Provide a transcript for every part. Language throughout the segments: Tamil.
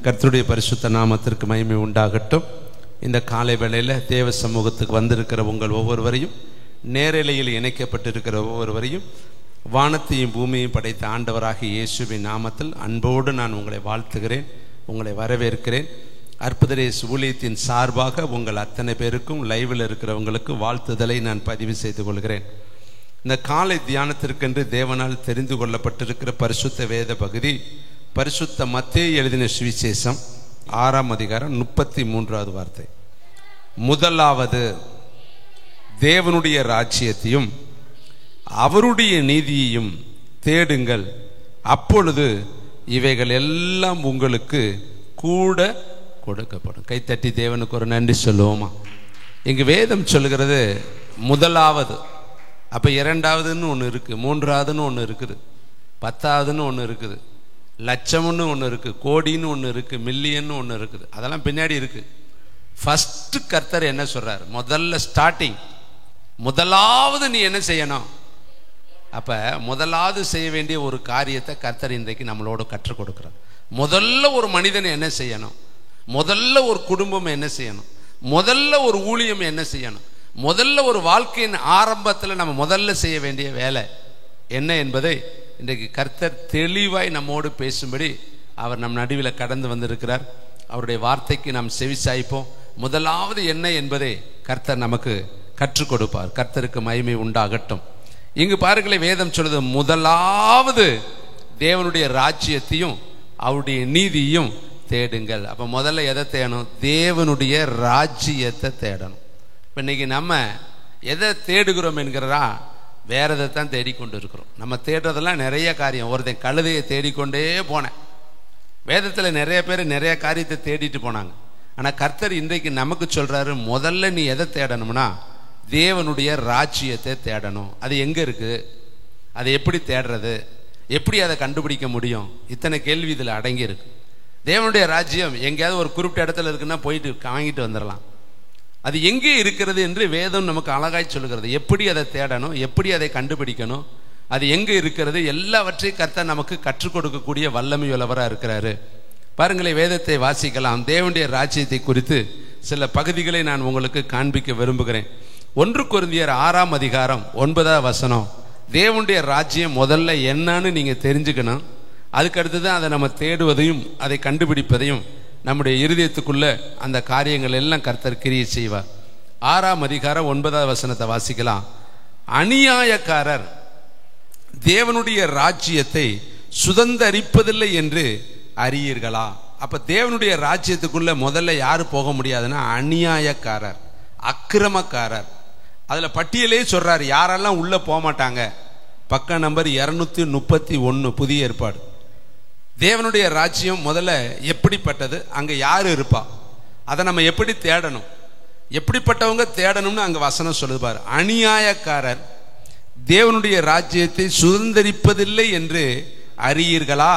கர்த்தருடைய பரிசுத்த நாமத்திற்கு மகிமை உண்டாகட்டும். இந்த காலை வேளையில் தேவ சமூகத்துக்கு வந்திருக்கிற உங்கள் ஒவ்வொருவரையும், நேரலையில் இணைக்கப்பட்டிருக்கிற ஒவ்வொருவரையும் வானத்தையும் பூமியையும் படைத்த ஆண்டவராகிய இயேசுவின் நாமத்தில் அன்போடு நான் உங்களை வாழ்த்துகிறேன், உங்களை வரவேற்கிறேன். அற்புதரேஸ் ஊழியத்தின் சார்பாக உங்கள் அத்தனை பேருக்கும் லைவில் இருக்கிறவங்களுக்கு வாழ்த்துதலை நான் பதிவு செய்து கொள்கிறேன். இந்த காலை தியானத்திற்கென்று தேவனால் தெரிந்து கொள்ளப்பட்டிருக்கிற பரிசுத்த வேத பகுதி பரிசுத்த மத்தேயு எழுதின சுவிசேஷம் 6ஆம் அதிகாரம் 33வது வார்த்தை. முதலாவது தேவனுடைய ராஜ்யத்தையும் அவருடைய நீதியையும் தேடுங்கள், அப்பொழுது இவைகள் எல்லாம் உங்களுக்கு கூட கொடுக்கப்படும். கைத்தட்டி தேவனுக்கு ஒரு நன்றி சொல்லுவோமா? இங்கு வேதம் சொல்லுகிறது முதலாவது. அப்போ இரண்டாவதுன்னு ஒன்று இருக்குது, மூன்றாவதுன்னு ஒன்று இருக்குது, 10ஆவதுன்னு ஒன்று இருக்குது, லட்சம்னு ஒன்று இருக்குது, கோடின்னு ஒன்று இருக்குது, மில்லியன்னு ஒன்று இருக்குது. அதெல்லாம் பின்னாடி இருக்குது. ஃபஸ்ட்டு கர்த்தர் என்ன சொல்கிறார்? முதல்ல ஸ்டார்டிங், முதலாவது நீ என்ன செய்யணும்? அப்போ முதலாவது செய்ய வேண்டிய ஒரு காரியத்தை கர்த்தர் இன்றைக்கு நம்மளோட கற்றுக் கொடுக்குறார். முதல்ல ஒரு மனிதன் என்ன செய்யணும்? முதல்ல ஒரு குடும்பம் என்ன செய்யணும்? முதல்ல ஒரு ஊழியம் என்ன செய்யணும்? முதல்ல ஒரு வாழ்க்கையின் ஆரம்பத்தில் நம்ம முதல்ல செய்ய வேண்டிய வேலை என்ன என்பதை இன்றைக்கு கர்த்தர் தெளிவாய் நம்மோடு பேசும்படி அவர் நம் நடுவில் கடந்து வந்திருக்கிறார். அவருடைய வார்த்தைக்கு நாம் செவி சாய்ப்போம். முதலாவது என்ன என்பதை கர்த்தர் நமக்கு கற்றுக் கொடுப்பார். கர்த்தருக்கு மகிமை உண்டாகட்டும். இங்கு பாருங்களேன், வேதம் சொல்லுது முதலாவது தேவனுடைய ராஜ்யத்தையும் அவருடைய நீதியையும் தேடுங்கள். அப்போ முதல்ல எதை தேடணும்? தேவனுடைய ராஜ்யத்தை தேடணும். இப்போ இன்னைக்கு நம்ம எதை தேடுகிறோம் என்கிறா வேற எதை தான் தேடிக்கொண்டு இருக்கிறோம். நம்ம தேடுறதெல்லாம் நிறைய காரியம். ஒருத்தன் கழுதையை தேடிக்கொண்டே போனேன். வேதத்தில் நிறைய பேர் நிறைய காரியத்தை தேடிட்டு போனாங்க. ஆனால் கர்த்தர் இன்றைக்கு நமக்கு சொல்றாரு, முதல்ல நீ எதை தேடணும்னா தேவனுடைய ராஜ்யத்தை தேடணும். அது எங்கே இருக்குது? அதை எப்படி தேடுறது? எப்படி அதை கண்டுபிடிக்க முடியும்? இத்தனை கேள்வி இதில் அடங்கி இருக்கு. தேவனுடைய ராஜ்யம் எங்கேயாவது ஒரு குறிப்பிட்ட இடத்துல இருக்குன்னா போயிட்டு வாங்கிட்டு வந்துடலாம். அது எங்கே இருக்கிறது என்று வேதம் நமக்கு அழகாய் சொல்லுகிறது. எப்படி அதை தேடணும், எப்படி அதை கண்டுபிடிக்கணும், அது எங்கே இருக்கிறது, எல்லாவற்றையும் கர்த்தர் நமக்கு கற்றுக் கொடுக்கக்கூடிய வல்லமையுள்ளவராக இருக்கிறாரு. பாருங்களேன், வேதத்தை வாசிக்கலாம். தேவனுடைய ராஜ்யத்தை குறித்து சில பகுதிகளை நான் உங்களுக்கு காண்பிக்க விரும்புகிறேன். 1 கொரிந்தியர் 6ஆம் அதிகாரம் 9வது வசனம். தேவனுடைய ராஜ்யம் முதல்ல என்னன்னு நீங்கள் தெரிஞ்சுக்கணும். அதுக்கடுத்து தான் அதை நம்ம தேடுவதையும் அதை கண்டுபிடிப்பதையும் நம்முடைய இருதயத்துக்குள்ள அந்த காரியங்கள் எல்லாம் கர்த்தர் கிரியை செய்வார். 6ஆம் அதிகாரம் 9வது வசனத்தை வாசிக்கலாம். அநியாயக்காரர் தேவனுடைய ராஜ்யத்தை சுதந்தரிப்பதில்லை என்று அறியீர்களா? அப்ப தேவனுடைய ராஜ்யத்துக்குள்ள முதல்ல யாரு போக முடியாதுன்னா அநியாயக்காரர், அக்கிரமக்காரர். அதுல பட்டியலே சொல்றாரு யாரெல்லாம் உள்ள போக மாட்டாங்க. பக்கம் நம்பர் 231 புதிய ஏற்பாடு. தேவனுடைய ராஜ்யம் முதல்ல எப்படிப்பட்டது, அங்க யாரு இருப்பா, அதை நம்ம எப்படி தேடணும், எப்படிப்பட்டவங்க தேடணும்னு அங்க வசனம் சொல்லுது பாரு. அநியாயக்காரர் தேவனுடைய ராஜ்யத்தை சுதந்தரிப்பதில்லை என்று அறியீர்களா?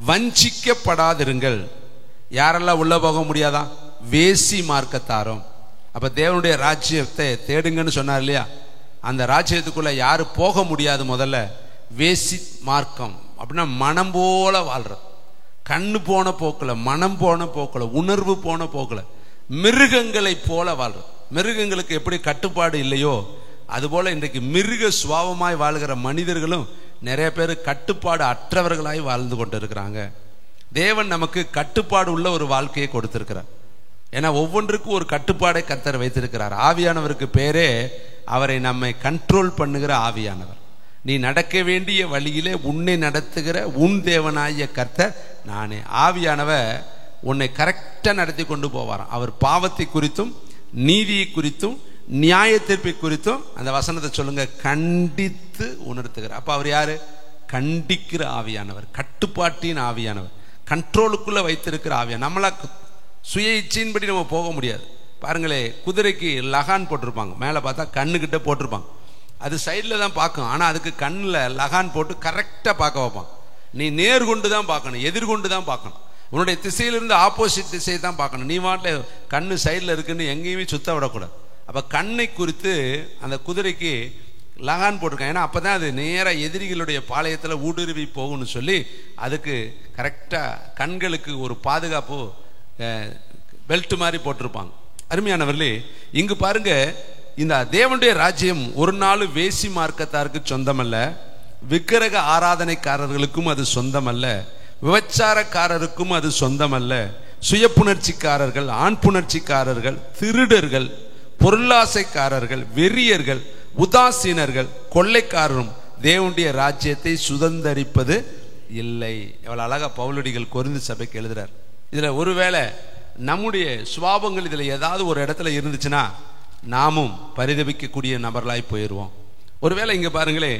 வஞ்சிக்கப்படாதிருங்கள். யாரெல்லாம் உள்ள போக முடியாதா? வேசி மார்க்கத்தாரும். அப்ப தேவனுடைய ராஜ்யத்தை தேடுங்கன்னு சொன்னார் இல்லையா? அந்த ராஜ்யத்துக்குள்ள யாரு போக முடியாது? முதல்ல வேசி மார்க்கம் அப்படின்னா மனம் போல வாழ்ற, கண்ணு போன போக்குல, மனம் போன போக்குல, உணர்வு போன போக்குல, மிருகங்களை போல வாழ்ற. மிருகங்களுக்கு எப்படி கட்டுப்பாடு இல்லையோ அதுபோல இன்றைக்கு மிருக சுபாவமாய் வாழ்கிற மனிதர்களும் நிறைய பேர் கட்டுப்பாடு அற்றவர்களாய் வாழ்ந்து கொண்டு இருக்கிறாங்க. தேவன் நமக்கு கட்டுப்பாடு உள்ள ஒரு வாழ்க்கையை கொடுத்திருக்கிறார். ஏன்னா ஒவ்வொன்றுக்கும் ஒரு கட்டுப்பாடை கர்த்தர் வைத்திருக்கிறார். ஆவியானவருக்கு பேரே அவரை நம்மை கண்ட்ரோல் பண்ணுகிற ஆவியானவர். நீ நடக்க வேண்டிய வழியிலே உன்னை நடத்துகிற உன் தேவனாகிய கர்த்தர் நானே. ஆவியானவர் உன்னை கரெக்டா நடத்தி கொண்டு போவாராம். அவர் பாவத்தை குறித்தும் நீதியை குறித்தும் நியாய தீர்ப்பை குறித்தும் அந்த வசனத்தை சொல்லுங்க, கண்டித்து உணர்த்துகிறார். அப்ப அவர் யாரு? கண்டிக்கிற ஆவியானவர், கட்டுப்பாட்டின் ஆவியானவர், கண்ட்ரோலுக்குள்ள வைத்திருக்கிற ஆவியானவர். நம்மளா சுய இச்சையின்படி நம்ம போக முடியாது. பாருங்களே, குதிரைக்கு லகான் போட்டிருப்பாங்க, மேலே பார்த்தா கண்ணுக்கிட்ட போட்டிருப்பாங்க. அது சைடில் தான் பார்க்கும், ஆனால் அதுக்கு கண்ணில் லகான் போட்டு கரெக்டாக பார்க்க வைப்பான். நீ நேர்கொண்டு தான் பார்க்கணும், எதிர்கொண்டு தான் பார்க்கணும். உன்னுடைய திசையிலிருந்து ஆப்போசிட் திசையை தான் பார்க்கணும். நீ வாட்டில் கண்ணு சைடில் இருக்குன்னு எங்கேயுமே சுத்த விடக்கூடாது. அப்போ கண்ணை குறித்து அந்த குதிரைக்கு லகான் போட்டிருக்காங்க. ஏன்னா அப்போ தான் அது நேராக எதிரிகளுடைய பாளையத்தில் ஊடுருவி போகும்னு சொல்லி அதுக்கு கரெக்டாக கண்களுக்கு ஒரு பாதுகாப்பு பெல்ட் மாதிரி போட்டிருப்பாங்க. அருமையானவர்களே, இங்கு பாருங்க, இந்த தேவனுடைய ராஜ்யம் ஒரு நாள் வேசி மார்க்கத்தாருக்கு சொந்தமல்ல, விக்கிரக ஆராதனைக்காரர்களுக்கும் அது சொந்தமல்ல, விபச்சாரக்காரருக்கும் அது சொந்தமல்ல, சுய புணர்ச்சிக்காரர்கள், ஆண் புணர்ச்சிக்காரர்கள், திருடர்கள், பொருளாசைக்காரர்கள், வெறியர்கள், உதாசீனர்கள், கொள்ளைக்காரரும் தேவனுடைய ராஜ்யத்தை சுதந்தரிப்பது இல்லை. எவ்வளவு அழகா பவுலடிகள் கொரிந்து சபைக்கு எழுதுறார். இதுல ஒருவேளை நம்முடைய சுபாவங்கள் இதுல ஏதாவது ஒரு இடத்துல இருந்துச்சுன்னா நாமும் பரிதபிக்கக்கூடிய நபர்களாய் போயிடுவோம். ஒருவேளை இங்க பாருங்களே,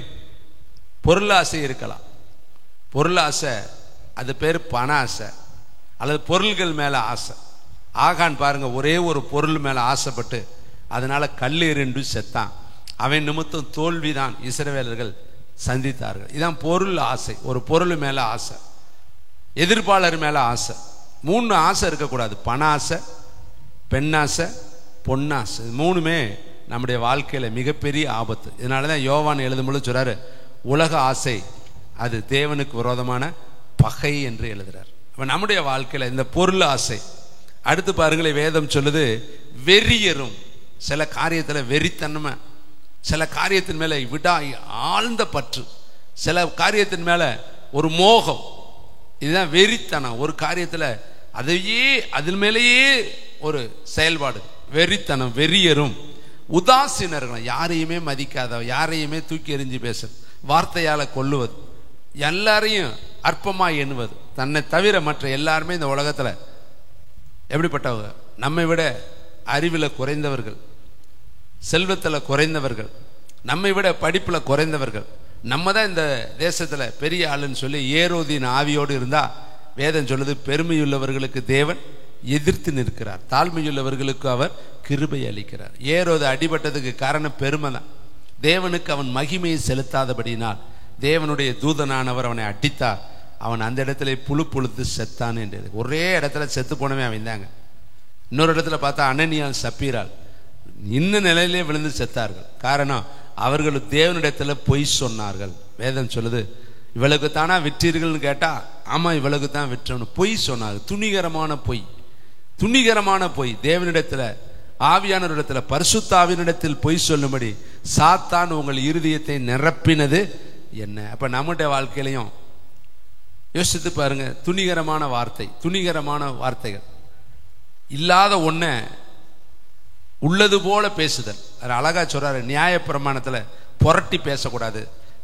பொருளாசை இருக்கலாம். பொருளாசை, அது பேர் பண ஆசை அல்லது பொருள்கள் மேல ஆசை. ஆகான் பாருங்க, ஒரே ஒரு பொருள் மேல ஆசைப்பட்டு அதனால கல்லெறிந்து செத்தான். அவன் நிமித்தம் தோல்விதான் இஸ்ரவேலர்கள் சந்தித்தார்கள். இதான் பொருள் ஆசை. ஒரு பொருள் மேல ஆசை, எதிர்ப்பாளர் மேல ஆசை. 3 ஆசை இருக்கக்கூடாது: பண ஆசை, பெண்ணாசை, பொன்னாசை. 3மே நம்முடைய வாழ்க்கையில மிகப்பெரிய ஆபத்து. இதனாலதான் யோவான் எழுதும்போது சொல்றாரு, உலக ஆசை அது தேவனுக்கு விரோதமான பகை என்று எழுதுறார். நம்முடைய வாழ்க்கையில இந்த பொருள் ஆசை. அடுத்து பாருங்களேன், வேதம் சொல்லுது வெறியரும். சில காரியத்துல வெறித்தன்மை, சில காரியத்தின் மேல விடா ஆழ்ந்த பற்று, சில காரியத்தின் மேல ஒரு மோகம். இதுதான் வெறித்தனம். ஒரு காரியத்துல அதையே அதில் மேலேயே ஒரு செயல்பாடு, வெறித்தனம். வெறியரும் உதாசீனர்கள், யாரையுமே மதிக்காத, யாரையுமே தூக்கி எறிஞ்சு பேசுறது, வார்த்தையால கொல்லுவது, எல்லாரையும் அற்பமா எண்ணுவது, தன்னை தவிர மற்ற எல்லாருமே இந்த உலகத்துல எப்படிப்பட்டவங்க? நம்மை விட அறிவில் குறைந்தவர்கள், செல்வத்தில் குறைந்தவர்கள், நம்மை விட படிப்பில் குறைந்தவர்கள். நம்ம தான் இந்த தேசத்துல பெரிய ஆளுன்னு சொல்லி ஏரோதின் ஆவியோடு இருந்தா வேதம் சொல்லுது, பெருமையுள்ளவர்களுக்கு தேவன் எதிர்த்து நிற்கிறார், தாழ்மையுள்ளவர்களுக்கு அவர் கிருபை அளிக்கிறார். ஏரோது அடிபட்டதுக்கு காரணம் பெருமை தான். தேவனுக்கு அவன் மகிமையை செலுத்தாதபடினால் தேவனுடைய தூதனானவர் அவனை அடித்தார். அவன் அந்த இடத்துல புழு புழுத்து செத்தான் என்று. ஒரே இடத்துல செத்து போனவே அவன் தாங்க. இன்னொரு இடத்துல பார்த்தா அனனியால் சப்பீரால் இன்ன நிலையிலே விழுந்து செத்தார்கள். காரணம், அவர்கள் தேவனிடத்துல பொய் சொன்னார்கள். வேதம் சொல்லுது, இவளுக்கு தானா விற்றீர்கள்னு கேட்டா, ஆமா இவளுக்கு தான் விற்றோன்னு பொய் சொன்னார்கள். துணிகரமான பொய், துணிகரமான பொய். தேவனிடத்துல, ஆவியானவரிடத்துல, பரிசுத்தாவினிடத்தில் பொய் சொல்லும்படி சாத்தான் உங்கள் இருதயத்தை நிரப்பினது என்ன? அப்ப நம்முடைய வாழ்க்கையிலையும் யோசித்து பாருங்க, துணிகரமான வார்த்தை, துணிகரமான வார்த்தைகள், இல்லாத ஒன்ன உள்ளது போல பேசுதல். அழகா சொல்றாரு, நியாய பிரமாணத்துல புரட்டி பேசக்கூடாது.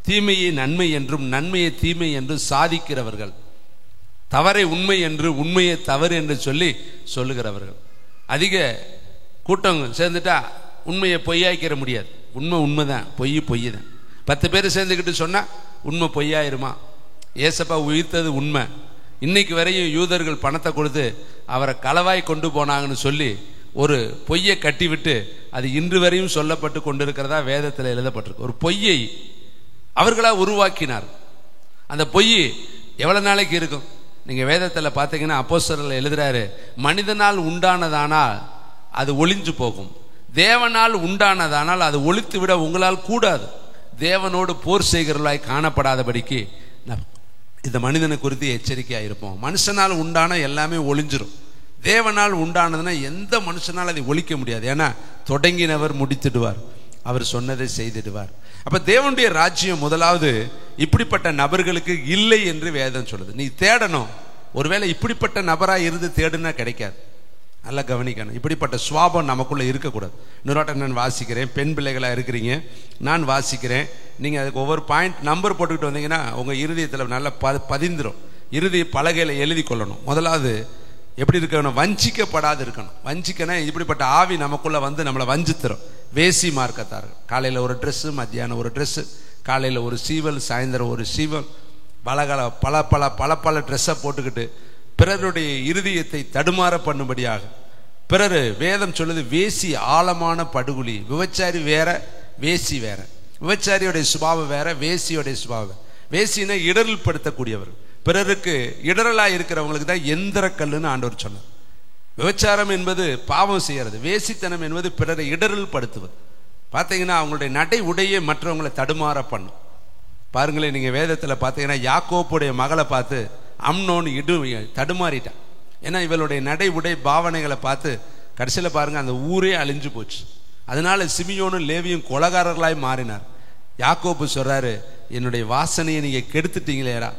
தீமையை நன்மை என்றும் நன்மையை தீமை என்றும் சாதிக்கிறவர்கள், தவறை உண்மை என்று உண்மையை தவறு என்று சொல்லி சொல்லுகிறவர்கள். அதிக கூட்டம் சேர்ந்துட்டா உண்மையை பொய்யாக்கிற முடியாது. உண்மை உண்மைதான், பொய் பொய் தான். 10 பேர் சேர்ந்துக்கிட்டு சொன்னா உண்மை பொய்யாயிருமா? ஏசப்பா உயிர்த்தது உண்மை. இன்னைக்கு வரையும் யூதர்கள் பணத்தை கொடுத்து அவரை களவாய் கொண்டு போனாங்கன்னு சொல்லி ஒரு பொய்யை கட்டிவிட்டு அது இன்று வரையும் சொல்லப்பட்டு கொண்டிருக்கிறதா வேதத்தில் எழுதப்பட்டிருக்கு. ஒரு பொய்யை அவர்களா உருவாக்கினார். அந்த பொய் எவ்வளவு நாளைக்கு இருக்கும்? நீங்க வேதத்தில் பார்த்தீங்கன்னா அப்போஸ்தலர் எழுதுறாரு, மனிதனால் உண்டானதானால் அது ஒளிஞ்சு போகும், தேவனால் உண்டானதானால் அது ஒளித்து விட உங்களால் கூடாது. தேவனோடு போர் செய்கிறவர்களாய் காணப்படாதபடிக்கு இந்த மனிதனை குறித்து எச்சரிக்கையாக இருப்போம். மனுஷனால் உண்டான எல்லாமே ஒளிஞ்சிரும். தேவனால் உண்டானதுன்னா எந்த மனுஷனால் அதை ஒழிக்க முடியாது. ஏன்னா தொடங்கினவர் முடித்திடுவார், அவர் சொன்னதை செய்திடுவார். அப்ப தேவனுடைய ராஜ்யம் முதலாவது இப்படிப்பட்ட நபர்களுக்கு இல்லை என்று வேதம் சொல்லுது. நீ தேடணும். ஒருவேளை இப்படிப்பட்ட நபராக இருந்து தேடுனா கிடைக்காது. நல்லா கவனிக்கணும். இப்படிப்பட்ட சுவாபம் நமக்குள்ள இருக்கக்கூடாது. இன்னொரு நான் வாசிக்கிறேன், பெண் பிள்ளைகளாக இருக்கிறீங்க, நான் வாசிக்கிறேன். நீங்கள் அதுக்கு ஒவ்வொரு பாயிண்ட் நம்பர் போட்டுக்கிட்டு வந்தீங்கன்னா உங்கள் இருதயத்தில் நல்லா பதிந்துடும். இருதய பலகையில் எழுதி கொள்ளணும். முதலாவது எப்படி இருக்கணும்? வஞ்சிக்கப்படாது இருக்கணும். வஞ்சிக்கனா இப்படிப்பட்ட ஆவி நமக்குள்ள வந்து நம்மளை வஞ்சித்துரும். வேசி மார்க்கத்தார்கள், காலையில் ஒரு ட்ரெஸ்ஸு, மத்தியானம் ஒரு ட்ரெஸ்ஸு, காலையில் ஒரு சீவல், சாயந்தரம் ஒரு சீவல், பல ட்ரெஸ்ஸை போட்டுக்கிட்டு பிறருடைய இருதயத்தை தடுமாற பண்ணும்படியாக பிறர். வேதம் சொல்லுது, வேசி ஆழமான படுகுழி. விபச்சாரி வேற, வேசி வேற. விபச்சாரியோடைய சுபாவம் வேற, வேசியோடைய சுபாவம். வேசினா இடரல் படுத்தக்கூடியவர். பிறருக்கு இடரலா இருக்கிறவங்களுக்கு தான் எந்திர கல்லுன்னு ஆண்டவர் சொன்னார். விபச்சாரம் என்பது பாவம் செய்யறது, வேசித்தனம் என்பது பிறரை இடரல் படுத்துவது. பார்த்தீங்கன்னா அவங்களுடைய நடை உடையே மற்றவங்களை தடுமாற பண்ணும். பாருங்களேன், நீங்கள் வேதத்தில் பார்த்தீங்கன்னா யாக்கோப்புடைய மகளை பார்த்து அம்னோன்னு தடுமாறிட்டான். ஏன்னா இவளுடைய நடை உடை பாவனைகளை பார்த்து கடைசியில் பாருங்கள் அந்த ஊரே அழிஞ்சு போச்சு. அதனால சிமியோனும் லேவியும் கொலைகாரர்களாய் மாறினார். யாக்கோப்பு சொல்கிறாரு, என்னுடைய வாசனையை நீங்கள் கெடுத்துட்டீங்களேடா,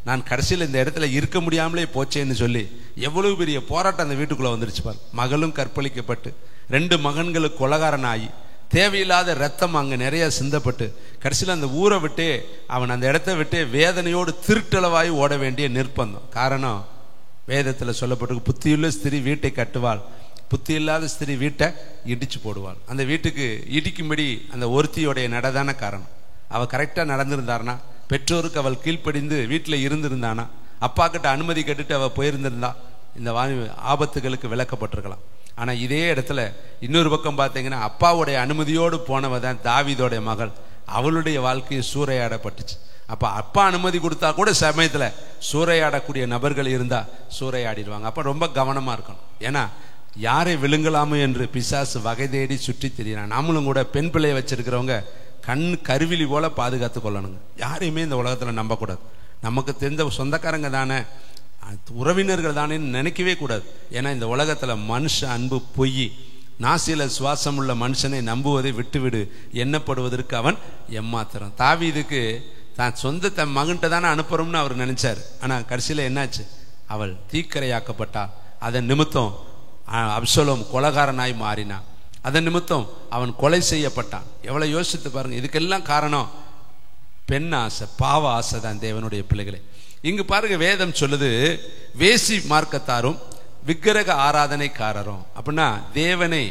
நான் கடைசியில் இந்த இடத்துல இருக்க முடியாமலே போச்சேன்னு சொல்லி எவ்வளவு பெரிய போராட்டம் அந்த வீட்டுக்குள்ளே வந்துருச்சு பாரு. மகளும் கற்பழிக்கப்பட்டு 2 மகன்களுக்கு கொலைகாரன் ஆகி தேவையில்லாத ரத்தம் அங்கே நிறைய சிந்தப்பட்டு கடைசியில் அந்த ஊரை விட்டே அவன் அந்த இடத்த விட்டே வேதனையோடு திருட்டளவாய் ஓட வேண்டிய நிர்பந்தம். காரணம் வேதத்தில் சொல்லப்பட்டு புத்தியுள்ள ஸ்திரீ வீட்டை கட்டுவாள், புத்தி இல்லாத ஸ்திரீ வீட்டை இடிச்சு போடுவாள். அந்த வீட்டுக்கு இடிக்கும்படி அந்த ஒருத்தியோடைய நடதான காரணம். அவள் கரெக்டாக நடந்திருந்தாருனா, பெற்றோருக்கு அவள் கீழ்ப்படிந்து வீட்டில் இருந்திருந்தானா, அப்பா கிட்ட அனுமதி கேட்டுட்டு அவள் போயிருந்திருந்தா இந்த ஆபத்துகளுக்கு விளக்கப்பட்டிருக்கலாம். ஆனால் இதே இடத்துல இன்னொரு பக்கம் பார்த்தீங்கன்னா அப்பாவுடைய அனுமதியோடு போனவ தான் தாவீதோடைய மகள். அவளுடைய வாழ்க்கையை சூறையாடப்பட்டுச்சு. அப்போ அப்பா அனுமதி கொடுத்தா கூட சமயத்தில் சூறையாடக்கூடிய நபர்கள் இருந்தால் சூறையாடிடுவாங்க. அப்போ ரொம்ப கவனமாக இருக்கணும். ஏன்னா யாரை விழுங்கலாமோ என்று பிசாசு வகை தேடி சுற்றி திரியிறான். நாமளும் கூட பெண் பிள்ளையை வச்சிருக்கிறவங்க கண் கருவிழி போல பாதுகாத்து கொள்ளணுங்க. யாரையுமே இந்த உலகத்தில் நம்பக்கூடாது. நமக்கு தெரிந்த சொந்தக்காரங்க தானே, உறவினர்கள் தானே நினைக்கவே கூடாது. ஏன்னா இந்த உலகத்தில் மனுஷ அன்பு பொய். நாசில சுவாசம் உள்ள மனுஷனை நம்புவதை விட்டுவிடு, எண்ணப்படுவதற்கு அவன் எம்மாத்திரம். தாவீதுக்கு தான் சொந்த தன் மகன்கிட்ட தானே அனுப்புறோம்னு அவர் நினைச்சார். ஆனால் கடைசியில் என்னாச்சு? அவள் தீக்கரையாக்கப்பட்டா. அதன் நிமித்தம் அப்சலோம் கொலைகாரனாய் மாறினான். அதன் நிமித்தம் அவன் கொலை செய்யப்பட்டான். எவ்வளோ யோசித்து பாருங்க. இதுக்கெல்லாம் காரணம் பெண் ஆசை, பாவ ஆசை தான் தேவனுடைய பிள்ளைகளே. இங்கு பாருங்க வேதம் சொல்லுது, வேசி மார்க்கத்தாரும் விக்கிரக ஆராதனைக்காரரும். அப்படின்னா தேவனை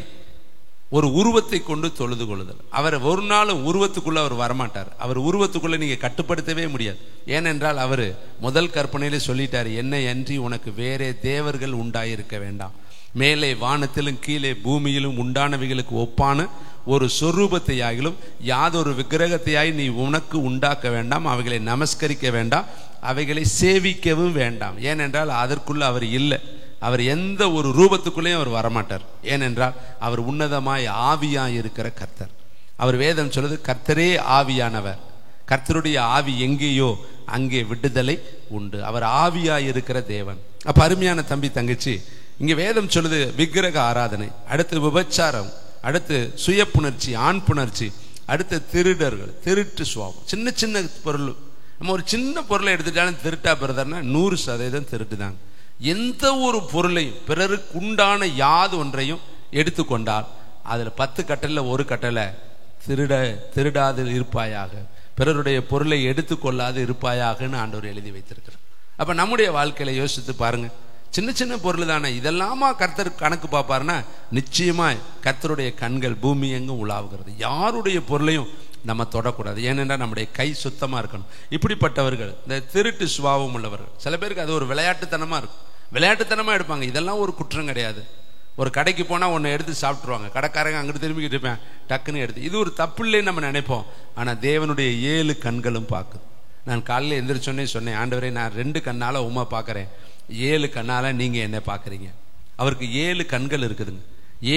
ஒரு உருவத்தை கொண்டு தொழுது கொள்ளுதல். அவர் ஒரு நாளும் உருவத்துக்குள்ள அவர் வரமாட்டார். அவர் உருவத்துக்குள்ள நீங்க கட்டுப்படுத்தவே முடியாது. ஏனென்றால் அவர் முதல் கற்பனையிலே சொல்லிட்டார், என்னை அன்றி உனக்கு வேறே தேவர்கள் உண்டாயிருக்க வேண்டாம். மேலே வானத்திலும் கீழே பூமியிலும் உண்டானவைகளுக்கு ஒப்பான ஒரு சொரூபத்தையாகிலும் யாதொரு விக்கிரகத்தையாய் நீ உனக்கு உண்டாக்க வேண்டாம், அவைகளை நமஸ்கரிக்க வேண்டாம், அவைகளை சேவிக்கவும் வேண்டாம். ஏனென்றால் அதற்குள்ள அவர் இல்லை. அவர் எந்த ஒரு ரூபத்துக்குள்ளேயும் அவர் வரமாட்டார். ஏனென்றால் அவர் உன்னதமாய் ஆவியாய் இருக்கிற கர்த்தர். அவர் வேதம் சொல்லுது, கர்த்தரே ஆவியானவர். கர்த்தருடைய ஆவி எங்கேயோ அங்கே விடுதலை உண்டு. அவர் ஆவியாய் இருக்கிற தேவன். அப்ப அருமையான தம்பி தங்கச்சி, இங்க வேதம் சொல்லுது விக்கிரக ஆராதனை, அடுத்து விபச்சாரம், அடுத்து சுய புணர்ச்சி, ஆண் புணர்ச்சி, அடுத்து திருடர்கள், திருட்டு சுவாபம். சின்ன சின்ன பொருள், நம்ம ஒரு சின்ன பொருளை எடுத்துட்டாலும் திருட்டா பிறதாருன்னா 100% திருட்டு தாங்க. எந்த ஒரு பொருளையும் பிறருக்கு உண்டான யாது ஒன்றையும் எடுத்துக்கொண்டால் அதில் 10 கட்டளை ஒரு கட்டளை திருடாது இருப்பாயாக, பிறருடைய பொருளை எடுத்துக்கொள்ளாது இருப்பாயாகன்னு ஆண்டவர் எழுதி வைத்திருக்கிறார். அப்ப நம்முடைய வாழ்க்கையில யோசித்து பாருங்க, சின்ன சின்ன பொருள் தானே, இதெல்லாமா கர்த்தர் கணக்கு பார்ப்பாருன்னா நிச்சயமா கர்த்தருடைய கண்கள் பூமி எங்கும் உலாவுகிறது. யாருடைய பொருளையும் நம்ம தொடக்கூடாது. ஏனென்றால் நம்முடைய கை சுத்தமா இருக்கணும். இப்படிப்பட்டவர்கள் இந்த திருட்டு சுபாவம் உள்ளவர்கள். சில பேருக்கு அது ஒரு விளையாட்டுத்தனமா இருக்கும், விளையாட்டுத்தனமா எடுப்பாங்க. இதெல்லாம் ஒரு குற்றம் கிடையாது. ஒரு கடைக்கு போனா ஒன்று எடுத்து சாப்பிட்டுருவாங்க, கடைக்காரங்க அங்கிட்டு திரும்பிக்கிட்டு இருப்பேன், டக்குன்னு எடுத்து. இது ஒரு தப்பு இல்லைன்னு நம்ம நினைப்போம். ஆனா தேவனுடைய 7 கண்களும் பார்க்குது. நான் காலையில் எந்திரிச்சோன்னே சொன்னேன், ஆண்டவரே நான் 2 கண்ணால உமா பார்க்கறேன், 7 கண்ணால நீங்க என்ன பார்க்குறீங்க. அவருக்கு 7 கண்கள் இருக்குதுங்க.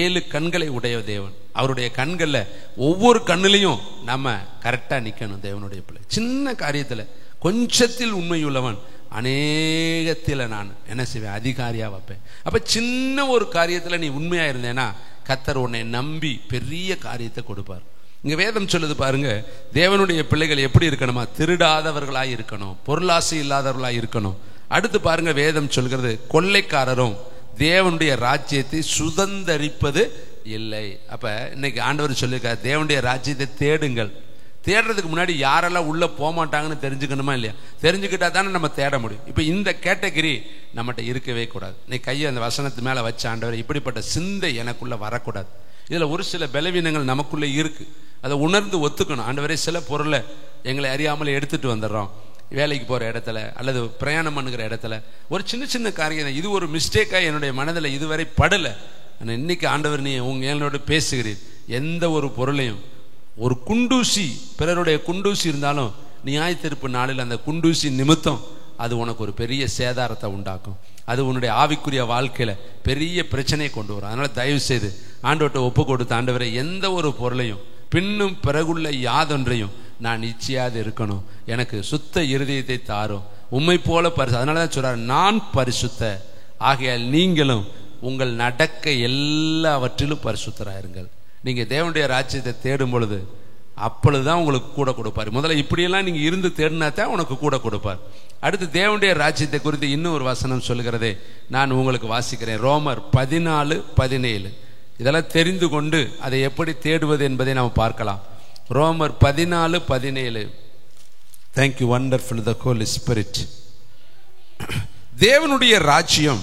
7 கண்களை உடைய தேவன். அவருடைய கண்கள்ல ஒவ்வொரு கண்ணிலையும் நம்ம கரெக்டா நிக்கணும். தேவனுடைய பிள்ளை சின்ன காரியத்துல கொஞ்சத்தில் உண்மையுள்ளவன் அநேகத்தில் நான் என்ன செய்வேன், அதிகாரியா வைப்பேன். அப்ப சின்ன ஒரு காரியத்துல நீ உண்மையா இருந்தேன்னா கர்த்தர் உன்னை நம்பி பெரிய காரியத்தை கொடுப்பார். இங்க வேதம் சொல்லுது பாருங்க, தேவனுடைய பிள்ளைகள் எப்படி இருக்கணுமா, திருடாதவர்களாய் இருக்கணும், பொருளாசை இல்லாதவர்களாய் இருக்கணும். அடுத்து பாருங்க வேதம் சொல்கிறது, கொள்ளைக்காரரும் தேவனுடைய ராஜ்யத்தை சுதந்தரிப்பது இல்லை. அப்ப இன்னைக்கு ஆண்டவர் சொல்லியிருக்காரு, தேவனுடைய ராஜ்யத்தை தேடுங்கள். தேடுறதுக்கு முன்னாடி யாரெல்லாம் உள்ள போக மாட்டாங்கன்னு தெரிஞ்சுக்கணுமா இல்லையா? தெரிஞ்சுக்கிட்டா தானே நம்ம தேட முடியும். இப்ப இந்த கேட்டகரி நம்மகிட்ட இருக்கவே கூடாது. நீ கையை அந்த வசனத்து மேல வச்ச, ஆண்டவர் இப்படிப்பட்ட சிந்தை எனக்குள்ள வரக்கூடாது. இதுல ஒரு சில பலவீனங்கள் நமக்குள்ள இருக்கு, அதை உணர்ந்து ஒத்துக்கணும். ஆண்டவரே சில பொருளை எங்களை அறியாமல் எடுத்துட்டு வந்துடுறோம், வேலைக்கு போற இடத்துல அல்லது பிரயாணம் பண்ணுகிற இடத்துல ஒரு சின்ன சின்ன காரியம், இது ஒரு மிஸ்டேக்கா என்னுடைய மனதில் இதுவரை படலை. ஆனால் இன்னைக்கு ஆண்டவர் நீ என்னோட பேசுகிறீர். எந்த ஒரு பொருளையும், ஒரு குண்டூசி, பிறருடைய குண்டூசி இருந்தாலும் நியாய தீர்ப்பு நாளில் அந்த குண்டூசி நிமித்தம் அது உனக்கு ஒரு பெரிய சேதாரத்தை உண்டாக்கும். அது உன்னுடைய ஆவிக்குரிய வாழ்க்கையில பெரிய பிரச்சனையை கொண்டு வரும். அதனால தயவு செய்து ஆண்டவர்கிட்ட ஒப்பு கொடுத்து, ஆண்டவரை எந்த ஒரு பொருளையும் பின்னும் பிறகுள்ள யாதொன்றையும் நான் இச்சையாது இருக்கணும். எனக்கு சுத்த இருதயத்தை தாரும், உம்மை போல பரிசு. அதனாலதான் சொல்றாரு, நான் பரிசுத்த ஆகையால் நீங்களும் உங்கள் நடக்க எல்லாவற்றிலும் பரிசுத்தராயிருங்கள். நீங்க தேவனுடைய ராஜ்யத்தை தேடும் பொழுது அப்பொழுதுதான் உங்களுக்கு கூட கொடுப்பார். முதல்ல இப்படியெல்லாம் நீங்க இருந்து தேடினா தான் உனக்கு கூட கொடுப்பார். அடுத்து தேவனுடைய ராஜ்யத்தை குறித்து இன்னும் ஒரு வசனம் சொல்லுகிறதே நான் உங்களுக்கு வாசிக்கிறேன். ரோமர் 14:17. இதெல்லாம் தெரிந்து கொண்டு அதை எப்படி தேடுவது என்பதை நாம் பார்க்கலாம். ரோமர் 14:17. தேங்க்யூ வண்டர்ஃபுல் தி ஹோலி ஸ்பிரிட். தேவனுடைய ராஜ்யம்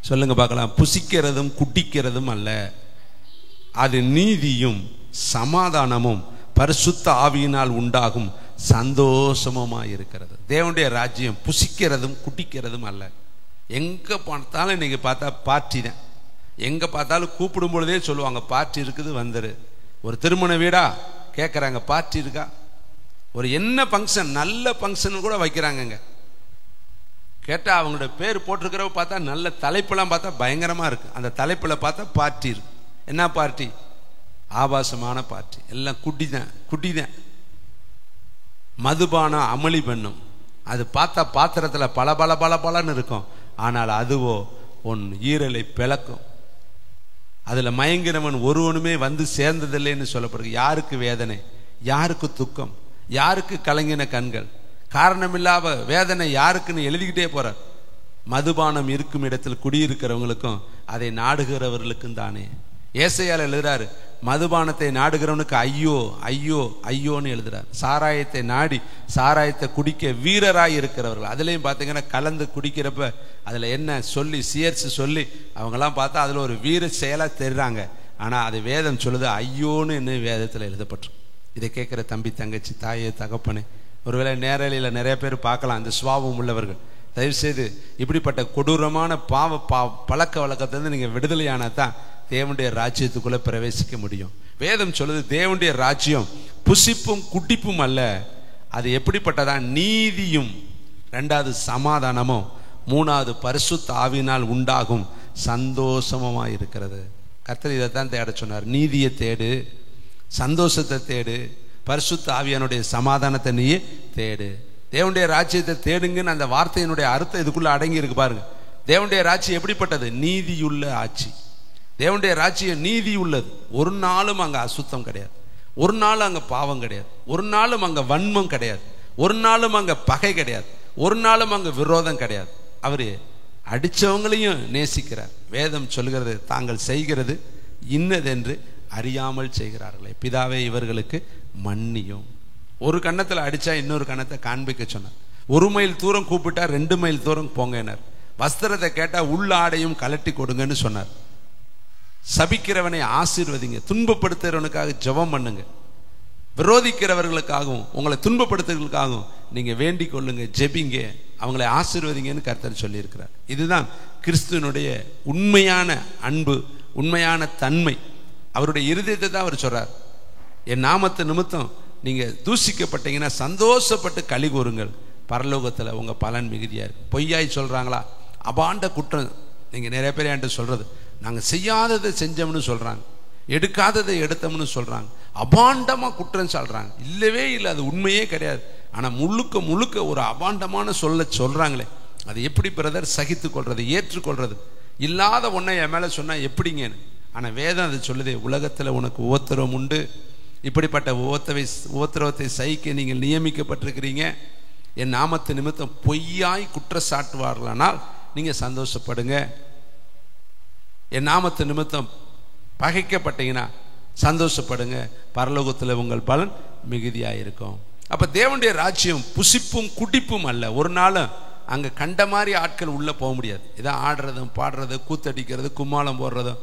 சொல்லுங்க பார்க்கலாம், புசிக்கிறதும் குடிக்கிறதும் அல்ல, அது நீதியும் சமாதானமும் பரிசுத்த ஆவியினால் உண்டாகும் சந்தோஷமுமாய் இருக்கிறது. தேவனுடைய ராஜ்யம் புசிக்கிறதும் குடிக்கிறதும் அல்ல. எங்க பார்த்தாலும் இன்னைக்கு பார்த்தா பார்ட்டி தான். எங்க பார்த்தாலும் கூப்பிடும் பொழுதே சொல்லுவாங்க பார்ட்டி இருக்குது வந்துரு. ஒரு திருமண வீடா கேட்கறாங்க பார்ட்டி இருக்கா. ஒரு என்ன ஃபங்க்ஷன், நல்ல ஃபங்க்ஷன் கூட வைக்கிறாங்க. கேட்டா அவங்களோட பேர் போட்டிருக்கிறவ பார்த்தா நல்ல தலைப்பெல்லாம் பார்த்தா பயங்கரமா இருக்கு. அந்த தலைப்புல பார்த்தா பார்ட்டி இருக்கு. என்ன பார்ட்டி? ஆபாசமான பார்ட்டி. எல்லாம் குட்டிதான். மதுபானம் அமளி பண்ணும். அது பார்த்தா பாத்திரத்துல பல பல பல பலன்னு இருக்கும். ஆனால் அதுவோ உன் ஈரலை பிளக்கும். அதுல மயங்கினவன் ஒருவனுமே வந்து சேர்ந்ததில்லைன்னு சொல்லப்படுது. யாருக்கு வேதனை, யாருக்கு துக்கம், யாருக்கு கலங்கின கண்கள், காரணமில்லாத வேதனை யாருக்குன்னு எழுதிக்கிட்டே போறார். மதுபானம் இருக்கும் இடத்தில் குடியிருக்கிறவங்களுக்கும் அதை நாடுகிறவர்களுக்கும் தானே. ஏசாயால எழுதுறாரு, மதுபானத்தை நாடுகிறவனுக்கு ஐயோ ஐயோ ஐயோன்னு எழுதுறாரு. சாராயத்தை நாடி சாராயத்தை குடிக்க வீரராய் இருக்கிறவர்கள். அதுலயும் பாத்தீங்கன்னா கலந்து குடிக்கிறப்ப அதுல என்ன சொல்லி சேர்த்து சொல்லி அவங்கெல்லாம் பார்த்தா அதுல ஒரு வீர செயலா தெரிறாங்க. ஆனா அது வேதம் சொல்லுது ஐயோன்னு என்ன வேதத்துல எழுதப்பட்டிருக்கு. இதை கேட்கிற தம்பி தங்கச்சி தாயே தகப்பனே, ஒருவேளை நேரலையில் நிறைய பேர் பார்க்கலாம் இந்த சுவாபம் உள்ளவர்கள். தயவுசெய்து இப்படிப்பட்ட கொடூரமான பழக்க வழக்கத்திலிருந்து நீங்க விடுதலையானா தான் தேவனுடைய ராஜ்யத்துக்குள்ள பிரவேசிக்க முடியும். வேதம் சொல்லுது தேவனுடைய ராஜ்யம் புசிப்பும் குடிப்பும் அல்ல, அது எப்படிப்பட்டதா? நீதியும், ரெண்டாவது சமாதானமும், மூணாவது பரிசுத்த ஆவியினால் உண்டாகும் சந்தோஷமா இருக்கிறது. கர்த்தர் இதைத்தான் தேட சொன்னார். நீதியை தேடு, சந்தோஷத்தை தேடு, பரிசுத்த ஆவியானுடைய சமாதானத்தை நீயே தேடு. தேவனுடைய ராஜ்யத்தை தேடுங்கன்னு அந்த வார்த்தையினுடைய அர்த்தம் இதுக்குள்ள அடங்கி இருக்கு பாருங்க. தேவனுடைய ராஜ்யம் எப்படிப்பட்டது? நீதியுள்ள ஆட்சி. தேவனுடைய ராஜ்யம் நீதி உள்ளது. ஒரு நாளும் அங்க அசுத்தம் கிடையாது, ஒரு நாளும் அங்க பாவம் கிடையாது, ஒரு நாளும் அங்க வன்மம் கிடையாது, ஒரு நாளும் அங்க பகை கிடையாது, ஒரு நாளும் அங்க விரோதம் கிடையாது. அவரு அடிச்சவங்களையும் நேசிக்கிறார். வேதம் சொல்கிறது தாங்கள் செய்கிறது இன்னதென்று அறியாமல் செய்கிறார்களே பிதாவே இவர்களுக்கு மன்னியும். ஒரு கன்னத்துல அடிச்சா இன்னொரு கன்னத்தை காண்பிக்க சொன்னார். 1 மைல் தூரம் கூப்பிட்டா 2 மைல் தூரம் போங்கன்னார். வஸ்திரத்தை கேட்டா உள்ள ஆடையும் கலட்டி கொடுங்கன்னு சொன்னார். சபிக்கிறவனை ஆசீர்வதிங்க, துன்பப்படுத்துறவனுக்காக ஜெபம் பண்ணுங்க, விரோதிக்கிறவர்களுக்காகவும் உங்களை துன்பப்படுத்துறவர்களுக்காகவும் நீங்க வேண்டிக் கொள்ளுங்க, ஜெபிங்க, அவங்களை ஆசீர்வதிங்கன்னு கர்த்தர் சொல்லி இருக்கிறார். இதுதான் கிறிஸ்துவனுடைய உண்மையான அன்பு, உண்மையான தன்மை. அவருடைய இருதயத்தை தான் அவர் சொல்றார். என் நாமத்து நிமித்தம் நீங்க தூசிக்கப்பட்டீங்கன்னா சந்தோஷப்பட்டு களி கூறுங்கள், பரலோகத்துல உங்க பலன் மிகுதியா இருக்கு. பொய்யாய் சொல்றாங்களா? அபாண்ட குற்றம். நீங்க நிறைய பேர் என்கிட்ட சொல்றது, நாங்க செய்யாததை செஞ்சோம்னு சொல்றாங்க, எடுக்காததை எடுத்தோம்னு சொல்றாங்க, அபாண்டமா குற்றம் சொல்றாங்க. இல்லவே இல்லை, அது உண்மையே கிடையாது. ஆனா முழுக்க முழுக்க ஒரு அபாண்டமான சொல்றாங்களே, அது எப்படி பிரதர் சகித்து கொள்றது, ஏற்றுக்கொள்றது? இல்லாத ஒன்றை என் மேல சொன்னா எப்படிங்கன்னு. ஆனா வேதம் அது சொல்லுதே, உலகத்துல உனக்கு உபத்திரவம் உண்டு, இப்படிப்பட்ட உபத்திரவத்தை சகிக்க நீங்கள் நியமிக்கப்பட்டிருக்கிறீங்க. என் நாமத்து நிமித்தம் பொய்யாய் குற்றச்சாட்டுவார்களானால் நீங்க சந்தோஷப்படுங்க. என் நாமத்து நிமித்தம் பகைக்கப்பட்டீங்கன்னா சந்தோஷப்படுங்க, பரலோகத்தில் உங்கள் பலன் மிகுதியாயிருக்கும். அப்ப தேவனுடைய ராஜ்யம் புசிப்பும் குடிப்பும் அல்ல. ஒரு நாள் அங்க கண்ட மாதிரி ஆட்கள் உள்ள போக முடியாது. இதான் ஆடுறதும் பாடுறது, கூத்தடிக்கிறது, கும்மாளம் போடுறதும்,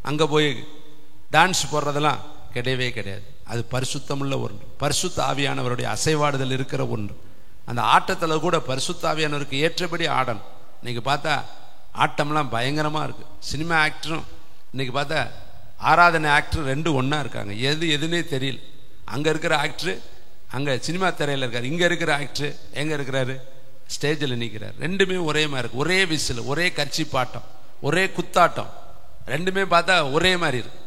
அங்க போய் டான்ஸ் போடுறதெல்லாம் கிடையவே கிடையாது. அது பரிசுத்தமுள்ள ஒன்று, பரிசுத்த ஆவியானவருடைய அசைவாடுதல் இருக்கிற ஒன்று. அந்த ஆட்டத்துல கூட பரிசுத்த ஆவியானவருக்கு ஏற்றபடி ஆடணும். இன்னைக்கு பார்த்தா ஆட்டம்லாம் பயங்கரமா இருக்கு. சினிமா ஆக்டரும் இன்னைக்கு பார்த்தா ஆராதனை ஆக்டரும் ரெண்டும் ஒன்னா இருக்காங்க. எதுன்னே தெரியல. அங்க இருக்கிற ஆக்டரு அங்க சினிமா திரையில இருக்காரு, இங்க இருக்கிற ஆக்டரு எங்க இருக்கிறாரு? ஸ்டேஜில் நிற்கிறார். ரெண்டுமே ஒரே மாதிரி இருக்கு. ஒரே விசில், ஒரே கட்சி பாட்டம், ஒரே குத்தாட்டம், ரெண்டுமே பார்த்தா ஒரே மாதிரி இருக்கு.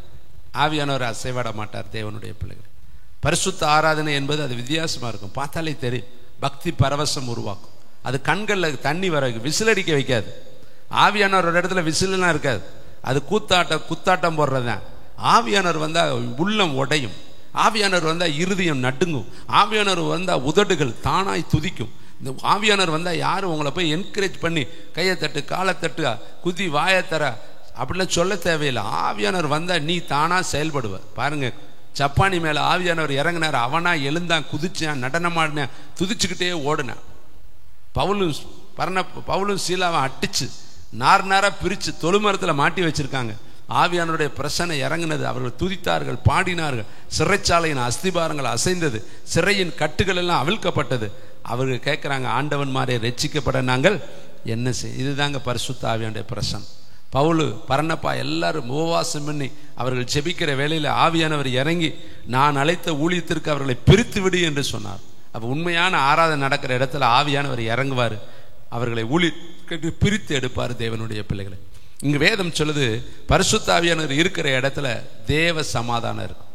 ஆவியானவர் அசைவாட மாட்டார் தேவனுடைய பிள்ளைகள். பரிசுத்த ஆராதனை என்பது அது வித்தியாசமாக இருக்கும். பார்த்தாலே தெரியும், பக்தி பரவசம் உருவாக்கும். அது கண்களில் தண்ணி வர விசிலடிக்க வைக்காது. ஆவியானவர் இடத்துல விசிலாம் இருக்காது. அது குத்தாட்டம் போடுறது தான். ஆவியானவர் வந்தால் உள்ளம் உடையும். ஆவியானவர் வந்தால் இருதயம் நடுங்கும். ஆவியானவர் வந்தால் உதடுகள் தானாய் துதிக்கும். இந்த ஆவியானவர் வந்தால் யாரும் உங்களை போய் என்கரேஜ் பண்ணி கையை தட்டு காலை தட்டு குதி வாயத்தர அப்படிலாம் சொல்ல தேவையில்லை. ஆவியானவர் வந்தால் நீ தானா செயல்படுவ. பாருங்க, சப்பானி மேலே ஆவியானவர் இறங்கினார். அவனா எழுந்தான், குதிச்சான், நடனமாடினான், துதிச்சுக்கிட்டே ஓடினான். பவுலும் சீலாவை அடிச்சு நார் பிரித்து தொழுமரத்தில் மாட்டி வச்சிருக்காங்க. ஆவியானவருடைய பிரசனை இறங்கினது. அவர்கள் துதித்தார்கள், பாடினார்கள். சிறைச்சாலையின் அஸ்திபாரங்கள் அசைந்தது. சிறையின் கட்டுகள் எல்லாம் அவிழ்க்கப்பட்டது. அவர்கள் கேட்குறாங்க, ஆண்டவன் மாறே ரட்சிக்கப்பட நாங்கள் என்ன செய்? இதுதாங்க பரிசுத்த ஆவியானுடைய பிரசனம். பவுலு பரணப்பா எல்லாரும் உபவாசம் பண்ணி அவர்கள் ஜெபிக்கிற வேளையில் ஆவியானவர் இறங்கி, நான் அழைத்த ஊழியத்திற்கு அவர்களை பிரித்து விடு என்று சொன்னார். அப்போ உண்மையான ஆராதனை நடக்கிற இடத்துல ஆவியானவர் இறங்குவார், அவர்களை ஊழியத்துக்கு பிரித்து எடுப்பார் தேவனுடைய பிள்ளைகளை. இங்கு வேதம் சொல்லுது, பரிசுத்த ஆவியானவர் இருக்கிற இடத்துல தேவ சமாதானம் இருக்கும்,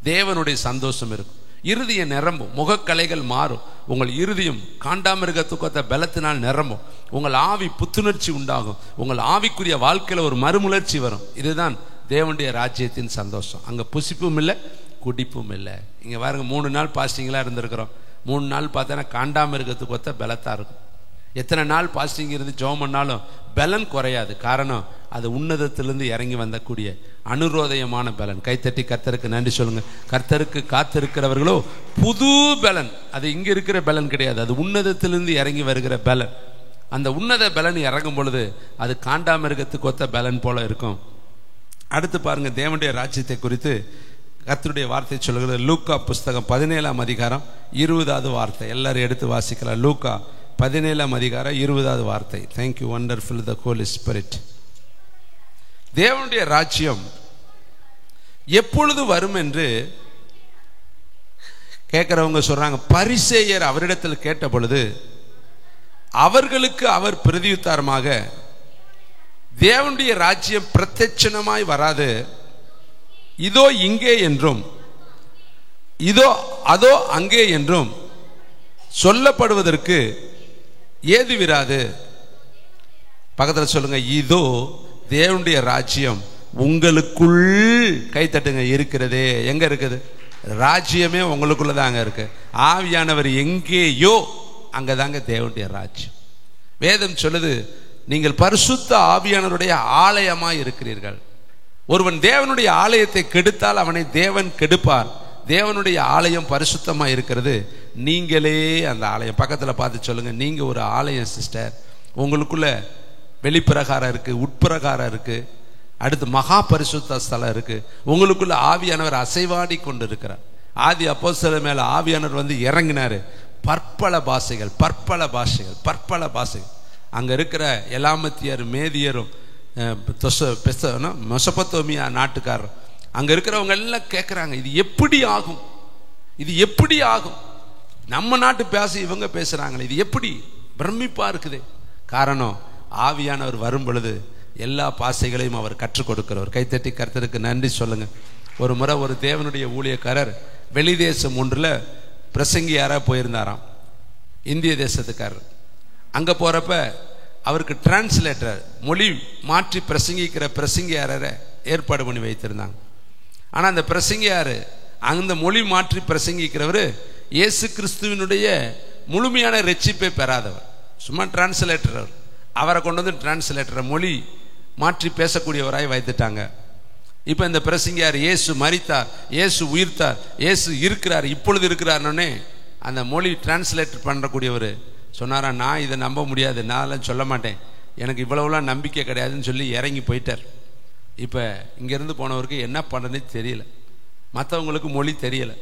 தேவனுடைய சந்தோஷம் இருக்கும், இருதயம் நிரம்பும், முகக்கலைகள் மாறும், உங்கள் இருதயம் காண்டாமிருகத்துக்கொத்த பலத்தினால் நிரம்பும், உங்கள் ஆவி புத்துணர்ச்சி உண்டாகும், உங்கள் ஆவிக்குரிய வாழ்க்கையில் ஒரு மறுமலர்ச்சி வரும். இதுதான் தேவனுடைய ராஜ்யத்தின் சந்தோஷம். அங்கே புசிப்பும் இல்லை, குடிப்பும் இல்லை. இங்கே பாருங்க, 3 நாள் பாஸ்டிங்லாம் இருந்திருக்கிறோம். 3 நாள் பார்த்தோன்னா காண்டாமிருகத்துக்கொத்த பலத்தாக இருக்கும். எத்தனை நாள் பாஸ்டிங் இருந்து ஜெபம் பண்ணாலும் பலன் குறையாது. காரணம், அது உன்னதத்திலிருந்து இறங்கி வந்தக்கூடிய அனுரோதயமான பலன். கைத்தட்டி கர்த்தருக்கு நன்றி சொல்லுங்க. கர்த்தருக்கு காத்திருக்கிறவர்களோ புது பலன். அது இங்க இருக்கிற பலன் கிடையாது, அது உன்னதத்திலிருந்து இறங்கி வருகிற பலன். அந்த உன்னத பலன் இறங்கும் பொழுது அது காண்டாமிருகத்துக்கு ஒத்த பலன் போல இருக்கும். அடுத்து பாருங்க, தேவனுடைய ராஜ்யத்தை குறித்து கர்த்தருடைய வார்த்தை சொல்லுகிறது. லூக்கா புஸ்தகம் 17ஆம் அதிகாரம் 20வது வார்த்தை. எல்லாரும் எடுத்து வாசிக்கலாம். லூக்கா 17ஆம் அதிகாரம் 20வது வார்த்தை. Thank you wonderful the Holy spirit. தேவனுடைய ராஜ்யம் எப்பொழுது வரும் என்று கேட்கிறவங்க சொல்றாங்க. பரிசேயர் அவரிடத்தில் கேட்ட பொழுது அவர்களுக்கு அவர் பிரதியுத்தரமாக, தேவனுடைய ராஜ்யம் பிரத்யட்சணமாய் வராது, இதோ இங்கே என்றும் இதோ அதோ அங்கே என்றும் சொல்லப்படுவதற்கு ஏது விராது. பக்கத்தில் சொல்லுங்க, இதோ தேவனுடைய ராஜ்யம் உங்களுக்குள், கைத்தட்டுங்க, இருக்கிறதே. எங்க இருக்குது? ராஜ்யமே உங்களுக்குள்ளதாங்க இருக்கு. ஆவியானவர் எங்கேயோ அங்கதாங்க தேவனுடைய ராஜ்யம். வேதம் சொல்லுது, நீங்கள் பரிசுத்த ஆவியானவருடைய ஆலயமாய் இருக்கிறீர்கள். ஒருவன் தேவனுடைய ஆலயத்தை கெடுத்தால் அவனை தேவன் கெடுப்பார். தேவனுடைய ஆலயம் பரிசுத்தமாக இருக்கிறது, நீங்களே அந்த ஆலயம். பக்கத்தில் பார்த்து சொல்லுங்க, நீங்க ஒரு ஆலயம் சிஸ்டர். உங்களுக்குள்ள வெளிப்பிரகாரம் இருக்கு, உட்பிரகாரம் இருக்கு, அடுத்து மகா பரிசுத்த ஸ்தலம் இருக்கு. உங்களுக்குள்ள ஆவியானவர் அசைவாடி கொண்டு இருக்கிறார். ஆதி அப்போஸ்தலர் மேல ஆவியானவர் வந்து இறங்கினாரு. பற்பல பாஷைகள், பற்பல பாஷைகள், பற்பல பாஷைகள். அங்க இருக்கிற எலாமத்தியர், மேதியரும், மெசொப்பொத்தேமியா நாட்டுக்காரர், அங்க இருக்கிறவங்க எல்லாம் கேட்கிறாங்க, இது எப்படி ஆகும்? இது எப்படி ஆகும்? நம்ம நாட்டு பேச இவங்க பேசுறாங்களே, இது எப்படி? பிரமிப்பா இருக்குது. காரணம், ஆவியானவர் வரும் பொழுது எல்லா பாஷைகளையும் அவர் கற்றுக் கொடுக்கிறவர். கைத்தட்டி கர்த்தருக்கு நன்றி சொல்லுங்க. ஒரு முறை ஒரு தேவனுடைய ஊழியக்காரர் வெளிதேசம் ஒன்றுல பிரசங்கியாரா போயிருந்தாராம், இந்திய தேசத்துக்காரர். அங்க போறப்ப அவருக்கு டிரான்ஸ்லேட்டர், மொழி மாற்றி பிரசங்கிக்கிற பிரசங்கியாரை ஏற்பாடு பண்ணி வைத்திருந்தாங்க. ஆனா அந்த பிரசங்கியாரு, அந்த மொழி மாற்றி பிரசங்கிக்கிறவர் இயேசு கிறிஸ்துவினுடைய முழுமையான ரட்சிப்பை பெறாதவர், சும்மா டிரான்ஸ்லேட்டர். அவரை கொண்டு வந்து டிரான்ஸ்லேட்டரை மொழி மாற்றி பேசக்கூடியவராய் வைத்துட்டாங்க. இப்ப இந்த பிரசங்கியார், இயேசு மரித்தார், இயேசு உயிர்த்தார், இயேசு இருக்கிறார், இப்பொழுது இருக்கிறார்னே அந்த மொழி டிரான்ஸ்லேட் பண்ணக்கூடியவர் சொன்னாரா, நான் இதை நம்ப முடியாது, நான் சொல்ல மாட்டேன், எனக்கு இவ்வளவுலாம் நம்பிக்கை கிடையாதுன்னு சொல்லி இறங்கி போயிட்டார். இப்ப இங்கிருந்து போனவருக்கு என்ன பண்றதுன்னு தெரியல, மற்றவங்களுக்கு மொழி தெரியல.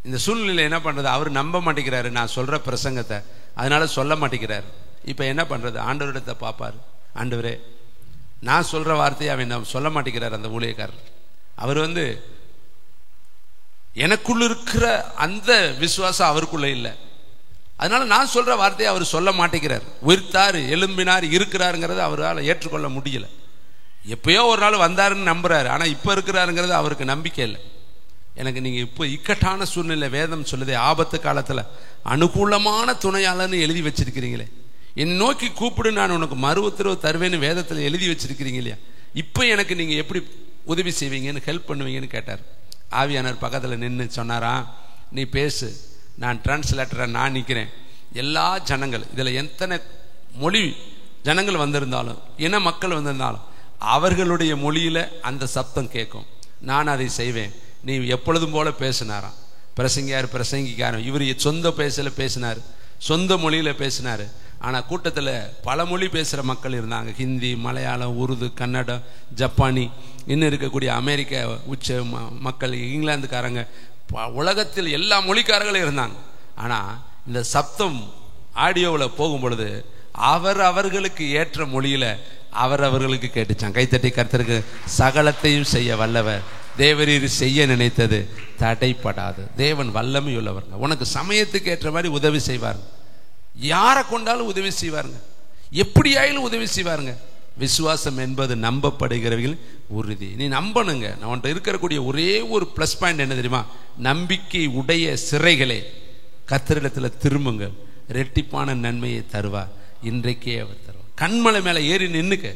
இந்த சூழ்நிலை என்ன பண்றது? அவர் நம்ப மாட்டேங்கிறாரு நான் சொல்ற பிரசங்கத்தை, அதனால சொல்ல மாட்டேங்கிறாரு. இப்ப என்ன பண்றது? ஆண்டவரிடத்தை பார்ப்பாரு. ஆண்டவரே, நான் சொல்ற வார்த்தையை அவன் சொல்ல மாட்டேங்கிறார். அந்த ஊழியக்காரர் அவர் வந்து எனக்குள்ள இருக்கிற அந்த விசுவாசம் அவருக்குள்ள இல்லை, அதனால நான் சொல்ற வார்த்தையை அவர் சொல்ல மாட்டேங்கிறார். உயிர்த்தார், எழும்பினார், இருக்கிறாருங்கிறத அவரால் ஏற்றுக்கொள்ள முடியல. எப்பயோ ஒரு நாள் வந்தாருன்னு நம்புறாரு, ஆனால் இப்போ இருக்கிறாருங்கிறது அவருக்கு நம்பிக்கை இல்லை. எனக்கு நீங்கள் இப்போ இக்கட்டான சூழ்நிலை வேதம் சொல்லுதே, ஆபத்து காலத்தில் அனுகூலமான துணையாளர்னு எழுதி வச்சிருக்கிறீங்களே, என்னை நோக்கி கூப்பிடு நான் உனக்கு மறு உத்தரவு தருவேன்னு வேதத்தில் எழுதி வச்சிருக்கிறீங்க இல்லையா, இப்போ எனக்கு நீங்கள் எப்படி உதவி செய்வீங்கன்னு, ஹெல்ப் பண்ணுவீங்கன்னு கேட்டார். ஆவியானவர் பக்கத்தில் நின்று சொன்னாரா, நீ பேசு, நான் டிரான்ஸ்லேட்டராக நான் நிற்கிறேன். எல்லா ஜனங்கள், இதில் எத்தனை மொழி ஜனங்கள் வந்திருந்தாலும், இன மக்கள் வந்திருந்தாலும் அவர்களுடைய மொழியில் அந்த சப்தம் கேட்கும், நான் அதை செய்வேன். நீ எப்பொழுதும் போல பேசினாராம். பிரசங்கிக்காரன் இவர் சொந்த பேசினார், சொந்த மொழியில் பேசினார். ஆனால் கூட்டத்தில் பல மொழி பேசுகிற மக்கள் இருந்தாங்க. ஹிந்தி, மலையாளம், உருது, கன்னடம், ஜப்பானி, இன்னும் இருக்கக்கூடிய அமெரிக்க உச்ச மக்கள், இங்கிலாந்துக்காரங்க, உலகத்தில் எல்லா மொழிக்காரர்களும் இருந்தாங்க. ஆனால் இந்த சப்தம் ஆடியோவில் போகும் பொழுது அவர்களுக்கு ஏற்ற மொழியில் அவர்களுக்கு கேட்டுச்சான். கைத்தட்டி கர்த்தருக்கு சகலத்தையும் செய்ய வல்லவர், தேவரீர் செய்ய நினைத்தது தடைப்படாது. தேவன் வல்லமை உள்ளவருங்க. உனக்கு சமயத்துக்கு ஏற்ற மாதிரி உதவி செய்வாருங்க. யாரை கொண்டாலும் உதவி செய்வாருங்க, எப்படியாயிலும் உதவி செய்வாருங்க. விசுவாசம் என்பது நம்பப்படுகிறவர்கள் உறுதி. நீ நம்பணுங்க. நான் இருக்கக்கூடிய ஒரே ஒரு பிளஸ் பாயிண்ட் என்ன தெரியுமா, நம்பிக்கை உடைய சிறைகளே கர்த்தரிடத்தில் திரும்புங்க, ரெட்டிப்பான நன்மையை தருவார். இன்றைக்கே அவர் தருவார். கண்மலை மேலே ஏறி நின்னுக்க.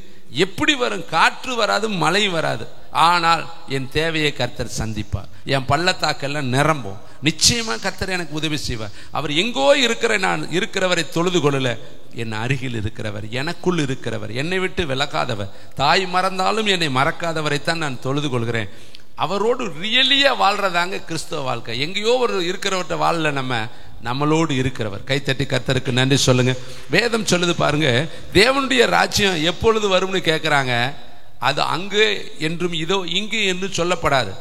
எப்படி வரும்? காற்று வராது, மழை வராது, ஆனால் என் தேவையை கர்த்தர் சந்திப்பார். என் பள்ளத்தாக்கெல்லாம் நிரம்பும். நிச்சயமா கர்த்தர் எனக்கு உதவி செய்வார். அவர் எங்கோ நான் இருக்கிறவரை தொழுது கொள்ளல, என் அருகில் இருக்கிறவர், எனக்குள் இருக்கிறவர், என்னை விட்டு விலகாதவர், தாய் மறந்தாலும் என்னை மறக்காதவரைத்தான் நான் தொழுது கொள்கிறேன். அவரோடு ரியலியா வாழ்றதாங்க கிறிஸ்தவ வாழ்க்கை. எங்கேயோ ஒரு இருக்கிறவர்கிட்ட வாழல, நம்மளோடு இருக்கிறவர். கைத்தட்டி கர்த்தருக்கு நன்றி சொல்லுங்க. வேதம் சொல்லுது பாருங்க, தேவனுடைய ராஜ்யம் எப்பொழுது வரும்னு கேட்கிறாங்க. அது அங்கு என்றும் இதோ இங்கு என்று சொல்லப்படாது.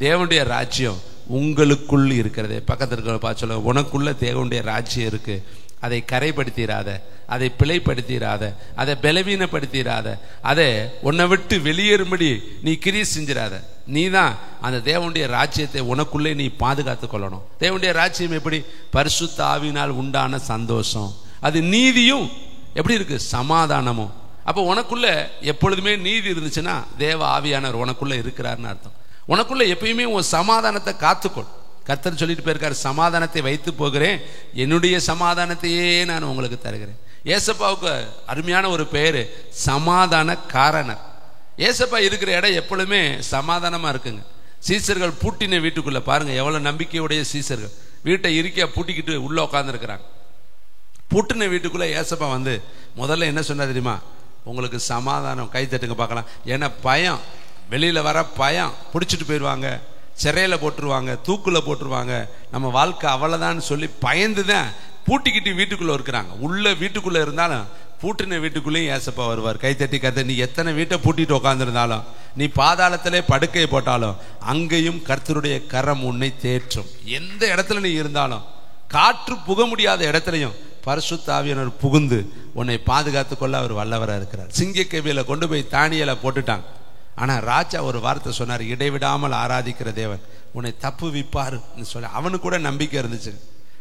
தேவனுடைய ராஜ்யம் உங்களுக்குள் இருக்கிறதே. பக்கத்தில் பார்த்து சொல்லுங்க, உனக்குள்ள தேவனுடைய ராஜ்யம் இருக்கு. அதை கரைப்படுத்திடாத, அதை பிழைப்படுத்திடாத, அதை பலவீனப்படுத்திடாத, அதை உன்னை விட்டு வெளியேறும்படி நீ கிரியை செஞ்சிடாத. நீ தான் அந்த தேவனுடைய ராஜ்யத்தை உனக்குள்ளே நீ பாதுகாத்து கொள்ளணும். தேவனுடைய ராஜ்யம் எப்படி? பரிசுத்த ஆவியினால் உண்டான சந்தோஷம், அது நீதியும் எப்படி இருக்கு, சமாதானமும். அப்போ உனக்குள்ள எப்பொழுதுமே நீதி இருந்துச்சுன்னா தேவ ஆவியானவர் உனக்குள்ள இருக்கிறார்னு அர்த்தம். உனக்குள்ள எப்பயுமே உன் சமாதானத்தை காத்துக்கொள். கர்த்தர் சொல்லிட்டு போயிருக்காரு, சமாதானத்தை வைத்து போகிறேன், என்னுடைய சமாதானத்தையே நான் உங்களுக்கு தருகிறேன். ஏசப்பாவுக்கு அருமையான ஒரு பெயர், சமாதான காரணர். ஏசப்பா இருக்கிற இடம் எப்பொழுதுமே சமாதானமா இருக்குங்க. சீசர்கள் பூட்டின வீட்டுக்குள்ள பாருங்க, எவ்வளவு நம்பிக்கையுடைய சீசர்கள் வீட்டை இருக்க பூட்டிக்கிட்டு உள்ள உட்கார்ந்து இருக்கிறாங்க. பூட்டின வீட்டுக்குள்ள ஏசப்பா வந்து முதல்ல என்ன சொன்னா தெரியுமா, உங்களுக்கு சமாதானம். கை தட்டுங்க பார்க்கலாம். ஏன்னா பயம், வெளியில வர பயம், பிடிச்சிட்டு போயிடுவாங்க, சிறையில் போட்டுருவாங்க, தூக்குல போட்டுருவாங்க, நம்ம வாழ்க்கை அவ்வளவுதான் சொல்லி பயந்துதான் பூட்டிக்கிட்டு வீட்டுக்குள்ள இருக்கிறாங்க. உள்ள வீட்டுக்குள்ள இருந்தாலும் பூட்டின வீட்டுக்குள்ளேயும் ஏசப்பா வருவார். கைத்தட்டி கர்த்தர், நீ எத்தனை வீட்டை பூட்டிட்டு உட்காந்துருந்தாலும், நீ பாதாளத்திலே படுக்கையை போட்டாலும், அங்கேயும் கர்த்தருடைய கரம் உன்னை தேற்றும். எந்த இடத்துல நீ இருந்தாலும், காற்று புக முடியாத இடத்துலையும் பரிசுத்த ஆவியானவர் புகுந்து உன்னை பாதுகாத்து கொள்ள அவர் வல்லவராக இருக்கிறார். சிங்கக்கவியில கொண்டு போய் தானியேலை போட்டுட்டாங்க. ஆனா ராஜா ஒரு வார்த்தை சொன்னார், இடைவிடாமல் ஆராதிக்கிற தேவன் உன்னை தப்புவிப்பார்னு சொல்லி. அவனுக்கு கூட நம்பிக்கை இருந்துச்சு.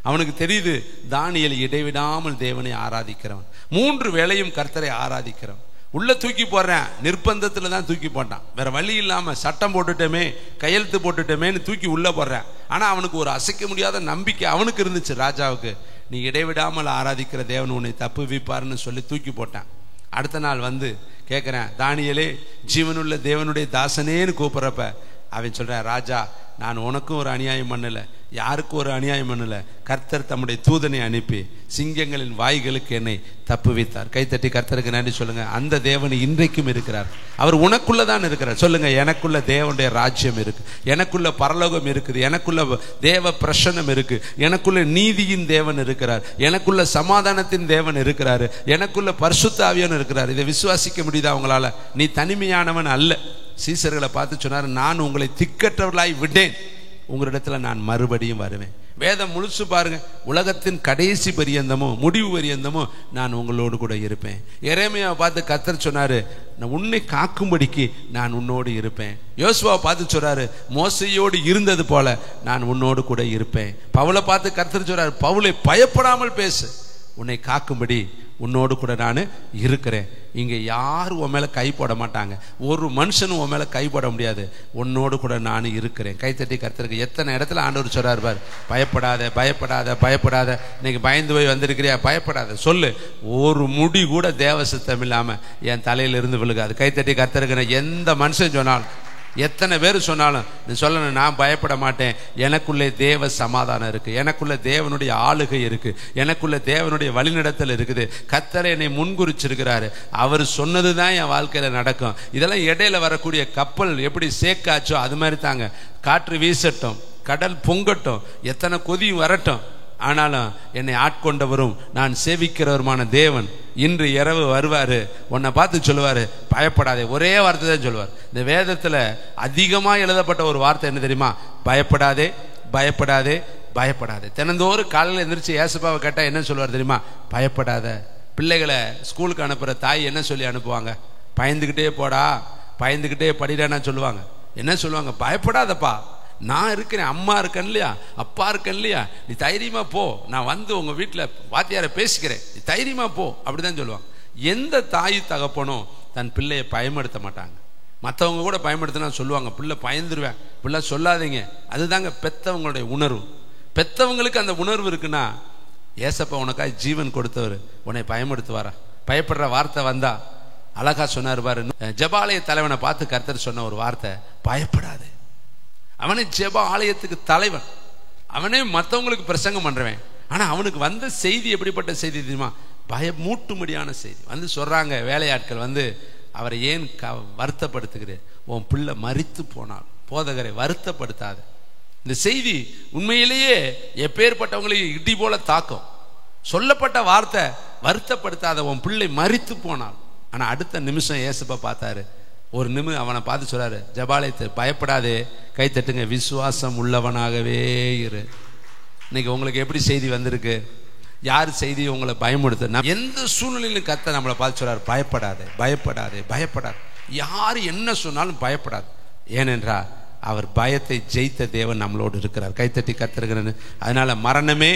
அவனுக்கு தெரியுது, தானியேல் இடைவிடாமல் தேவனை ஆராதிக்கிறவன், 3 வேளையும் கர்த்தரை ஆராதிக்கிறவன். உள்ள தூக்கி போடுறேன், நிர்பந்தத்துல தான் தூக்கி போட்டான், வேற வழி இல்லாம சட்டம் போட்டுட்டோமே, கையெழுத்து போட்டுட்டோமேன்னு தூக்கி உள்ள போடுறேன். ஆனா அவனுக்கு ஒரு அசைக்க முடியாத நம்பிக்கை அவனுக்கு இருந்துச்சு, ராஜாவுக்கு. நீ இடைவிடாமல் ஆராதிக்கிற தேவன் உன்னை தப்புவிப்பார்னு சொல்லி தூக்கி போட்டான். அடுத்த நாள் வந்து கேட்கிறேன், தானியேலே ஜீவனுள்ள தேவனுடைய தாசனேன்னு கூப்பிட்றப்ப அவன் சொல்றான், ராஜா நான் உனக்கும் ஒரு அநியாயம் பண்ணல, யாருக்கும் ஒரு அநியாயம் பண்ணல, கர்த்தர் தம்முடைய தூதனை அனுப்பி சிங்கங்களின் வாய்களுக்கு என்னை தப்புவித்தார். கைத்தட்டி கர்த்தருக்கு நன்றி சொல்லுங்க. அந்த தேவன் இன்றைக்கும் இருக்கிறார். அவர் உனக்குள்ளதான் இருக்கிறார். சொல்லுங்க, எனக்குள்ள தேவனுடைய ராஜ்யம் இருக்கு, எனக்குள்ள பரலோகம் இருக்குது, எனக்குள்ள தேவ பிரசன்னம் இருக்கு, எனக்குள்ள நீதியின் தேவன் இருக்கிறார், எனக்குள்ள சமாதானத்தின் தேவன் இருக்கிறாரு, எனக்குள்ள பரிசுத்த ஆவியானவர் இருக்கிறார். இதை விசுவாசிக்க முடியுதா உங்களால? நீ தனிமையானவன் அல்ல. சீசர்களை பார்த்து சொன்னார், நான் உங்களை திக்கற்றவர்களாய் விட்டேன், உங்களிடத்துல நான் மறுபடியும் வருவேன். வேதம் முழுசு பாருங்க, உலகத்தின் கடைசி பரியந்தமும் முடிவு பரியந்தமும் நான் உங்களோடு கூட இருப்பேன். எரேமியாவை பார்த்து கர்த்தர் சொன்னாரு, நான் உன்னை காக்கும்படிக்கு நான் உன்னோடு இருப்பேன். யோசுவாவை பார்த்து சொல்றாரு, மோசையோடு இருந்தது போல நான் உன்னோடு கூட இருப்பேன். பவுலை பார்த்து கர்த்தர் சொல்றாரு, பவுலை பயப்படாமல் பேசு, உன்னை காக்கும்படி உன்னோடு கூட நான் இருக்கிறேன். இங்கே யாரும் உன் மேலே கை போட மாட்டாங்க, ஒரு மனுஷனும் உன் மேலே கை போட முடியாது. உன்னோடு கூட நான் இருக்கிறேன். கைத்தட்டி கர்த்தருக்கு. எத்தனை இடத்துல ஆண்டவர் சொல்றார் பார், பயப்படாத பயப்படாத பயப்படாத. இன்னைக்கு பயந்து போய் வந்திருக்கிறியா, பயப்படாத சொல்லு. ஒரு முடி கூட தேவ சித்தம் இல்லாமல் என் தலையிலிருந்து விழுகாது. கைத்தட்டி கர்த்தருக்கு. எந்த மனுஷன் சொன்னாலும், எத்தனை பேர் சொன்னாலும் நீ சொல்லணும், நான் பயப்பட மாட்டேன். எனக்குள்ளே தேவ சமாதானம் இருக்கு, எனக்குள்ள தேவனுடைய ஆளுகை இருக்கு, எனக்குள்ள தேவனுடைய வழிநடத்தல் இருக்குது. கர்த்தர் என்னை முன்குறிச்சிருக்கிறாரு, அவர் சொன்னதுதான் என் வாழ்க்கையில நடக்கும். இதெல்லாம் இடையில வரக்கூடிய கப்பல் எப்படி சேக்காச்சோ அது மாதிரி தாங்க. காற்று வீசட்டும், கடல் பொங்கட்டும், எத்தனை கொதி வரட்டும், ஆனாலும் என்னை ஆட்கொண்டவரும் நான் சேவிக்கிறவருமான தேவன் இன்று இரவு வருவாரு, உன்னை பார்த்து சொல்லுவாரு பயப்படாதே. ஒரே வார்த்தை தான் சொல்லுவார். இந்த வேதத்துல அதிகமா எழுதப்பட்ட ஒரு வார்த்தை என்ன தெரியுமா? பயப்படாதே பயப்படாதே பயப்படாதே. தினந்தோறும் காலையில் எந்திரிச்சு ஏசப்பாவை கேட்டா என்ன சொல்லுவார் தெரியுமா? பயப்படாத. பிள்ளைகளை ஸ்கூலுக்கு அனுப்புற தாய் என்ன சொல்லி அனுப்புவாங்க? பயந்துகிட்டே போடா, பயந்துகிட்டே படிடானா சொல்லுவாங்க. என்ன சொல்லுவாங்க? பயப்படாதப்பா, நான் இருக்கிறேன், அம்மா இருக்கேன் இல்லையா, அப்பா இருக்கேன் இல்லையா, நீ தைரியமா போ, நான் வந்து உங்க வீட்டில் வாத்தியார பேசிக்கிறேன், நீ தைரியமா போ, அப்படிதான் சொல்லுவாங்க. எந்த தாய் தகப்பனும் தன் பிள்ளையை பயன்படுத்த மாட்டாங்க. மற்றவங்க கூட பயன்படுத்தினா சொல்லுவாங்க பிள்ளை பயந்துருவேன், பிள்ளை சொல்லாதீங்க. அதுதாங்க பெத்தவங்களுடைய உணர்வு. பெத்தவங்களுக்கு அந்த உணர்வு இருக்குன்னா, ஏசப்பா உனக்காக ஜீவன் கொடுத்தவர் உன்னை பயன்படுத்துவாரா? பயப்படுற வார்த்தை வந்தா அழகா சொன்னார் பாரு. ஜெபாலய தலைவனை பார்த்து கர்த்தர் சொன்ன ஒரு வார்த்தை, பயப்படாது. அவனே ஜெப ஆலயத்துக்கு தலைவன், அவனே மற்றவங்களுக்கு பிரசங்கம் பண்றவன். ஆனா அவனுக்கு வந்த செய்தி எப்படிப்பட்ட செய்தி தெரியுமா? பயமூட்டும்படியான செய்தி. வந்து சொல்றாங்க வேலையாட்கள் வந்து, அவரை ஏன் வருத்தப்படுத்துகிறேன்? உன் பிள்ளை மரித்து போனால் போதகரை வருத்தப்படுத்தாது. இந்த செய்தி உண்மையிலேயே எப்பேற்பட்டவங்களையும் இடி போல தாக்கும். சொல்லப்பட்ட வார்த்தை வருத்தப்படுத்தாத, உன் பிள்ளை மரித்து போனால். ஆனா அடுத்த நிமிஷம் ஏசப்பா பார்த்தாரு. ஒரு நிமிஷம் அவனை பார்த்து சொல்றாரு, ஜெபாலயத்தை பயப்படாதே, கை தட்டுங்க, விசுவாசம் உள்ளவனாகவே இரு. இன்னைக்கு உங்களுக்கு எப்படி செய்தி வந்திருக்கு? யார் செய்தி உங்களை பயமுடுத்த? எந்த சூழ்நிலையிலும் கர்த்தர் நம்மளை பார்த்து சொல்றாரு, பயப்படாதே பயப்படாதே பயப்படாது. யார் என்ன சொன்னாலும் பயப்படாது. ஏனென்றால் அவர் பயத்தை ஜெயித்த தேவன் நம்மளோடு இருக்கிறார். கைத்தட்டி கர்த்தருகிறேன். அதனால மரணமே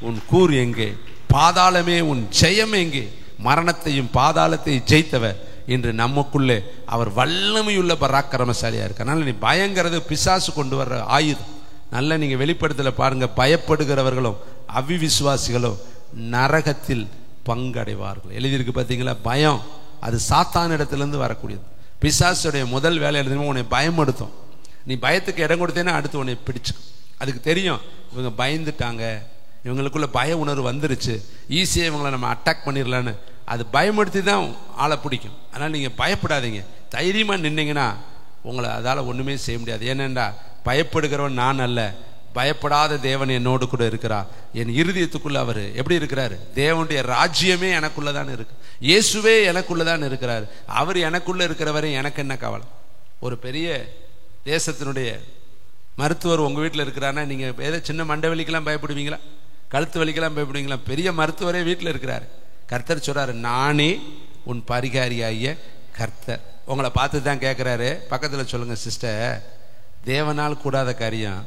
உன் கூர் எங்கே, பாதாளமே உன் ஜெயம் எங்கே? மரணத்தையும் பாதாளத்தையும் ஜெயித்தவர் இன்று நமக்குள்ளே அவர் வல்லமையுள்ள பராக்கிரமசாலியா இருக்கு. அதனால நீ பயங்கிறது பிசாசு கொண்டு வர்ற ஆயுதம். நல்ல நீங்க வெளிப்படுத்தல பாருங்க, பயப்படுகிறவர்களும் அவிவிசுவாசிகளும் நரகத்தில் பங்கடைவார்கள் எழுதியிருக்கு. பார்த்தீங்களா? பயம் அது சாத்தான் இடத்திலிருந்து வரக்கூடியது. பிசாசுடைய முதல் வேலை எழுதுமோ உன்னை பயப்படுத்தும். நீ பயத்துக்கு இடம் கொடுத்தேன்னா அடுத்து உன்னை பிடிச்சுக்கும். அதுக்கு தெரியும் இவங்க பயந்துட்டாங்க, இவங்களுக்குள்ள பய உணர்வு வந்துருச்சு, ஈஸியாக இவங்களை நம்ம அட்டாக் பண்ணிடலான்னு அது பயமுறுத்தி தான் ஆளை பிடிக்கும். அதனால் நீங்கள் பயப்படாதீங்க, தைரியமாக நின்னீங்கன்னா உங்களை அதால் ஒன்றுமே செய்ய முடியாது. ஏனென்றா பயப்படுகிறவன் நான் அல்ல, பயப்படாத தேவன் என்னோடு கூட இருக்கிறார். என் இருதயத்துக்குள்ள அவர் எப்படி இருக்கிறாரு? தேவனுடைய ராஜ்யமே எனக்குள்ளதான் இருக்கு, இயேசுவே எனக்குள்ளதான் இருக்கிறார். அவர் எனக்குள்ள இருக்கிறவரை எனக்கு என்ன கவலை? ஒரு பெரிய தேசத்தினுடைய மருத்துவர் உங்கள் வீட்டில் இருக்கிறாருன்னா நீங்கள் ஏதோ சின்ன மண்டை வலிக்கெல்லாம் பயப்படுவீங்களா? கழுத்து வலிக்கெல்லாம் பயப்படுவீங்களா? பெரிய மருத்துவரே வீட்டில் இருக்கிறாரு. கர்த்தர் சொல்றாரு, நானே உன் பரிகாரியாகிய கர்த்தர். உங்களை பார்த்து தான் கேட்குறாரு. பக்கத்தில் சொல்லுங்க, சிஸ்டர், தேவனால் கூடாத காரியம்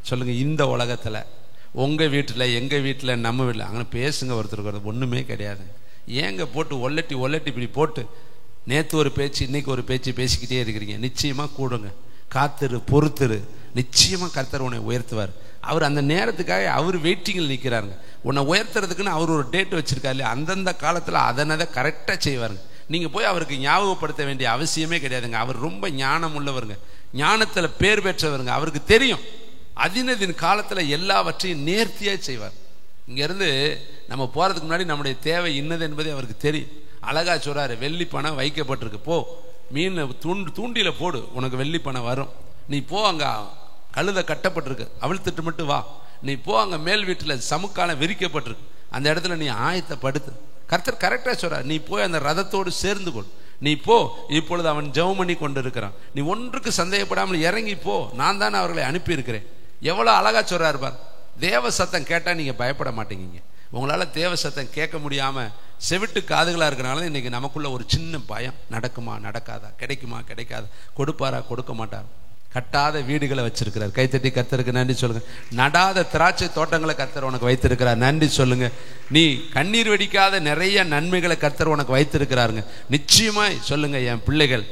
சொல்லுங்க இந்த உலகத்தில் உங்கள் வீட்டில் எங்கள் வீட்டில் நம்ம வீட்டில் அங்கே பேசுங்க. ஒருத்தருக்கு ஒன்றுமே கிடையாது. ஏங்க போட்டு ஒல்லட்டி ஒல்லட்டி இப்படி போட்டு நேற்று ஒரு பேச்சு இன்னைக்கு ஒரு பேச்சு பேசிக்கிட்டே இருக்கிறீங்க? நிச்சயமாக கூடுங்க, காத்துரு பொறுத்துரு, நிச்சயமாக கர்த்தர் உன்னை உயர்த்துவார். அவர் அந்த நேரத்துக்காக அவர் வெயிட்டிங்கில் நிற்கிறாருங்க. உன்னை உயர்த்துறதுக்குன்னு அவர் ஒரு டேட் வச்சிருக்காரு இல்லையா? அந்தந்த காலத்தில் அதனதை கரெக்டாக செய்வாருங்க. நீங்கள் போய் அவருக்கு ஞாபகப்படுத்த வேண்டிய அவசியமே கிடையாதுங்க. அவர் ரொம்ப ஞானம் உள்ளவருங்க, ஞானத்தில் பேர் பெற்றவருங்க. அவருக்கு தெரியும் அதினதின் காலத்தில் எல்லாவற்றையும் நேர்த்தியாக செய்வார். இங்கேருந்து நம்ம போகிறதுக்கு முன்னாடி நம்முடைய தேவை இன்னது என்பதே அவருக்கு தெரியும். அழகா சொல்றாரு, வெள்ளி பணம் வைக்கப்பட்டிருக்கு, போ மீன் தூண்டில போடு, உனக்கு வெள்ளி பணம் வரும். நீ போ, அங்கே கழுதை கட்டப்பட்டிருக்கு, அவிழ்த்துட்டு மட்டும் வா. நீ போ, அங்கே மேல் வீட்டில் சமுக்காலம் விரிக்கப்பட்டிருக்கு, அந்த இடத்துல நீ ஆயத்தப்படுத்து. கர்த்தர் கரெக்டாக சொல்றார், நீ போய் அந்த ரதத்தோடு சேர்ந்து கொள், நீ போ. இப்பொழுது அவன் ஜெபம் பண்ணி கொண்டு இருக்கிறான், நீ ஒன்றுக்கு சந்தேகப்படாமல் இறங்கி போ, நான் தான் அவர்களை அனுப்பி இருக்கிறேன். எவ்வளோ அழகா சொல்றாரு பார். தேவ சத்தம் கேட்டால் நீங்கள் பயப்பட மாட்டேங்கிங்க. உங்களால் தேவ சத்தம் கேட்க முடியாமல் செவிட்டு காதுகளாக இருக்கிறனால இன்னைக்கு நமக்குள்ள ஒரு சின்ன பயம், நடக்குமா நடக்காதா, கிடைக்குமா கிடைக்காதா, கொடுப்பாரா கொடுக்க மாட்டார். கட்டாத வீடுகளை வச்சிருக்கிறார். கைத்தட்டி கர்த்தருக்கு நன்றி சொல்லுங்க. நடாத திராட்சை தோட்டங்களை கர்த்தர் உனக்கு வைத்திருக்கிறார். நன்றி சொல்லுங்க. நீ கண்ணீர் வெடிக்காத நிறைய நன்மைகளை கர்த்தர் உனக்கு வைத்திருக்கிறாருங்க. நிச்சயமாய் சொல்லுங்க, என் பிள்ளைகள்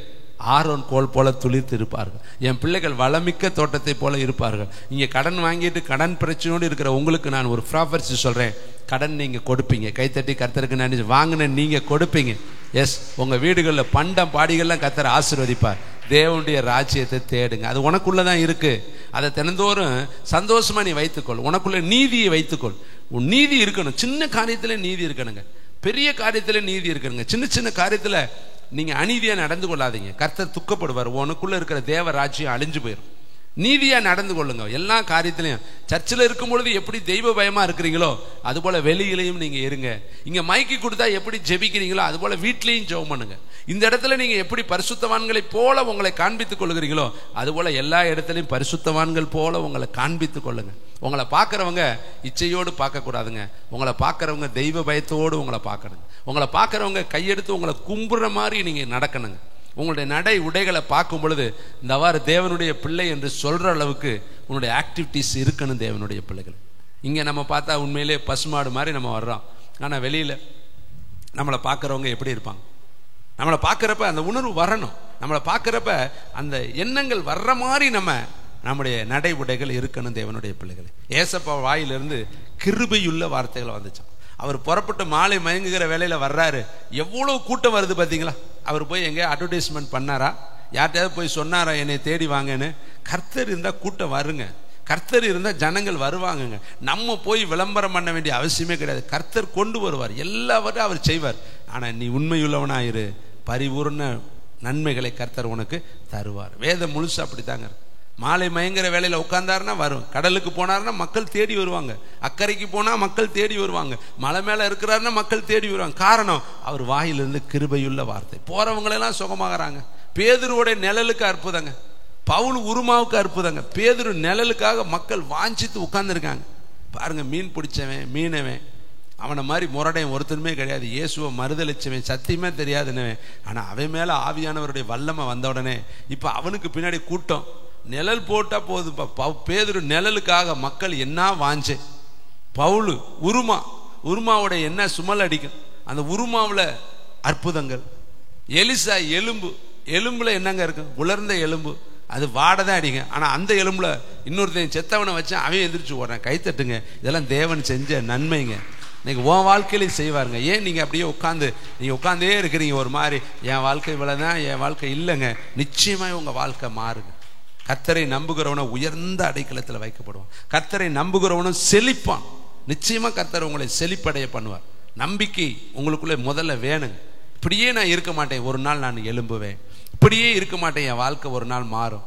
ஆரோன் கோல் போல துளிர்த்து இருப்பார்கள். என் பிள்ளைகள் வளமிக்க தோட்டத்தை போல இருப்பார்கள். இங்கே கடன் வாங்கிட்டு கடன் பிரச்சனையோடு இருக்கிற உங்களுக்கு நான் ஒரு ப்ராஃபர்சி சொல்றேன். கடன் நீங்க கொடுப்பீங்க. கைத்தட்டி கர்த்தருக்கு நன்றி. வாங்கின நீங்க கொடுப்பீங்க. எஸ், உங்க வீடுகளில் பண்டம் பாடிகள்லாம் கர்த்தர் ஆசீர்வதிப்பார். தேவனுடைய ராஜ்யத்தை தேடுங்க. அது உனக்குள்ளதான் இருக்கு. அதை தினந்தோறும் சந்தோஷமா நீ வைத்துக்கொள். உனக்குள்ள நீதியை வைத்துக்கொள். உன் நீதி இருக்கணும். சின்ன காரியத்துல நீதி இருக்கணுங்க. பெரிய காரியத்துல நீதி இருக்கணுங்க. சின்ன சின்ன காரியத்துல நீங்க அநீதியா நடந்து கொள்ளாதீங்க. கர்த்தர் துக்கப்படுவார். உனக்குள்ள இருக்கிற தேவ ராஜ்யம் அழிஞ்சு போயிடும். நீதியா நடந்து கொள்ளுங்க. எல்லா காரியத்திலையும் சர்ச்சில் இருக்கும் பொழுது எப்படி தெய்வ பயமா இருக்கிறீங்களோ அது போல வெளியிலையும் நீங்க இருங்க. இங்க மைக்கு கொடுத்தா எப்படி ஜெபிக்கிறீங்களோ அது போல வீட்லயும் ஜெபம் பண்ணுங்க. இந்த இடத்துல நீங்க எப்படி பரிசுத்தவான்களை போல உங்களை காண்பித்துக் கொள்கிறீங்களோ அது போல எல்லா இடத்துலையும் பரிசுத்தவான்கள் போல உங்களை காண்பித்துக் கொள்ளுங்க. உங்களை பார்க்கறவங்க இச்சையோடு பார்க்க கூடாதுங்க. உங்களை பார்க்கறவங்க தெய்வ பயத்தோடு உங்களை பார்க்கணுங்க. உங்களை பார்க்கறவங்க கையெடுத்து உங்களை கும்புற மாதிரி நீங்க நடக்கணுங்க. உங்களுடைய நடை உடைகளை பார்க்கும் பொழுது இந்தவாறு தேவனுடைய பிள்ளை என்று சொல்ற அளவுக்கு உன்னுடைய ஆக்டிவிட்டிஸ் இருக்கணும். தேவனுடைய பிள்ளைகள் இங்க நம்ம பார்த்தா உண்மையிலே பசுமாடு மாதிரி நம்ம வர்றோம். ஆனா வெளியில நம்மளை பார்க்கறவங்க எப்படி இருப்பாங்க? நம்மளை பார்க்கறப்ப அந்த உணர்வு வரணும். நம்மளை பார்க்கறப்ப அந்த எண்ணங்கள் வர்ற மாதிரி நம்முடைய நடை உடைகள் இருக்கணும். தேவனுடைய பிள்ளைகள் ஏசப்பா வாயிலிருந்து கிருபையுள்ள வார்த்தைகள் வந்துச்சான். அவர் புறப்பட்டு மாலை மயங்குகிற வேலையில வர்றாரு. எவ்வளவு கூட்டம் வருது பாத்தீங்களா? அவர் போய் எங்க அட்வர்டைஸ்மெண்ட் பண்ணாரா? யார்கிட்டயாவது போய் சொன்னாரா என்னை தேடி வாங்கன்னு? கர்த்தர் இருந்தா கூட்டம் வருங்க. கர்த்தர் இருந்தா ஜனங்கள் வருவாங்கங்க. நம்ம போய் விளம்பரம் பண்ண வேண்டிய அவசியமே கிடையாது. கர்த்தர் கொண்டு வருவார். எல்லாவற்றையும் அவர் செய்வார். ஆனா நீ உண்மையுள்ளவனாயிரு. பரிபூர்ண நன்மைகளை கர்த்தர் உனக்கு தருவார். வேதம் முழுசு அப்படித்தாங்க. மாலை மயங்கிற வேலையில உட்கார்ந்தாருன்னா வரும். கடலுக்கு போனாருன்னா மக்கள் தேடி வருவாங்க. அக்கறைக்கு போனா மக்கள் தேடி வருவாங்க. மலை மேல இருக்கிறாருன்னா மக்கள் தேடி வருவாங்க. காரணம் அவர் வாயிலிருந்து கிருபையுள்ள வார்த்தை. போறவங்களெல்லாம் சுகமாகறாங்க. பேதுருவோட நிழலுக்கு அற்புதங்க. பவுல் உருமாவுக்கு அற்புதங்க. பேதுரு நிழலுக்காக மக்கள் வாஞ்சித்து உட்கார்ந்துருக்காங்க. பாருங்க, மீன் பிடிச்சவன் மீனவன் அவனை மாதிரி முரடையும் ஒருத்தருமே கிடையாது. இயேசுவை மறுதளிச்சவன் சத்தியமே தெரியாதுன்னவன். ஆனா அவன் மேல ஆவியானவருடைய வல்லமை வந்த உடனே இப்ப அவனுக்கு பின்னாடி கூட்டம். நிழல் போட்டா போதும். பேதுரு நிழலுக்காக மக்கள் என்ன வாஞ்சே. பவுல் உருமாவோட என்ன சுமல் அடிக்கும். அந்த உருமாவுல அற்புதங்கள். எலிசா எலும்புல என்னங்க இருக்கு? உலர்ந்த எலும்பு. அது வாடதான் அடிங்க. ஆனா அந்த எலும்புல இன்னொருத்தையும் செத்தவனை வச்சு அவன் எந்திரிச்சு ஓடுறான். கைத்தட்டுங்க. இதெல்லாம் தேவன் செஞ்ச நன்மைங்க. இன்னைக்கு உன் வாழ்க்கையிலையும் செய்வாருங்க. ஏன் நீங்க அப்படியே உட்காந்தே இருக்கிறீங்க ஒரு மாதிரி? என் வாழ்க்கை இவ்வளவுதான், என் வாழ்க்கை இல்லைங்க. நிச்சயமா உங்க வாழ்க்கை மாறுங்க. கர்த்தரை நம்புகிறவனும் உயர்ந்த அடைக்கலத்தில் வைக்கப்படுவான். கர்த்தரை நம்புகிறவனும் செழிப்பான். நிச்சயமா கர்த்தர் உங்களை செழிப்படைய பண்ணுவார். நம்பிக்கை உங்களுக்குள்ள முதல்ல வேணுங்க. இப்படியே நான் இருக்க மாட்டேன், ஒரு நாள் நான் எழும்புவேன். இப்படியே இருக்க மாட்டேன், என் வாழ்க்கை ஒரு நாள் மாறும்.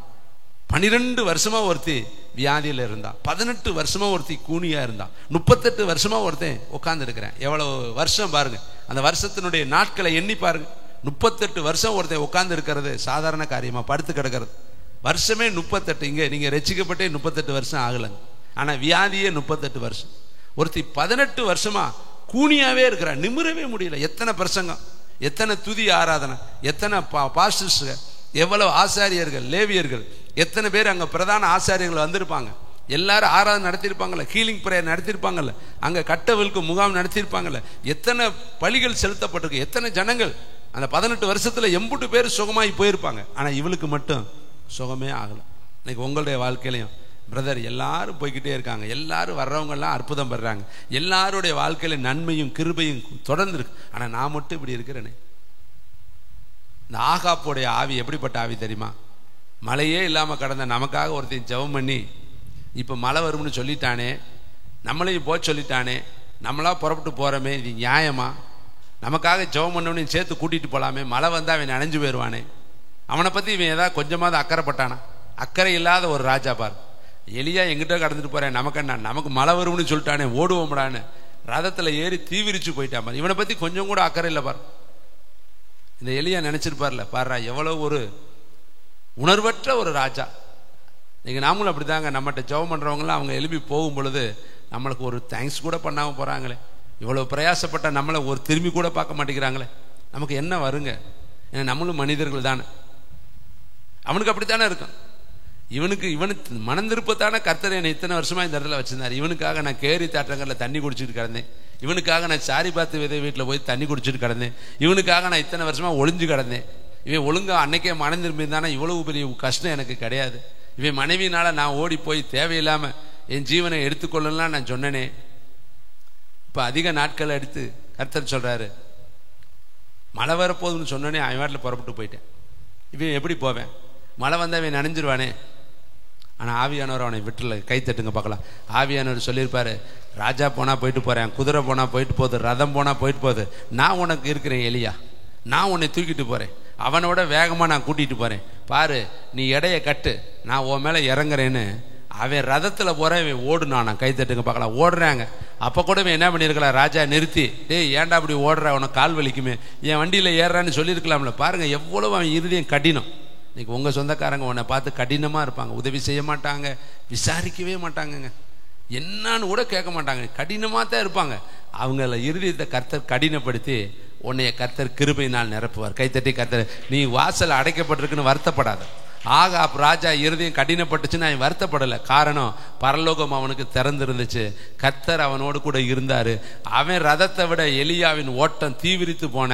12 வருஷமா ஒருத்தி வியாதியில இருந்தா, 18 வருஷமா ஒருத்தி கூனியா இருந்தா, 38 வருஷமா ஒருத்தன் உட்கார்ந்து இருக்கிறேன். எவ்வளவு வருஷம் பாருங்க. அந்த வருஷத்தினுடைய நாட்களை எண்ணி பாருங்க. 38 வருஷம் ஒருத்தன் உட்கார்ந்து இருக்கிறது சாதாரண காரியமா? படுத்து கிடக்கிறது வருஷமே 38. இங்க நீங்க ரட்சிக்கப்பட்டே 38 வருஷம் ஆகலங்க. ஆனா வியாதியே 38 வருஷம். ஒருத்தி 18 வருஷமா கூனியாவே இருக்கிறா, நிமிரவே முடியல. எத்தனை பிரசங்கம், எத்தனை துதி ஆராதனை, எத்தனை பாஸ்டர்ஸ், எவ்வளவு ஆசாரியர்கள், லேவியர்கள், எத்தனை பேர் அங்க பிரதான ஆசாரியர்கள் வந்திருப்பாங்க. எல்லாரும் ஆராதனை நடத்திருப்பாங்கல்ல, ஹீலிங் பிரேயர் நடத்திருப்பாங்கல்ல, அங்க கட்டவிழ்க்கு முகாம் நடத்திருப்பாங்கல்ல, எத்தனை பலிகள் செலுத்தப்பட்டிருக்கு, எத்தனை ஜனங்கள். அந்த 18 வருஷத்துல எம்புட்டு பேர் சுகமாய் போயிருப்பாங்க. ஆனா இவளுக்கு மட்டும் சுகமே ஆகல. இன்னைக்கு உங்களுடைய வாழ்க்கையிலையும் பிரதர் எல்லாரும் போய்கிட்டே இருக்காங்க. எல்லாரும் வர்றவங்க எல்லாம் அற்புதம் பெறாங்க. எல்லாருடைய வாழ்க்கையில நன்மையும் கிருபையும் தொடர்ந்து இருக்கு. ஆனா நான் மட்டும் இப்படி இருக்கிறேனே. இந்த ஆகாப்புடைய ஆவி எப்படிப்பட்ட ஆவி தெரியுமா? மழையே இல்லாம கடந்த நமக்காக ஒருத்தையும் ஜெபம் பண்ணி இப்ப மழை வரும்னு சொல்லிட்டானே, நம்மளையும் போக சொல்லிட்டானே, நம்மளா புறப்பட்டு போறோமே, இது நியாயமா? நமக்காக ஜெபம் பண்ணவனையும் சேர்த்து கூட்டிட்டு போலாமே, மழை வந்தா அவன் நனைஞ்சு போயிடுவானே. அவனை பத்தி இவன் ஏதாவது கொஞ்சமாவது அக்கறைப்பட்டானா? அக்கறை இல்லாத ஒரு ராஜா பார். எலியா எங்கிட்ட கடந்துட்டு போறேன், நமக்கு என்ன, நமக்கு மழை வரும்னு சொல்லிட்டானே, ஓடுவோம்டான்னு ரதத்துல ஏறி தீவிரிச்சு போயிட்டான் பாரு. இவனை பத்தி கொஞ்சம் கூட அக்கறை இல்லை பாரு. இந்த எலியா நினைச்சிருப்பார்ல, பாருடா எவ்வளவு ஒரு உணர்வற்ற ஒரு ராஜா. நீங்க நாமளும் அப்படிதாங்க. நம்மகிட்ட ஜெபம் பண்றவங்களாம் அவங்க எழுப்பி போகும் பொழுது நம்மளுக்கு ஒரு தேங்க்ஸ் கூட பண்ணாம போறாங்களே, இவ்வளவு பிரயாசப்பட்ட நம்மளை ஒரு திரும்பி கூட பார்க்க மாட்டேங்கிறாங்களே, நமக்கு என்ன வருங்க? ஏன்னா நம்மளும் மனிதர்கள் தானே. அவனுக்கு அப்படித்தானே இருக்கும். இவனுக்கு மனந்திருப்பத்தான கர்த்தர் என்னை இத்தனை வருஷமா இந்த இடத்துல வச்சிருந்தார். இவனுக்காக நான் கேரி தாற்றங்கள்ல தண்ணி குடிச்சிட்டு கிடந்தேன். இவனுக்காக நான் சாரி பார்த்து விதை வீட்டில் போய் தண்ணி குடிச்சிட்டு கிடந்தேன். இவனுக்காக நான் இத்தனை வருஷமா ஒளிஞ்சு கிடந்தேன். இவன் ஒழுங்கா அன்னைக்கே மனம் திரும்பியிருந்தானா இவ்வளவு பெரிய கஷ்டம் எனக்கு கிடையாது. இவன் மனைவினால நான் ஓடி போய் தேவையில்லாம என் ஜீவனை எடுத்துக்கொள்ளலாம் நான் சொன்னனே. இப்ப அதிக நாட்கள் எடுத்து கர்த்தர் சொல்றாரு, மழை வரப்போகுதுன்னு சொன்னனே அவன் வீட்டில் புறப்பட்டு போயிட்டேன். இவன் எப்படி போவேன்? மழை வந்தா அவன் நனைஞ்சிருவானே. ஆனா ஆவியானவர் அவனை விட்டுல. கை தட்டுங்க பார்க்கலாம். ஆவியானவர் சொல்லியிருப்பாரு, ராஜா போனா போயிட்டு போறேன், குதிரை போனா போயிட்டு போகுது, ரதம் போனா போயிட்டு போகுது, நான் உனக்கு இருக்கிறேன் எலியா, நான் உன்னை தூக்கிட்டு போறேன், அவனோட வேகமா நான் கூட்டிட்டு போறேன், பாரு நீ எடைய கட்டு, நான் உன் மேல இறங்குறேன்னு. அவன் ரதத்துல போறேன், இவன் ஓடுனானா. கை தட்டுங்க பார்க்கலாம். ஓடுறாங்க. அப்ப கூட இவன் என்ன பண்ணிருக்கலாம்? ராஜா நிறுத்தி, டேய் ஏன்டா அப்படி ஓடுற, உனக்கு கால் வலிக்குமே, என் வண்டியில ஏறான்னு சொல்லியிருக்கலாம்ல. பாருங்க எவ்வளவு அவன் இருதயம் கடினம். இன்னைக்கு உங்க சொந்தக்காரங்க உன்னை பார்த்து கடினமா இருப்பாங்க, உதவி செய்ய மாட்டாங்க, விசாரிக்கவே மாட்டாங்கங்க, என்னன்னு கூட கேட்க மாட்டாங்க, கடினமா தான் இருப்பாங்க. அவங்கள இருதயத்தை கர்த்தர் கடினப்படுத்தி உன்னைய கர்த்தர் கிருபையினால் நிரப்புவார். கைத்தட்டி கர்த்தர், நீ வாசல் அடைக்கப்பட்டிருக்குன்னு வருத்தப்படாத. ஆகாப் ராஜா இருதயம் கடினப்பட்டுச்சு, நான் வருத்தப்படலை. காரணம், பரலோகம் அவனுக்கு திறந்திருந்துச்சு, கர்த்தர் அவனோடு கூட இருந்தாரு. அவன் ரதத்தை விட எலியாவின் ஓட்டம் தீவிரித்து போன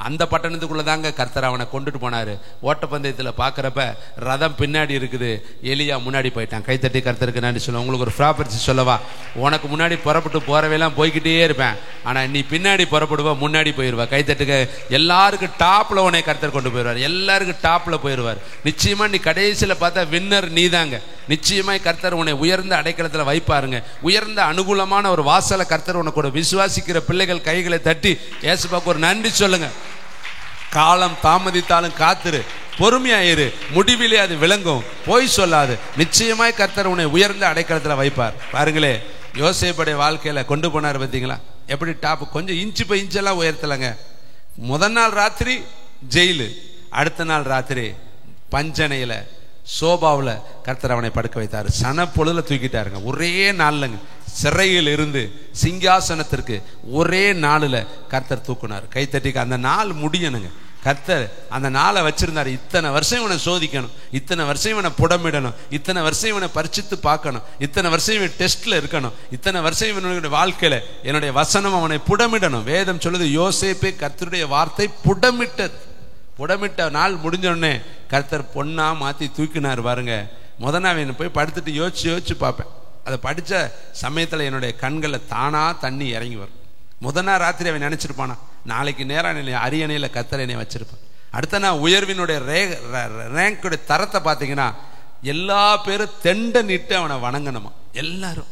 அந்த பட்டணத்துக்குள்ளதாங்க கர்த்தர் அவனை கொண்டுட்டு போனாரு. ஓட்டப்பந்தயத்தில் பார்க்குறப்ப ரதம் பின்னாடி இருக்குது, எலியா முன்னாடி போயிட்டான். கைத்தட்டி கர்த்தருக்கு நன்றி சொல்லுவேன். உங்களுக்கு ஒரு ப்ராப்பர்ட்டி சொல்லவா? உனக்கு முன்னாடி புறப்பட்டு போறவையெல்லாம் போய்கிட்டே இருப்பேன், ஆனா நீ பின்னாடி புறப்படுவா, முன்னாடி போயிடுவா. கைத்தட்டுக்கு. எல்லாருக்கும் டாப்ல உன்னை கர்த்தர் கொண்டு போயிடுவார், எல்லாருக்கும் டாப்ல போயிடுவார். நிச்சயமா நீ கடைசியில் பார்த்தா வின்னர் நீதாங்க. நிச்சயமாய் கர்த்தர் உன்னை உயர்ந்த அடைக்கலத்தில் வைப்பாருங்க. உயர்ந்த அனுகூலமான ஒரு வாசலை கர்த்தர் உனக்கு விசுவாசிக்கிற பிள்ளைகள் கைகளை தட்டி இயேசுவுக்கு ஒரு நன்றி சொல்லுங்க. காலம் தாமதித்தாலும் காத்துரு, பொறுமையாயிரு, முடிவிலே அது விளங்கும், போய் சொல்லாது. நிச்சயமாய் கர்த்தர் உன்னை உயர்ந்த அடைக்கலத்தில் வைப்பார். பாருங்களே, யோசேப்புடைய வாழ்க்கையில கொண்டு போனார் பார்த்தீங்களா? எப்படி டாப், கொஞ்சம் இன்ச்சு பை இன்ச்செல்லாம் உயர்த்தலைங்க. முதல் நாள் ராத்திரி ஜெயிலு, அடுத்த நாள் ராத்திரி பஞ்சனையில சோபாவில் கர்த்தர் அவனை படுக்க வைத்தார். சன பொழுதுல தூக்கிட்டாருங்க. ஒரே நாள்லங்க சிறையில் இருந்து சிங்காசனத்திற்கு ஒரே நாளில் கர்த்தர் தூக்குனார். கைத்தட்டிக்கு. அந்த நாள் முடியணுங்க. கர்த்தர் அந்த நாளை வச்சிருந்தாரு. இத்தனை வருஷம் இவனை சோதிக்கணும், இத்தனை வருஷம் இவனை புடமிடணும், இத்தனை வருஷம் இவனை பரிசித்து பார்க்கணும், இத்தனை வருஷம் இவன் டெஸ்ட்ல இருக்கணும், இத்தனை வருஷம் இவனுடைய வாழ்க்கையில என்னுடைய வசனம் அவனை புடமிடணும். வேதம் சொல்லுது, யோசேப்பே கர்த்தருடைய வார்த்தை புடமிட்டது. புடமிட்ட நாள் முடிஞ்சோடனே கர்த்தர் பொண்ணா மாத்தி தூக்கினார். பாருங்க, முதல்ல போய் படுத்துட்டு யோசிச்சு பார்ப்பேன். அதை படிச்ச சமயத்துல என்னுடைய கண்களை தானா தண்ணி இறங்கி வரும். முதல் நாள் ராத்திரி அவன் நினைச்சிருப்பானா, நாளைக்கு நேரம் அரியணையில கர்த்தர் என்னை வச்சிருப்பான். அடுத்த நாள் உயர்வினுடைய ரேங்குடைய தரத்தை பார்த்தீங்கன்னா எல்லா பேரும் தெண்ட நிட்டு அவனை வணங்கணுமா. எல்லாரும்,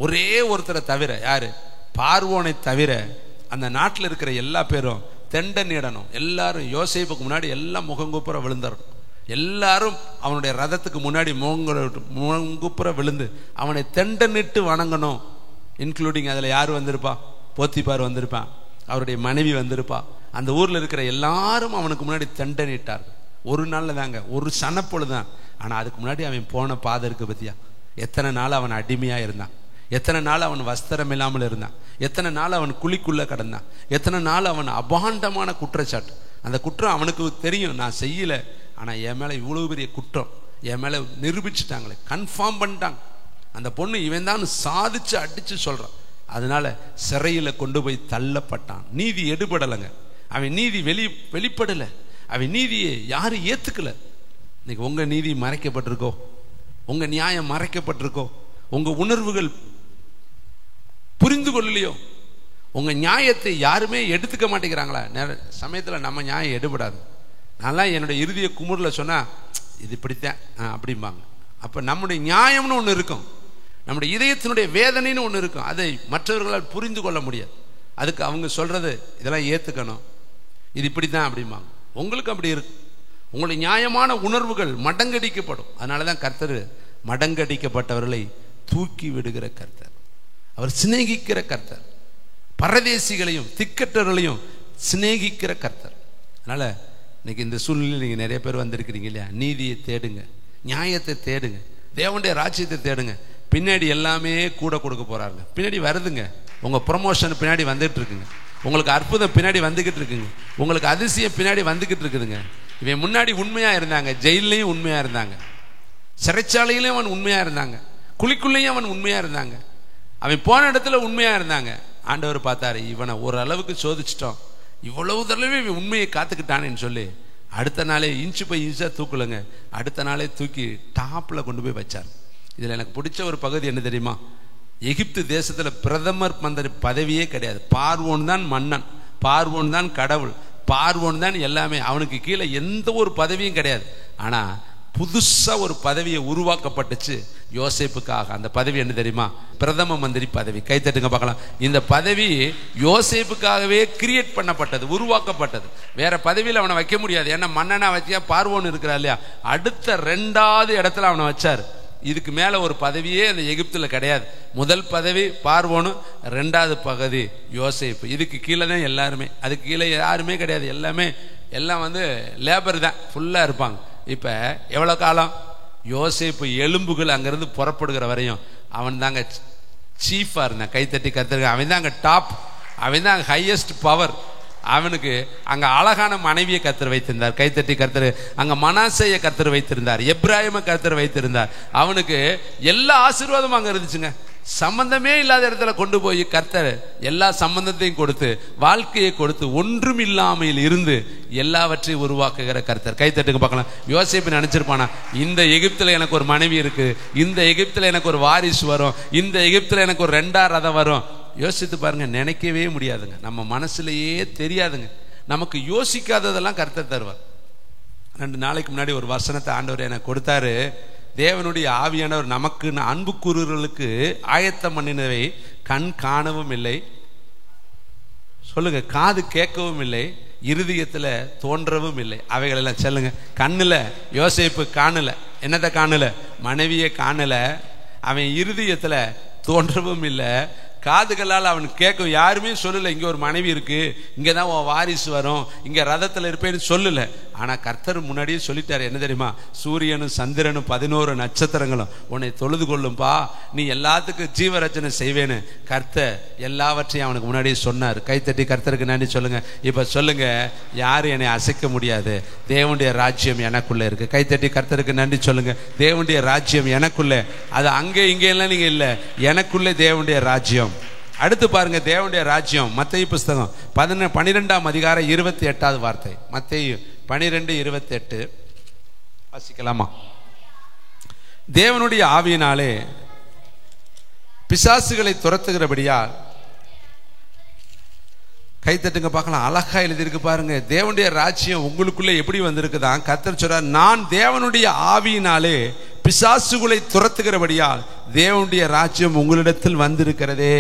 ஒரே ஒருத்தரை தவிர, யாரு? பார்வோனை தவிர அந்த நாட்டில் இருக்கிற எல்லா பேரும் தெண்ட நீடணும். எல்லாரும் யோசேப்புக்கு முன்னாடி எல்லாம் முகங்குப்புற விழுந்துடணும். எல்லாரும் அவனுடைய ரதத்துக்கு முன்னாடி முகங்குப்புற விழுந்து அவனை தெண்ட நிட்டு வணங்கணும். இன்க்ளூடிங் அதில் யார் வந்திருப்பா? போத்திபார் வந்திருப்பான், அவருடைய மனைவி வந்திருப்பா. அந்த ஊர்ல இருக்கிற எல்லாரும் அவனுக்கு முன்னாடி தெண்ட நீட்டார்கள். ஒரு நாள்ல தாங்க, ஒரு சனப்பொழுதுதான். ஆனா அதுக்கு முன்னாடி அவன் போன பாதை இருக்கு பத்தியா? எத்தனை நாள் அவன் அடிமையா இருந்தான், எத்தனை நாள் அவன் வஸ்திரம் இல்லாமல் இருந்தான், எத்தனை நாள் அவன் குழிக்குள்ள கடந்தான், எத்தனை நாள் அவன் அபாண்டமான குற்றச்சாட்டு. அந்த குற்றம் அவனுக்கு தெரியும், நான் செய்யல, ஆனா என் மேல இவ்வளவு பெரிய குற்றம் என் மேல நிரூபிச்சுட்டாங்களே, கன்ஃபார்ம் பண்ணிட்டாங்க. அந்த பொண்ணு இவன் தான் சாதிச்சு அடிச்சு சொல்றான். அதனால சிறையில கொண்டு போய் தள்ளப்பட்டான். நீதி எடுபடலைங்க. அவன் நீதி வெளிப்படல. அவன் நீதியை யாரும் ஏத்துக்கல. இன்னைக்கு உங்க நீதி மறைக்கப்பட்டிருக்கோ, உங்க நியாயம் மறைக்கப்பட்டிருக்கோ, உங்க உணர்வுகள் புரிந்து கொள்ளலையோ, உங்க நியாயத்தை யாருமே எடுத்துக்க மாட்டேங்கிறாங்களா? சமயத்துல நம்ம நியாயம் எடுபடாது. நான்லாம் என்னுடைய இறுதிய குமுறல சொன்னா இது இப்படித்தான் அப்படிம்பாங்க. அப்ப நம்முடைய நியாயம்னு ஒண்ணு இருக்கும், நம்முடைய இதயத்தினுடைய வேதனைன்னு ஒண்ணு இருக்கும். அதை மற்றவர்களால் புரிந்து கொள்ள முடியாது. அதுக்கு அவங்க சொல்றது இதெல்லாம் ஏத்துக்கணும், இது இப்படித்தான் அப்படிம்பாங்க. உங்களுக்கு அப்படி இருக்கு. உங்களுடைய நியாயமான உணர்வுகள் மடங்கடிக்கப்படும். அதனாலதான் கர்த்தர் மடங்கடிக்கப்பட்டவர்களை தூக்கி விடுகிற கர்த்தர், அவர் சிநேகிக்கிற கர்த்தர், பரதேசிகளையும் திக்கற்றவர்களையும் சிநேகிக்கிற கர்த்தர். அதனால இன்னைக்கு இந்த சூழ்நிலையில் நீங்க நிறைய பேர் வந்திருக்கிறீங்க இல்லையா? நீதியை தேடுங்க, நியாயத்தை தேடுங்க, தேவனுடைய ராஜ்யத்தை தேடுங்க. பின்னாடி எல்லாமே கூட கொடுக்க போறாங்க. பின்னாடி வருதுங்க, உங்க ப்ரமோஷன் பின்னாடி வந்துட்டு இருக்குங்க, உங்களுக்கு அற்புதம் பின்னாடி வந்துகிட்டு இருக்குங்க, உங்களுக்கு அதிசயம் பின்னாடி வந்துகிட்டு இருக்குதுங்க. இவன் முன்னாடி உண்மையா இருந்தாங்க, ஜெயிலையும் உண்மையா இருந்தாங்க. சிறைச்சாலையிலையும் அவன் உண்மையா இருந்தாங்க, குழிக்குள்ளேயும் அவன் உண்மையா இருந்தாங்க, அவன் போன இடத்துல உண்மையா இருந்தாங்க. ஆண்டவர் பார்த்தாரு, இவனை ஒரு அளவுக்கு சோதிச்சிட்டோம், இவ்வளவு தடவை இவன் உண்மையை காத்துக்கிட்டானேன்னு சொல்லி அடுத்த நாளே இன்ச்சு பை இன்ச்சா தூக்கலுங்க, அடுத்த நாளே தூக்கி டாப்ல கொண்டு போய் வச்சார். இதுல எனக்கு பிடிச்ச ஒரு பகுதி என்ன தெரியுமா? எகிப்து தேசத்துல பிரதமர் மந்திரி பதவியே கிடையாது. பார்வோன் தான் மன்னன், பார்வோன் தான் கடவுள், பார்வோன் தான் எல்லாமே. அவனுக்கு கீழே எந்த ஒரு பதவியும் கிடையாது. ஆனா புதுசா ஒரு பதவியை உருவாக்கப்பட்டுச்சு யோசேப்புக்காக. அந்த பதவி என்ன தெரியுமா? பிரதம மந்திரி பதவி. கைத்தட்டுங்க பார்க்கலாம். இந்த பதவி யோசேப்புக்காகவே கிரியேட் பண்ணப்பட்டது, உருவாக்கப்பட்டது. வேற பதவியில் அவனை வைக்க முடியாது. ஏன்னா மன்னனா வச்சியா பார்வோன் இருக்கிறா இல்லையா, அடுத்த 2வது இடத்துல அவனை வச்சார். இதுக்கு மேல ஒரு பதவியே அந்த எகிப்துல கிடையாது. முதல் பதவி பார்வோனு, 2வது பதவி யோசேப்பு. இதுக்கு கீழே தான் எல்லாருமே, அதுக்கு கீழே யாருமே கிடையாது. எல்லாம் லேபர் தான், ஃபுல்லா இருப்பாங்க. இப்ப எவ்வளவு காலம்? யோசேப்பு எலும்புகள் அங்கிருந்து புறப்படுகிற வரையும் அவன் தாங்க சீஃபா இருந்தான். கைத்தட்டி கத்துருக்க, அவன் தான் அங்க டாப், அவன் தான் ஹையஸ்ட் பவர். அவனுக்கு அங்க அழகான மனைவியை கர்த்தர் வைத்திருந்தார். கைத்தட்டி கர்த்தர் அங்க மனாசேயை கர்த்தர் வைத்திருந்தார், எப்ராயிமை கர்த்தர் வைத்திருந்தார். அவனுக்கு எல்லா ஆசீர்வாதமும் அங்க இருந்துச்சுங்க. சம்பந்தமே இல்லாத இடத்துல கொண்டு போய் கர்த்தர் எல்லா சம்பந்தத்தையும் கொடுத்து, வாழ்க்கையை கொடுத்து, ஒன்றும் இல்லாமல் இருந்து எல்லாவற்றையும் உருவாக்குகிற கர்த்தர். கைத்தட்டுக்கு பார்க்கலாம். யோசேப்பு நினைச்சிருப்பானா, இந்த எகிப்துல எனக்கு ஒரு மனைவி இருக்கு, இந்த எகிப்துல எனக்கு ஒரு வாரிசு வரும், இந்த எகிப்துல எனக்கு ஒரு 2ஆம் ரதம் வரும். யோசித்து பாருங்க, நினைக்கவே முடியாதுங்க. நம்ம மனசுலயே தெரியாதுங்க. நமக்கு யோசிக்காததெல்லாம் கர்த்தர் தருவார். 2 நாளைக்கு முன்னாடி ஒரு வசனத்தை ஆண்டவர் எனக்கு கொடுத்தாரு. தேவனுடைய ஆவியானவர் நமக்கு அன்பு கூறுகளுக்கு ஆயத்தம் பண்ணினவை கண் காணவும் இல்லை, சொல்லுங்க, காது கேட்கவும் இல்லை, இருதயத்துல தோன்றவும் இல்லை. அவைகள் எல்லாம் சொல்லுங்க. கண்ணுல யோசேப்பு காணல, என்னத்தை காணல? மனைவியை காணல. அவன் இருதயத்துல தோன்றவும் இல்லை, காதுகளால் அவன் கேட்கும். யாருமே சொல்லல இங்க ஒரு மனைவி இருக்கு, இங்கதான் உன் வாரிசு வரும், இங்க ரதத்துல இருப்பேன்னு சொல்லல. ஆனா கர்த்தர் முன்னாடியே சொல்லிட்டாரு. என்ன தெரியுமா? சூரியனும் சந்திரனும் 11 நட்சத்திரங்களும் உன்னை தொழுது கொள்ளும்பா, நீ எல்லாத்துக்கும் ஜீவரச்சனை செய்வேன்னு கர்த்தர் எல்லாவற்றையும் அவனுக்கு முன்னாடியே சொன்னார். கைத்தட்டி கர்த்தருக்கு நன்றி சொல்லுங்க. இப்ப சொல்லுங்க, யாரும் என்னை அசைக்க முடியாது, தேவனுடைய ராஜ்யம் எனக்குள்ள இருக்கு. கைத்தட்டி கர்த்தருக்கு நன்றி சொல்லுங்க. தேவனுடைய ராஜ்யம் எனக்குள்ள, அது அங்கே இங்கே எல்லாம் நீங்க இல்ல, எனக்குள்ளே தேவனுடைய ராஜ்யம். அடுத்து பாருங்க, தேவனுடைய ராஜ்யம். மத்தேயு புஸ்தகம் 12ஆம் அதிகாரம் 28வது வார்த்தை. மத்தேயு 12:28 வாசிக்கலாமா? தேவனுடைய ஆவியினாலே பிசாசுகளை துரத்துகிறபடியால், கைத்தட்டுங்க பார்க்கலாம். அழகா எழுதியிருக்கு பாருங்க. தேவனுடைய ராஜ்யம் உங்களுக்குள்ள எப்படி வந்திருக்குதான்? கர்த்தர் சொல்றார், நான் தேவனுடைய ஆவியினாலே பிசாசுகளை துரத்துகிறபடியால் தேவனுடைய ராஜ்யம் உங்களிடத்தில் வந்திருக்கிறதே.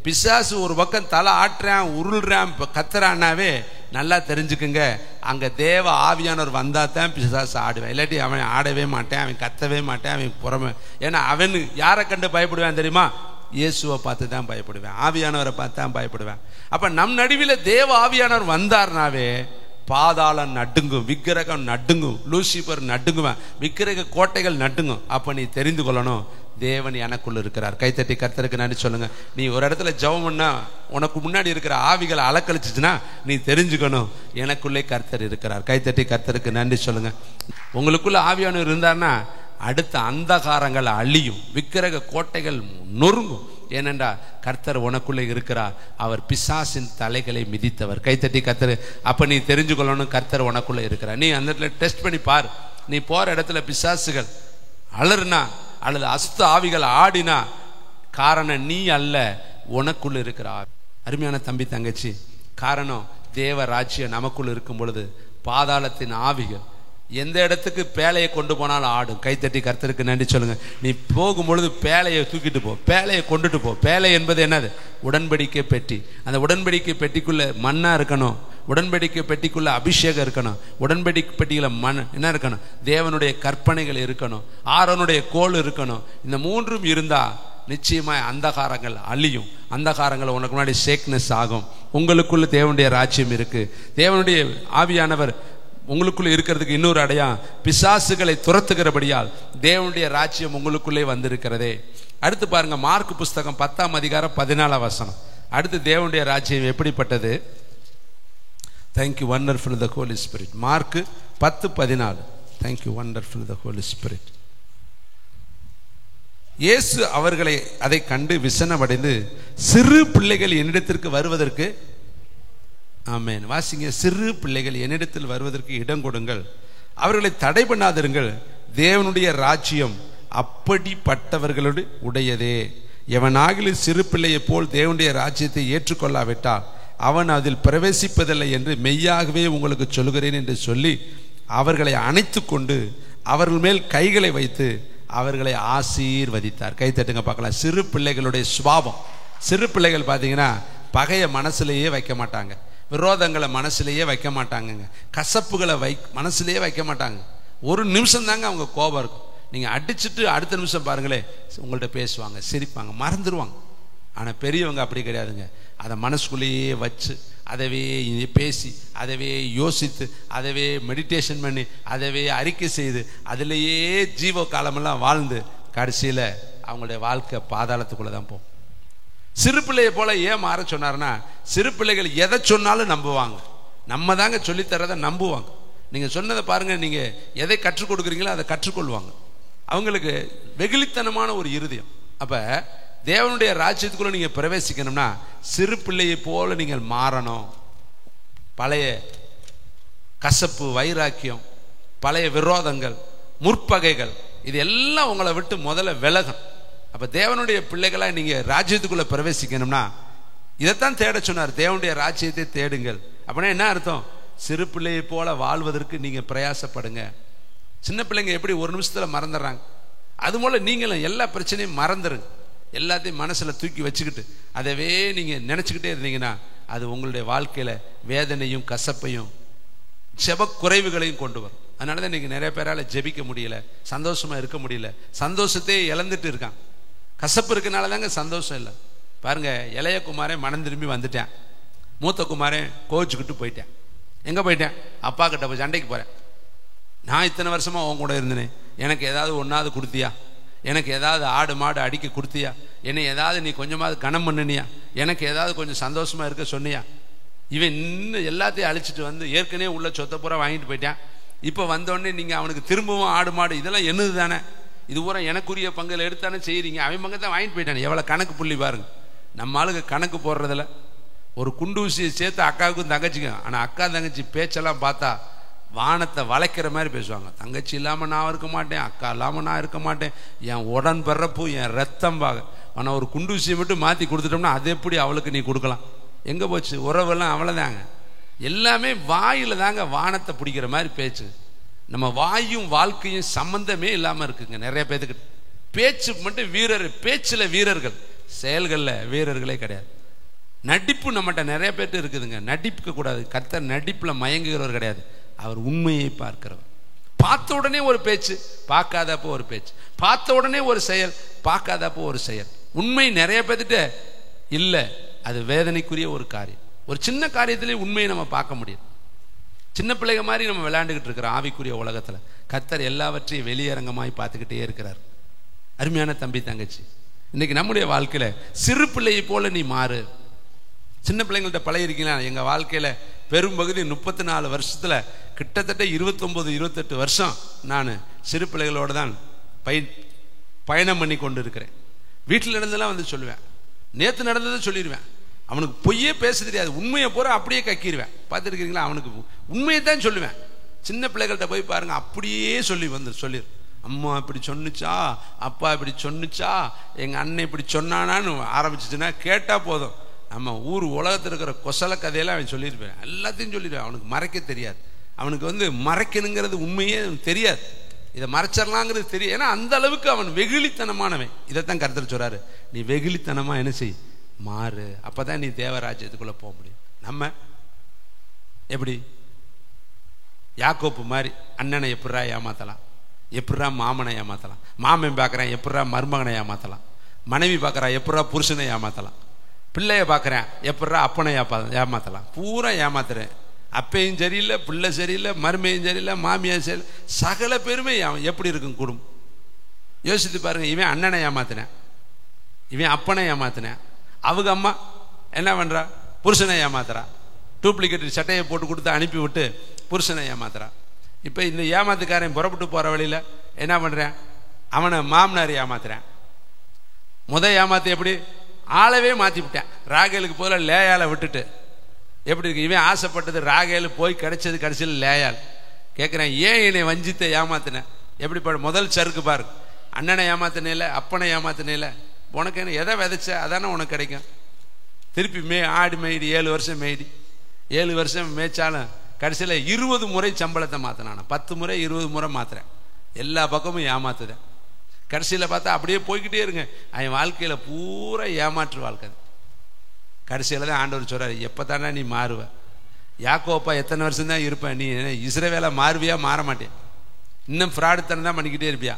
பிசாசு ஒரு பக்கம் தலை ஆட்டுறான், உருள்றான், கத்துறான்னாவே நல்லா தெரிஞ்சுக்குங்க, அங்க தேவ ஆவியானவர் வந்தா தான் பிசாசு ஆடுவேன், இல்லாட்டி அவன் ஆடவே மாட்டேன், அவன் கத்தவே மாட்டேன், அவன் புறமே. ஏன்னா அவன் யாரை கண்டு பயப்படுவான் தெரியுமா? இயேசுவை பார்த்து தான் பயப்படுவேன், ஆவியானவரை பார்த்து தான் பயப்படுவேன். அப்ப நம் நடுவில் தேவ ஆவியானவர் வந்தார்னாவே பாதாளம் நடுங்கும், விக்கிரகம் நடுங்கும், லூசிபர் நடுங்குவேன், விக்கிரக கோட்டைகள் நடுங்கும். அப்ப நீ தெரிந்து கொள்ளணும், தேவன் எனக்குள்ள இருக்கிறார். கைத்தட்டி கர்த்தருக்கு நன்றி சொல்லுங்க. நீ ஒரு இடத்துல ஜெபம் பண்ணா உனக்கு முன்னாடி இருக்கிற ஆவிகளை அலக்கழிச்சுச்சுன்னா நீ தெரிஞ்சுக்கணும், எனக்குள்ளே கர்த்தர் இருக்கிறார். கைத்தட்டி கர்த்தருக்கு நன்றி சொல்லுங்க. உங்களுக்குள்ள ஆவியானவர் இருந்தார்னா அடுத்த அந்தகாரங்கள் அழியும், விக்கிரக கோட்டைகள் நொறுங்கும். ஏனென்றா கர்த்தர் உனக்குள்ளே இருக்கிறார், அவர் பிசாசின் தலைகளை மிதித்தவர். கைத்தட்டி கர்த்தர். அப்ப நீ தெரிஞ்சு கொள்ளணும், கர்த்தர் உனக்குள்ள இருக்கிறார். நீ அந்த இடத்துல டெஸ்ட் பண்ணி பார். நீ போற இடத்துல பிசாசுகள் அலறுனா அல்லது அசுத்த ஆவிகள் ஆடினா காரணம் நீ அல்ல, உனக்குள்ள இருக்கிற ஆவி. அருமையான தம்பி தங்கச்சி, காரணம் தேவ ராஜ்யம் நமக்குள்ள இருக்கும் பொழுது பாதாளத்தின் ஆவிகள் எந்த இடத்துக்கு பேழையை கொண்டு போனாலும் ஆடும். கைத்தட்டி கர்த்தருக்கு நன்றி சொல்லுங்க. நீ போகும்பொழுது பேழையை தூக்கிட்டு போ, பேழையை கொண்டுட்டு போ. பேழை என்பது என்னது? உடன்படிக்கை பெட்டி. அந்த உடன்படிக்கை பெட்டிக்குள்ள மண்ணா இருக்கணும், உடன்படிக்கை பெட்டிக்குள்ள அபிஷேகம் இருக்கணும், உடன்படிக்கை பெட்டியில என்ன இருக்கணும்? தேவனுடைய கற்பனைகள் இருக்கணும், ஆரோனுடைய கோல் இருக்கணும். இந்த 3ம் இருந்தா நிச்சயமாய் அந்தகாரங்கள் அழியும். அந்தகாரங்கள் உனக்கு முன்னாடி சேக்னஸ் ஆகும். உங்களுக்குள்ள தேவனுடைய ராஜ்யம் இருக்கு. தேவனுடைய ஆவியானவர் உங்களுக்குள்ள இருக்கிறதுக்கு இன்னொரு அடையாளம், பிசாசுகளை துரத்துகிறபடியால் தேவனுடைய ராஜ்யம் உங்களுக்குள்ளே வந்திருக்கிறதே. அடுத்து பாருங்க, மார்க் புஸ்தகம் 10ஆம் அதிகாரம் 14ஆம் வசனம். அடுத்து தேவனுடைய ராஜ்யம் எப்படிப்பட்டது? Thank you wonderful the Holy Spirit. Mark 10:14. Thank you wonderful the Holy Spirit. இயேசு அவர்களை அதை கண்டு விசனமடைந்து, சிறு பிள்ளைகள் என்னிடத்திற்கு வருவதற்கு, ஆமென், வாசிங்க, சிறு பிள்ளைகள் என்னிடத்தில் வருவதற்கு இடம் கொடுங்கள், அவர்களை தடை பண்ணாதிருங்கள், தேவனுடைய ராஜ்யம் அப்படிப்பட்டவர்களோடு உடையதே. எவனாகிலும் சிறு பிள்ளையை போல் தேவனுடைய ராஜ்யத்தை ஏற்றுக்கொள்ளாவிட்டால் அவன் அதில் பிரவேசிப்பதில்லை என்று மெய்யாகவே உங்களுக்கு சொல்கிறேன் என்று சொல்லி அவர்களை அணைத்து கொண்டு அவர்கள் மேல் கைகளை வைத்து அவர்களை ஆசீர்வதித்தார். கை தட்டுங்க பார்க்கலாம். சிறு பிள்ளைகளுடைய சுபாவம். சிறு பிள்ளைகள் பார்த்தீங்கன்னா பகையை மனசுலேயே வைக்க மாட்டாங்க, விரோதங்களை மனசுலேயே வைக்க மாட்டாங்க, கசப்புகளை மனசுலேயே வைக்க மாட்டாங்க. ஒரு நிமிஷம் தாங்க அவங்க கோபம் இருக்கும். நீங்கள் அடிச்சுட்டு அடுத்த நிமிஷம் பாருங்களே உங்கள்கிட்ட பேசுவாங்க, சிரிப்பாங்க, மறந்துடுவாங்க. ஆனால் பெரியவங்க அப்படி கிடையாதுங்க. அதை மனசுக்குள்ளேயே வச்சு அதவே பேசி அதவே யோசித்து அதவே மெடிடேஷன் பண்ணி அதவே அறிக்கை செய்து அதிலேயே ஜீவ காலமெல்லாம் வாழ்ந்து கடைசியில் அவங்களுடைய வாழ்க்கை பாதாளத்துக்குள்ளே தான் போகும். சிறு பிள்ளையை போல ஏன் மாற சொன்னார்னா, சிறு பிள்ளைகள் எதை சொன்னாலும் நம்புவாங்க. நம்ம தாங்க சொல்லித்தரதை நம்புவாங்க. நீங்கள் சொன்னதை பாருங்கள், நீங்கள் எதை கற்றுக் கொடுக்குறீங்களோ அதை கற்றுக்கொள்வாங்க. அவங்களுக்கு வெகுளித்தனமான ஒரு இருதயம். அப்போ தேவனுடைய ராஜ்யத்துக்குள்ள நீங்கள் பிரவேசிக்கணும்னா சிறு பிள்ளையை போல நீங்கள் மாறணும். பழைய கசப்பு, வைராக்கியம், பழைய விரோதங்கள், முற்பகைகள், இது எல்லாம் உங்களை விட்டு முதல்ல விலகும். அப்போ தேவனுடைய பிள்ளைகளாக நீங்கள் ராஜ்யத்துக்குள்ள பிரவேசிக்கணும்னா இதைத்தான் தேட சொன்னார். தேவனுடைய ராஜ்யத்தை தேடுங்கள். அப்படின்னா என்ன அர்த்தம்? சிறு பிள்ளையை போல வாழ்வதற்கு நீங்கள் பிரயாசப்படுங்க. சின்ன பிள்ளைங்க எப்படி ஒரு நிமிஷத்தில் மறந்துடுறாங்க, அதுபோல் நீங்களும் எல்லா பிரச்சனையும் மறந்துடுங்க. எல்லாத்தையும் மனசில் தூக்கி வச்சுக்கிட்டு அதவே நீங்கள் நினச்சிக்கிட்டே இருந்தீங்கன்னா அது உங்களுடைய வாழ்க்கையில் வேதனையும் கசப்பையும் ஜெப குறைவுகளையும் கொண்டு வரும். அதனால தான் நீங்கள் நிறைய பேரால் ஜெபிக்க முடியல, சந்தோஷமாக இருக்க முடியல, சந்தோஷத்தையே இழந்துட்டு இருக்கான். கசப்பு இருக்கனால தாங்க சந்தோஷம் இல்லை. பாருங்கள், இளைய குமாரன் மனம் திரும்பி வந்துட்டேன், மூத்த குமாரன் கோவிச்சுக்கிட்டு போயிட்டேன். எங்கே போயிட்டேன்? அப்பா கிட்ட போய் சண்டைக்கு போகிறேன். நான் இத்தனை வருஷமாக உன் கூட இருந்தேனே, எனக்கு ஏதாவது ஒன்றாவது கொடுத்தியா? எனக்கு ஏதாவது ஆடு மாடு அடிக்க கொடுத்தியா? என்னை ஏதாவது நீ கொஞ்சமாவது கனம் பண்ணினியா? எனக்கு ஏதாவது கொஞ்சம் சந்தோஷமாக இருக்க சொன்னியா? இவன் இன்னும் எல்லாத்தையும் அழிச்சிட்டு வந்து ஏற்கனவே உள்ள சொத்தை பூரா வாங்கிட்டு போயிட்டான். இப்போ வந்தோடனே நீங்கள் அவனுக்கு திரும்பவும் ஆடு மாடு இதெல்லாம் என்னது தானே, இது பூரா எனக்குரிய பங்கில் எடுத்தானே செய்கிறீங்க. அவன் பங்கு தான் வாங்கிட்டு போயிட்டானே. எவ்வளோ கணக்கு புள்ளி பாருங்க. நம்ம ஆளுக்கு கணக்கு போடுறதில்ல. ஒரு குண்டூசியை சேர்த்து அக்காவுக்கும் தங்கச்சிக்கும். ஆனால் அக்கா தங்கச்சி பேச்செல்லாம் பார்த்தா வானத்தை வளைக்கிற மாதிரி பேசுவாங்க. தங்கச்சி இல்லாமல் நான் இருக்க மாட்டேன், அக்கா இல்லாமல் நான் இருக்க மாட்டேன், என் உடன் பிறப்பு என் ரத்தம் பாக. ஆனால் ஒரு குண்டூசியை மட்டும் மாற்றி கொடுத்துட்டோம்னா அது எப்படி அவளுக்கு நீ கொடுக்கலாம்? எங்கே போச்சு உறவெல்லாம்? அவ்வளோதாங்க. எல்லாமே வாயில் தாங்க வானத்தை பிடிக்கிற மாதிரி பேச்சு. நம்ம வாயும் வாழ்க்கையும் சம்பந்தமே இல்லாமல் இருக்குங்க நிறைய பேத்துக்கிட்ட. பேச்சு மட்டும் வீரர், பேச்சில் வீரர்கள், செயல்களில் வீரர்களே கிடையாது. நடிப்பு நம்மகிட்ட நிறைய பேர்ட்டு இருக்குதுங்க. நடிப்புக்க கூடாது. கர்த்தர் நடிப்பில் மயங்குகிறவர் கிடையாது, அவர் உண்மையை பார்க்கிறவர். பார்த்த உடனே ஒரு பேச்சு, பார்க்காதப்போ ஒரு பேச்சு, பார்த்த உடனே ஒரு செயல், பார்க்காதப்போ ஒரு செயல். உண்மை நிறைய பேர்த்துட்டு இல்லை. அது வேதனைக்குரிய ஒரு காரியம். ஒரு சின்ன காரியத்திலே உண்மையை நம்ம பார்க்க முடியும். சின்ன பிள்ளைங்க மாதிரி நம்ம விளையாண்டுக்கிட்டு இருக்கிறோம் ஆவிக்குரிய உலகத்தில். கர்த்தர் எல்லாவற்றையும் வெளியரங்கமாய் பார்த்துக்கிட்டே இருக்கிறார். அருமையான தம்பி தங்கச்சி, இன்னைக்கு நம்முடைய வாழ்க்கையில் சிறு பிள்ளையை போல நீ மாறு. சின்ன பிள்ளைங்கள்ட்ட பழகிருக்கீங்களா? எங்கள் வாழ்க்கையில் பெரும்பகுதி 34 வருஷத்தில் கிட்டத்தட்ட 29-28 வருஷம் நான் சிறு பிள்ளைகளோடு தான் பயணம் பண்ணி கொண்டு இருக்கிறேன். வீட்டில் நடந்தெல்லாம் வந்து சொல்லுவேன், நேற்று நடந்ததை சொல்லிடுவேன். அவனுக்கு பொய்யே பேச தெரியாது, உண்மையை பூரா அப்படியே கக்கிடுவேன். பார்த்துருக்கீங்களா? அவனுக்கு உண்மையை தான் சொல்லுவேன். சின்ன பிள்ளைகள்கிட்ட போய் பாருங்கள், அப்படியே சொல்லிடு. அம்மா இப்படி சொன்னிச்சா, அப்பா இப்படி சொன்னிச்சா, எங்கள் அண்ணன் இப்படி சொன்னானான்னு ஆரம்பிச்சிச்சுன்னா கேட்டால் போதும். நம்ம ஊர் உலகத்தில் இருக்கிற கொசல கதையெல்லாம் அவன் சொல்லியிருப்பேன். எல்லாத்தையும் சொல்லிடுவேன். அவனுக்கு மறைக்க தெரியாது. அவனுக்கு மறைக்கணுங்கிறது உண்மையே தெரியாது. இதை மறைச்சிடலாங்கிறது தெரியும். ஏன்னா அந்த அளவுக்கு அவன் வெகுளித்தனமானவன். இதைத்தான் கர்த்தர் சொல்றாரு, நீ வெகுளித்தனமா என்ன செய், மாறு. அப்பதான் நீ தேவராஜ்யத்துக்குள்ள போக முடியும். நம்ம எப்படி யாக்கோப்பு மாதிரி அண்ணனை எப்படா ஏமாத்தலாம், எப்படா மாமனை ஏமாத்தலாம், மாமன் பார்க்குறேன் எப்படா மருமகனை ஏமாத்தலாம், மனைவி பார்க்குறா எப்படா புருஷனை ஏமாத்தலாம், பிள்ளைய பார்க்குறேன் எப்படா அப்பனை ஏமாத்தலாம். பூரா ஏமாத்துறேன். அப்பையும் சரியில்லை, பிள்ளை சரியில்லை, மருமையும் சரியில்லை, மாமியார் சரியில்லை, சகல பேருமே எப்படி இருக்கும் குடும்பம்? யோசித்து பாருங்க. இவன் அண்ணனை ஏமாத்தினேன், இவன் அப்பனை ஏமாத்தினேன், அவங்க அம்மா என்ன பண்றா, புருஷனை ஏமாத்துறா, டூப்ளிகேட் சட்டையை போட்டு கொடுத்து அனுப்பி விட்டு புருஷனை ஏமாத்துறா. இப்போ இந்த ஏமாத்துக்காரன் புறப்பட்டு போகிற வழியில் என்ன பண்ணுறேன், அவனை மாமனார் ஏமாத்துறேன், ஏமாத்து எப்படி ஆளவே மாற்றி விட்டேன். ராகேலுக்கு போல லேயால விட்டுட்டு எப்படி இருக்கு? இவன் ஆசைப்பட்டது ராகேலு, போய் கிடைச்சது கடைசியில் லேயால். கேட்குறேன், ஏன் என்னை வஞ்சித்த ஏமாத்தினேன்? எப்படி முதல் சருக்கு பாரு, அண்ணனை ஏமாத்தினேல, அப்பனை ஏமாத்தினேல, உனக்கு என்ன எதை விதைச்ச அதானே உனக்கு கிடைக்கும். திருப்பி ஆடு மேய்டி 7 வருஷம் மேய்டி, 7 வருஷம் மேய்ச்சாலும் கடைசியில் 20 முறை சம்பளத்தை மாற்றினான். 10 முறை 20 முறை மாத்துறேன், எல்லா பக்கமும் ஏமாத்துறேன். கடைசியில் பார்த்தா அப்படியே போய்கிட்டே இருங்க. அவன் வாழ்க்கையில் பூரா ஏமாற்று வாழ்க்கை. கடைசியில் தான் ஆண்டவர் சொல்றாரு, எப்போ தானே நீ மாறுவ? யாக்கோப்பா எத்தனை வருஷம் தான் இருப்பேன், நீ இஸ்ரவேலை மாறுவியா? மாற மாட்டேன், இன்னும் ஃப்ராடுத்தனம் தான் பண்ணிக்கிட்டே இருப்பியா?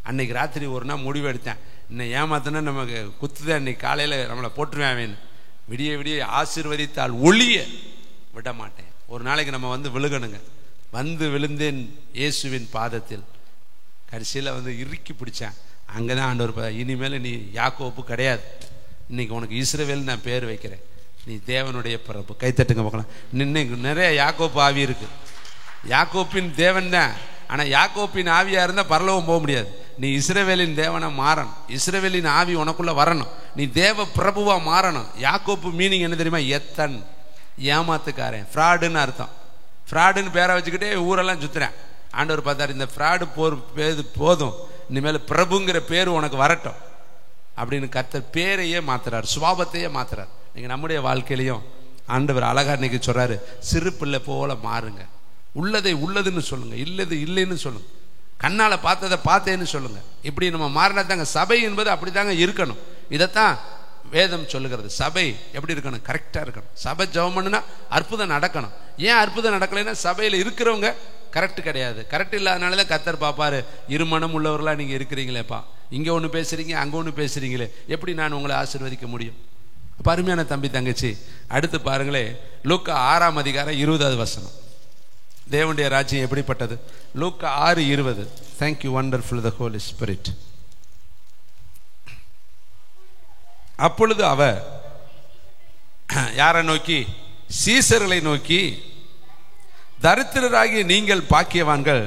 அன்னைக்கு ராத்திரி ஒரு நாள் முடிவு எடுத்தேன், இன்னும் ஏமாத்தினா நமக்கு குத்துதான், இன்னைக்கு காலையில் நம்மளை போட்டுருவேன் அவன். விடிய விடிய ஆசீர்வதித்தால் ஒளிய விட மாட்டேன். ஒரு நாளைக்கு நம்ம விழுகணுங்க. விழுந்தேன் இயேசுவின் பாதத்தில். கடைசியில் இறுக்கி பிடிச்சேன். அங்கே தான் ஆண்டவர், இனிமேல் நீ யாக்கோப்பு கிடையாது, இன்னைக்கு உனக்கு இஸ்ரவேல் நான் பேர் வைக்கிறேன், நீ தேவனுடைய பிறப்பு. கைத்தட்டுங்க பார்க்கலாம். இன்னைக்கு நிறைய யாக்கோப்பு ஆவி இருக்கு. யாக்கோப்பின் தேவன் தான், ஆனால் யாக்கோப்பின் ஆவியாக இருந்தால் பரலோகம் போக முடியாது. நீ இஸ்ரவேலின் தேவனை மாறணும், இஸ்ரவேலின் ஆவி உனக்குள்ள வரணும், நீ தேவ பிரபுவா மாறணும். யாக்கோப்பு மீனிங் என்ன தெரியுமா? எத்தன், ஏமாத்துக்காரன், ஃப்ராடுன்னு அர்த்தம். ஃப்ராடுன்னு பேரை வச்சுக்கிட்டே ஊரெல்லாம் சுத்துறேன். ஆண்டவர் பார்த்தாரு, இந்த ஃப்ராடு போதும், இனிமேல் பிரபுங்கிற பேர் உனக்கு வரட்டும் அப்படின்னு கர்த்தர் பேரையே மாத்துறாரு, சுபாவத்தையே மாத்துறாரு. நீங்க நம்முடைய வாழ்க்கையிலையும் ஆண்டவர் அழகா இன்னைக்கு சொல்றாரு, சிறு பிள்ளை போல மாறுங்க. உள்ளதை உள்ளதுன்னு சொல்லுங்க, இல்லது இல்லைன்னு சொல்லுங்க, கண்ணால பார்த்ததை பார்த்தேன்னு சொல்லுங்க. இப்படி நம்ம மாறினா தாங்க சபை என்பது அப்படித்தாங்க இருக்கணும். இதைத்தான் வேதம் சொல்லுகிறது. சபை எப்படி இருக்கணும்? கரெக்டா இருக்கணும். சபை ஜெபம் பண்ணுனா அற்புதம் நடக்கணும். ஏன் அற்புதம் நடக்கலைன்னா சபையில இருக்கிறவங்க கரெக்ட் கிடையாது. கரெக்ட் இல்லாதனாலதான் கர்த்தர் பாப்பாரு, இருமனம் உள்ளவர்களா நீங்க இருக்கிறீங்களேப்பா, இங்க ஒண்ணு பேசுறீங்க அங்க ஒண்ணு பேசுறீங்களே, எப்படி நான் உங்களை ஆசீர்வதிக்க முடியும்? அப்ப அருமையான தம்பி தங்கச்சி, அடுத்து பாருங்களே, லூக்கா 6ஆம் அதிகாரம் 20வது வசனம். தேவனுடைய ராஜ்யம் எப்படிப்பட்டது? லூக்கா 6:20. Thank you wonderful the Holy Spirit. அப்பொழுது அவர் யாரை நோக்கி? சீசர்களை நோக்கி, தரித்திரராகிய நீங்கள் பாக்கியவான்கள்.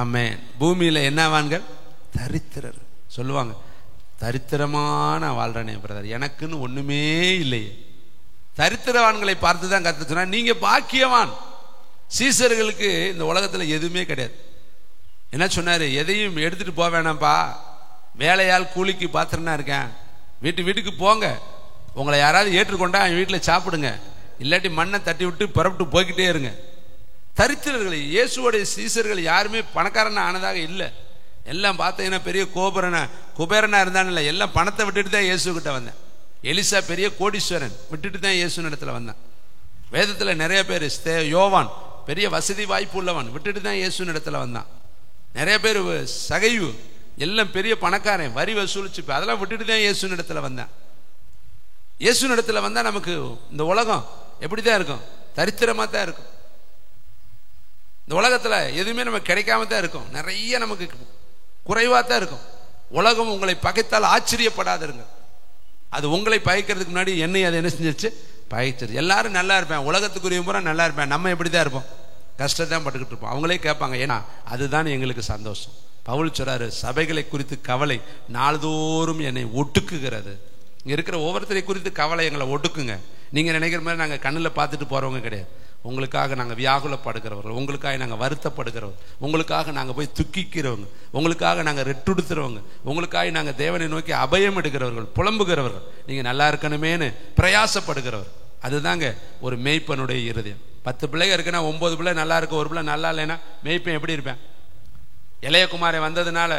ஆமென். பூமியில என்னவான்கள்? தரித்திரர். சொல்லுவாங்க, தரித்திரமான வாழ்றனே பிரதர், எனக்குன்னு ஒண்ணுமே இல்லையே. தரித்திரவான்களை பார்த்து தான் கர்த்தர் சொன்னார், நீங்க பாக்கியவான். சீசர்களுக்கு இந்த உலகத்துல எதுவுமே கிடையாது. என்ன சொன்னாரு? எதையும் எடுத்துட்டு போக வேணாம்ப்பா, வேலையால் கூலிக்கு பாத்திரனா இருக்கேன், வீட்டுக்கு போங்க, உங்களை யாராவது ஏற்றுக்கொண்டா என் வீட்டில் சாப்பிடுங்க, இல்லாட்டி மண்ணை தட்டி விட்டு புறப்பட்டு போய்கிட்டே இருங்க. தரித்திரர்கள், இயேசுவோடைய சீசர்கள் யாருமே பணக்காரனா ஆனதாக இல்லை. எல்லாம் பார்த்தீங்கன்னா பெரிய குபேரனா இருந்தான்னு இல்லை, எல்லாம் பணத்தை விட்டுட்டு தான் இயேசு கிட்ட வந்தேன். எலிசா பெரிய கோடீஸ்வரன், விட்டுட்டு தான் இயேசு இடத்துல வந்தான். வேதத்தில் நிறைய பேர், யோவான் பெரிய வசதி வாய்ப்பு உள்ளவன், விட்டுட்டு தான் இயேசு இடத்துல வந்தான். நிறைய பேர் சகைவு, எல்லாம் பெரிய பணக்காரன், வரி வசூலிச்சு, அதெல்லாம் விட்டுட்டு தான் இயேசு இடத்துல வந்தான். இயேசு இடத்துல வந்தா நமக்கு இந்த உலகம் எப்படிதான் இருக்கும்? தரித்திரமா தான் இருக்கும். இந்த உலகத்துல எதுவுமே நமக்கு கிடைக்காம தான் இருக்கும், நிறைய நமக்கு குறைவா தான் இருக்கும். உலகம் உங்களை பகைத்தால் ஆச்சரியப்படாதிருங்க. அது உங்களை பகைக்கிறதுக்கு முன்னாடி என்னை அதை என்ன செஞ்சிருச்சு? பகைச்சிருச்சு. எல்லாரும் நல்லா இருப்பேன், உலகத்துக்குரிய முறை நல்லா இருப்பேன், நம்ம எப்படிதான் இருப்போம்? கஷ்டத்தான் பட்டுக்கிட்டு இருப்போம். அவங்களே கேட்பாங்க, ஏன்னா அதுதான் எங்களுக்கு சந்தோஷம். பவுல் சொல்றாரு, சபைகளை குறித்து கவலை நாள்தோறும் என்னை ஒட்டுக்குகிறது. இங்க இருக்கிற ஒவ்வொருத்தரை குறித்து கவலை எங்களை ஒடுக்குங்க. நீங்க நினைக்கிற மாதிரி நாங்க கண்ணில் பார்த்துட்டு போறவங்க கிடையாது. உங்களுக்காக நாங்கள் வியாகுலப்படுகிறவர்கள், உங்களுக்காக நாங்கள் வருத்தப்படுகிறவங்க, உங்களுக்காக நாங்கள் போய் துக்கிக்கிறவங்க, உங்களுக்காக நாங்கள் ரெட்டுடுத்துறவங்க, உங்களுக்காக நாங்கள் தேவனை நோக்கி அபயம் எடுக்கிறவர்கள், புலம்புகிறவர்கள், நீங்கள் நல்லா இருக்கணுமேனு பிரயாசப்படுகிறவர். அதுதாங்க ஒரு மேய்ப்பனுடைய இருதயம். 10 பிள்ளைங்க இருக்குன்னா 9 பிள்ளை நல்லா இருக்கு, ஒரு பிள்ளை நல்லா இல்லைன்னா மேய்ப்பன் எப்படி இருப்பேன்? இளைய குமாரன் வந்ததுனால